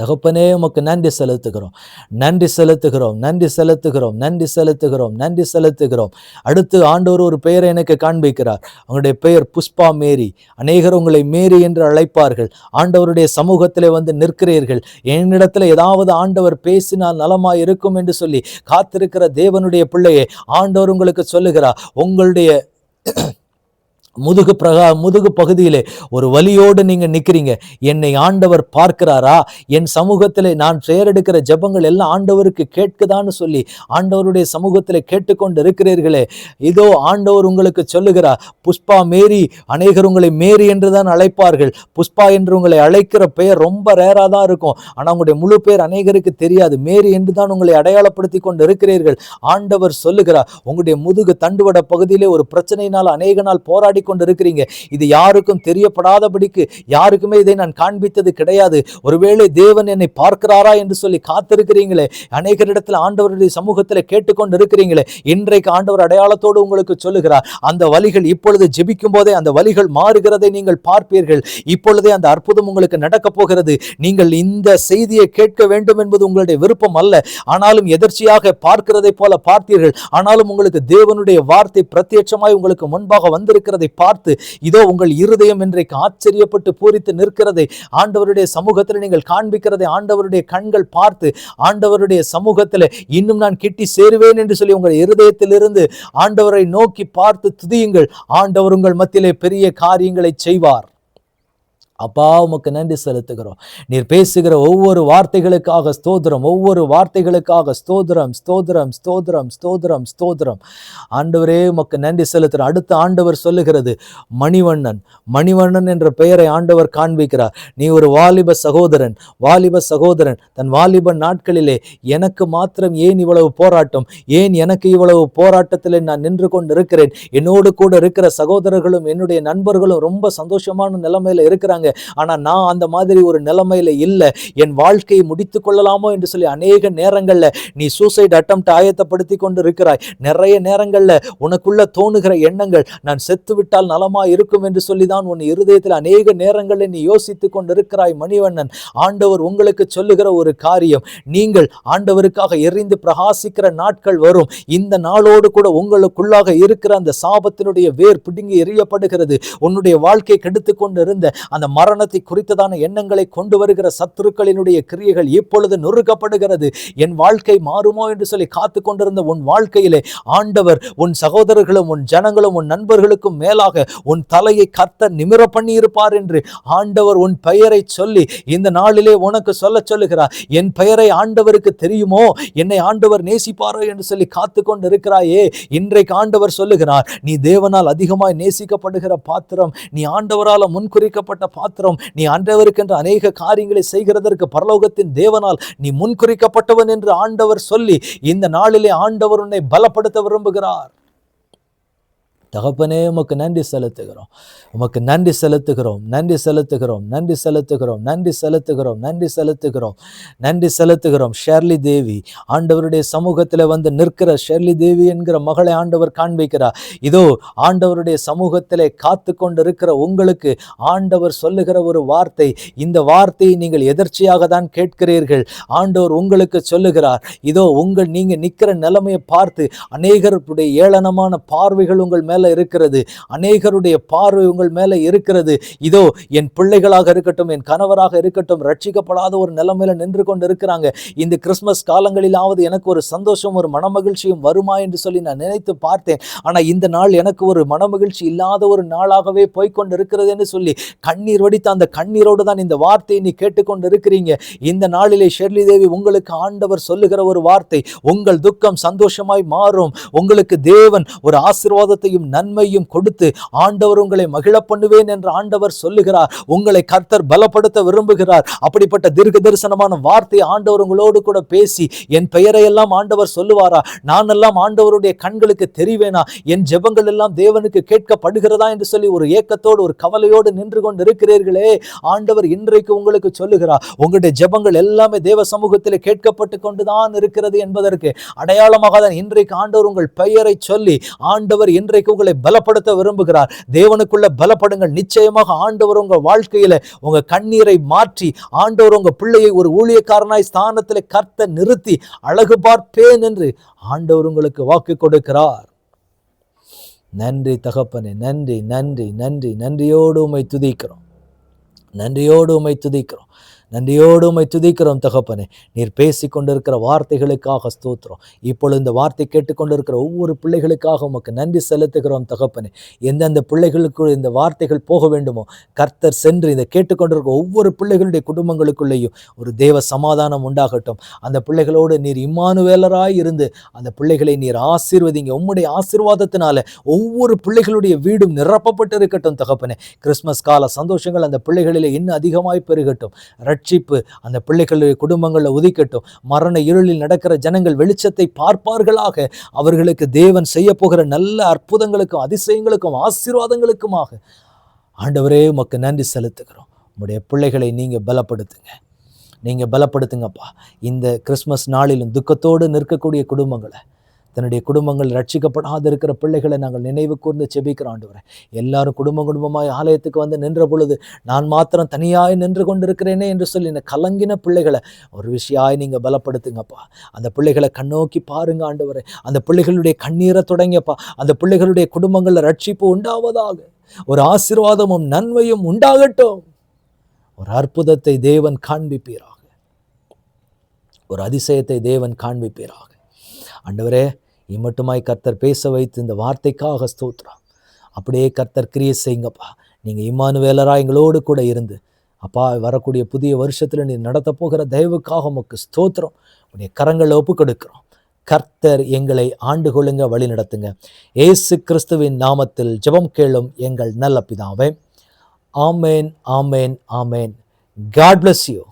தகப்பனே உமக்கு நன்றி செலுத்துகிறோம், நன்றி செலுத்துகிறோம், நன்றி செலுத்துகிறோம், நன்றி செலுத்துகிறோம், நன்றி செலுத்துகிறோம். அடுத்து ஆண்டவர் ஒரு பெயரை எனக்கு காண்பிக்கிறார். அவங்களுடைய பெயர் புஷ்பா மேரி. அநேகர் உங்களை மேரி என்று அழைப்பார்கள். ஆண்டவருடைய சமூகத்திலே வந்து நிற்கிறீர்கள். என்னிடத்துல ஏதாவது ஆண்டவர் பேசினால் நலமாய் இருக்கும் என்று சொல்லி காத்திருக்கிற தேவனுடைய பிள்ளையே, ஆண்டவர் உங்களுக்கு சொல்லுகிறார், உங்களுடைய முதுகு பகுதியிலே ஒரு வலியோடு நீங்க நிக்கிறீங்க. என்னை ஆண்டவர் பார்க்கிறாரா? என் சமூகத்திலே நான் பெயரெடுக்கிற ஜெபங்கள் எல்லாம் ஆண்டவருக்கு கேட்குதான்னு சொல்லி ஆண்டவருடைய சமூகத்திலே கேட்டுக்கொண்டு இருக்கிறீர்களே, இதோ ஆண்டவர் உங்களுக்கு சொல்லுகிறார், புஷ்பா மேரி. அநேகர் உங்களை மேரி என்றுதான் அழைப்பார்கள். புஷ்பா என்று உங்களை அழைக்கிற பெயர் ரொம்ப ரேரா தான் இருக்கும். ஆனா உங்களுடைய முழு பெயர் அநேகருக்கு தெரியாது. மேரி என்று தான் உங்களை அடையாளப்படுத்தி கொண்டு இருக்கிறீர்கள். ஆண்டவர் சொல்லுகிறார், உங்களுடைய முதுகு தண்டுவட பகுதியிலே ஒரு பிரச்சனையினால் அநேக நாள் போராடி கொண்டிருக்கிறீங்க. இது யாருக்கும் தெரியப்படாதபடிக்கு யாருக்குமே இதை நான் காண்பித்தது கிடையாது. ஒருவேளை தேவன் என்னை பார்க்கிறாரா என்று சொல்லி காத்திருக்கிறீங்களே, அநேகரிடத்தில் ஆண்டவருடைய சமூகத்தில் கேட்டுக்கொண்டு இருக்கிறீங்களே, இன்றைக்கு ஆண்டவர் அடையாளத்தோடு உங்களுக்கு சொல்லுகிறார், அந்த வலிகள் இப்பொழுது ஜெபிக்கும் போதே அந்த வலிகள் மாறுகிறதை நீங்கள் பார்ப்பீர்கள். இப்பொழுதே அந்த அற்புதம் உங்களுக்கு நடக்க போகிறது. நீங்கள் இந்த செய்தியை கேட்க வேண்டும் என்பது உங்களுடைய விருப்பம் அல்ல. ஆனாலும் எதர்ச்சியாக பார்க்கிறதை போல பார்த்தீர்கள். ஆனாலும் உங்களுக்கு தேவனுடைய வார்த்தை பிரத்யட்சமாய் உங்களுக்கு முன்பாக வந்திருக்கிறதை பார்த்து இதோ உங்கள் இருதயம் இன்றைக்கு ஆச்சரியப்பட்டு பூரித்து நிற்கிறதை ஆண்டவருடைய சமூகத்தில் நீங்கள் காண்பிக்கிறதை ஆண்டவருடைய கண்கள் பார்த்து ஆண்டவருடைய சமூகத்தில் இன்னும் நான் கிட்டி சேருவேன் என்று சொல்லி உங்கள் இருதயத்திலிருந்து ஆண்டவரை நோக்கி பார்த்து துதியுங்கள். ஆண்டவர் உங்கள் மத்தியிலே பெரிய காரியங்களை செய்வார். அப்பா உமக்கு நன்றி செலுத்துகிறோம். நீர் பேசுகிற ஒவ்வொரு வார்த்தைகளுக்காக ஸ்தோத்திரம், ஒவ்வொரு வார்த்தைகளுக்காக ஸ்தோத்திரம், ஸ்தோத்திரம், ஸ்தோத்திரம், ஸ்தோத்திரம், ஸ்தோத்திரம். ஆண்டவரே உமக்கு நன்றி செலுத்துகிறோம். அடுத்த ஆண்டவர் சொல்லுகிறது மணிவண்ணன். மணிவண்ணன் என்ற பெயரை ஆண்டவர் காண்பிக்கிறார். நீ ஒரு வாலிப சகோதரன், வாலிப சகோதரன். தன் வாலிப நாட்களிலே எனக்கு மாத்திரம் ஏன் இவ்வளவு போராட்டம், ஏன் எனக்கு இவ்வளவு போராட்டத்தில் நான் நின்று கொண்டு இருக்கிறேன், என்னோடு கூட இருக்கிற சகோதரர்களும் என்னுடைய நண்பர்களும் ரொம்ப சந்தோஷமான நிலைமையில இருக்கிறாங்க, ஆனா நான் அந்த மாதிரி ஒரு நிலைமையில இல்லை, என் வாழ்க்கையை முடித்துக் கொள்ளலாமோ என்று சொல்லி அநேக நேரங்கள்ல நீ சூசைட் அட்டெம்ப்ட் ஆயத்தப்படுத்தி கொண்டு இருக்கிறாய். நிறைய நேரங்கள்ல உனக்குள்ள தோணுகிற எண்ணங்கள் நான் செத்து விட்டால் நலமா இருக்கும் என்று சொல்லிதான் உன் இருதயத்தில் அநேக நேரங்களில் நீ யோசித்துக் கொண்டு இருக்கிறாய். மணிவண்ணன், ஆண்டவர் உங்களுக்கு சொல்லுகிற ஒரு காரியம், நீங்கள் ஆண்டவருக்காக எரிந்து பிரகாசிக்கிற நாட்கள் வரும். இந்த நாளோடு கூட உங்களுக்குள்ளாக இருக்கிற அந்த சாபத்தினுடைய வேர் பிடுங்கி எறியப்படுகிறது. உன்னுடைய வாழ்க்கை கெடுத்து கொண்டு இருந்த அந்த மரணத்தை குறித்ததான எண்ணங்களை கொண்டு வருகிற சத்துருக்களினுடைய கிரியைகள் இப்பொழுது நொறுக்கப்படுகிறது. என் வாழ்க்கை மாறுமோ என்று சொல்லி காத்து கொண்டிருந்த உன் வாழ்க்கையிலே ஆண்டவர் உன் சகோதரர்களும் உன் ஜனங்களும் உன் நண்பர்களுக்கும் மேலாக உன் தலையை கர்த்தர் நிமிர பண்ணி இருப்பார் என்று ஆண்டவர் உன் பெயரை சொல்லி இந்த நாளிலே உனக்கு சொல்ல சொல்லுகிறார். என் பெயரை ஆண்டவருக்கு தெரியுமோ, என்னை ஆண்டவர் நேசிப்பாரோ என்று சொல்லி காத்து கொண்டு இருக்கிறாயே, இன்றைக்கு ஆண்டவர் சொல்லுகிறார், நீ தேவனால் அதிகமாய் நேசிக்கப்படுகிற பாத்திரம், நீ ஆண்டவரால் முன்குறிக்கப்பட்ட பாத்திரம், நீ ஆண்டவருக்கு என்று அநேக காரியங்களை செய்கிறதற்கு பரலோகத்தின் தேவனால் நீ முன்குறிக்கப்பட்டவன் என்று ஆண்டவர் சொல்லி இந்த நாளிலே ஆண்டவர் உன்னை பலப்படுத்த விரும்புகிறார். தகப்பனே உமக்கு நன்றி செலுத்துகிறோம், உமக்கு நன்றி செலுத்துகிறோம், நன்றி செலுத்துகிறோம், நன்றி செலுத்துகிறோம், நன்றி செலுத்துகிறோம், நன்றி செலுத்துகிறோம், நன்றி செலுத்துகிறோம். ஷெர்லி தேவி, ஆண்டவருடைய சமூகத்தில் வந்து நிற்கிற ஷெர்லி தேவி என்கிற மகளை ஆண்டவர் காண்பிக்கிறார். இதோ ஆண்டவருடைய சமூகத்திலே காத்து கொண்டு இருக்கிற உங்களுக்கு ஆண்டவர் சொல்லுகிற ஒரு வார்த்தை, இந்த வார்த்தையை நீங்கள் எதர்ச்சியாக தான் கேட்கிறீர்கள். ஆண்டவர் உங்களுக்கு சொல்லுகிறார், இதோ நீங்க நிற்கிற நிலைமையை பார்த்து அநேகருடைய ஏளனமான பார்வைகள் உங்கள் மேல இருக்கிறது, அநேகருடைய பார்வை உங்கள் மேல இருக்கிறது. இதோ என் பிள்ளைகளாக இருக்கட்டும், என் கணவராக இருக்கட்டும், ரட்சிக்கப்படாத ஒரு நிலைமையில நின்று கொண்டு இருக்கிறாங்க. இந்த கிறிஸ்துமஸ் காலங்களிலாவது எனக்கு ஒரு சந்தோஷம், ஒரு மனமகிழ்ச்சியும் வருமா என்று சொல்லி நான் நினைத்து பார்த்தேன். ஆனா இந்த நாள் எனக்கு ஒரு மனமகிழ்ச்சி இல்லாத ஒரு நாளாகவே போய்கொண்டு இருக்கிறது என்று சொல்லி கண்ணீர் வடித்த அந்த கண்ணீரோடு தான் இந்த வார்த்தையை நீ கேட்டுக்கொண்டு இருக்கிறீங்க. இந்த நாளிலே ஷெர்லி தேவி, உங்களுக்கு ஆண்டவர் சொல்லுகிற ஒரு வார்த்தை, உங்கள் துக்கம் சந்தோஷமாய் மாறும். உங்களுக்கு தேவன் ஒரு ஆசீர்வாதத்தையும் நன்மையும் கொடுத்து ஆண்டவர் உங்களை மகிழ பண்ணுவேன் என்று ஆண்டவர் சொல்லுகிறார். உங்களை கர்த்தர் பலப்படுத்த விரும்புகிறார். அப்படிப்பட்ட தீர்க்க தரிசனமான வார்த்தை ஆண்டவர் உங்களோடு கூட பேசி, என் பெயரை எல்லாம் ஆண்டவர் சொல்லுவாரா? நான் எல்லாம் ஆண்டவருடைய கண்களுக்கு தெரிவேனா? என் ஜெபங்கள் எல்லாம் தேவனுக்கு கேட்கப்படுகிறதா என்று சொல்லி ஒரு ஏக்கத்தோடு ஒரு கவலையோடு நின்று கொண்டு இருக்கிறீர்களே, ஆண்டவர் இன்றைக்கு உங்களுக்கு சொல்லுகிறார், உங்களுடைய ஜெபங்கள் எல்லாமே தேவ சமூகத்தில் கேட்கப்பட்டு கொண்டுதான் இருக்கிறது என்பதற்கு அடையாளமாக தான் இன்றைக்கு ஆண்டவர் உங்கள் பெயரை சொல்லி ஆண்டவர் இன்றைக்கு உங்களை பலப்படுத்த விரும்புகிறார். தேவனுக்குள்ள பலப்படுங்கள். நிச்சயமாக ஆண்டவர் உங்கள் வாழ்க்கையில உங்க கண்ணீரை மாற்றி ஆண்டவர் உங்க பிள்ளையை ஒரு ஊழியக்காரனாய் ஸ்தானத்தில் கர்த்த நிறுத்தி அழகு பார்ப்பேன் என்று ஆண்டவர் உங்களுக்கு வாக்கு கொடுக்கிறார். நன்றி தகப்பனே, நன்றி நன்றி நன்றி. நன்றியோடு உம்மை துதிக்கிறோம், நன்றியோடு உம்மை துதிக்கிறோம், நன்றியோடு உம்மை துதிக்கிறோம் தகப்பனே. நீர் பேசி கொண்டிருக்கிற வார்த்தைகளுக்காக ஸ்தோத்திரம். இப்பொழுது இந்த வார்த்தை கேட்டுக்கொண்டிருக்கிற ஒவ்வொரு பிள்ளைகளுக்காக உமக்கு நன்றி செலுத்துகிறோம் தகப்பனே. எந்தெந்த பிள்ளைகளுக்கு இந்த வார்த்தைகள் போக வேண்டுமோ கர்த்தர் சென்று இந்த கேட்டுக்கொண்டிருக்கிற ஒவ்வொரு பிள்ளைகளுடைய குடும்பங்களுக்குள்ளேயும் ஒரு தேவ சமாதானம் உண்டாகட்டும். அந்த பிள்ளைகளோடு நீர் இம்மானுவேலராய் இருந்து அந்த பிள்ளைகளை நீர் ஆசீர்வதிங்க. உம்முடைய ஆசீர்வாதத்தினால ஒவ்வொரு பிள்ளைகளுடைய வீடும் நிரப்பப்பட்டு இருக்கட்டும் தகப்பனே. கிறிஸ்துமஸ் கால சந்தோஷங்கள் அந்த பிள்ளைகளிலே இன்னும் அதிகமாய் பெருகட்டும். ரட்சிப்பு அந்த பிள்ளைகளுடைய குடும்பங்களில் உதிக்கட்டும். மரண இருளில் நடக்கிற ஜனங்கள் வெளிச்சத்தை பார்ப்பார்களாக. அவர்களுக்கு தேவன் செய்ய போகிற நல்ல அற்புதங்களுக்கும் அதிசயங்களுக்கும் ஆசீர்வாதங்களுக்குமாக ஆண்டவரே உமக்கு நன்றி செலுத்துகிறோம். உம்முடைய பிள்ளைகளை நீங்க பலப்படுத்துங்க, நீங்க பலப்படுத்துங்கப்பா. இந்த கிறிஸ்மஸ் நாளிலும் துக்கத்தோடு நிற்கக்கூடிய குடும்பங்களை, தன்னுடைய குடும்பங்கள் ரட்சிக்கப்படாத இருக்கிற பிள்ளைகளை நாங்கள் நினைவு கூர்ந்து செபிக்கிறோம் ஆண்டவரே. எல்லாரும் குடும்பமாய் ஆலயத்துக்கு வந்து நின்ற பொழுது நான் மாத்திரம் தனியாய் நின்று கொண்டிருக்கிறேனே என்று சொல்லி இந்த கலங்கின பிள்ளைகளை ஒரு விஷயமாய் நீங்க பலப்படுத்துங்கப்பா. அந்த பிள்ளைகளை கண்ணோக்கி பாருங்க ஆண்டவரே. அந்த பிள்ளைகளுடைய கண்ணீரை தொடங்கியப்பா. அந்த பிள்ளைகளுடைய குடும்பங்களில் ரட்சிப்பு உண்டாவதாக. ஒரு ஆசீர்வாதமும் நன்மையும் உண்டாகட்டும். ஒரு அற்புதத்தை தேவன் காண்பிப்பீராக, ஒரு அதிசயத்தை தேவன் காண்பிப்பீராக. ஆண்டவரே, இம்மட்டுமாய் கர்த்தர் பேச வைத்து இந்த வார்த்தைக்காக ஸ்தோத்திரம். அப்படியே கர்த்தர் கிரியை செய்யுங்கப்பா. நீங்கள் இம்மானுவேலரா எங்களோடு கூட இருந்து அப்பா வரக்கூடிய புதிய வருஷத்தில் நீ நடத்த போகிற தயவுக்காக உமக்கு ஸ்தோத்திரம். உடைய கரங்களை ஒப்பு கொடுக்கிறோம். கர்த்தர் எங்களை ஆண்டு கொள்ளுங்க, வழி நடத்துங்க. இயேசு கிறிஸ்துவின் நாமத்தில் ஜெபம் கேளும் எங்கள் நல்ல பிதாவே. ஆமேன், ஆமேன், ஆமேன். God bless you.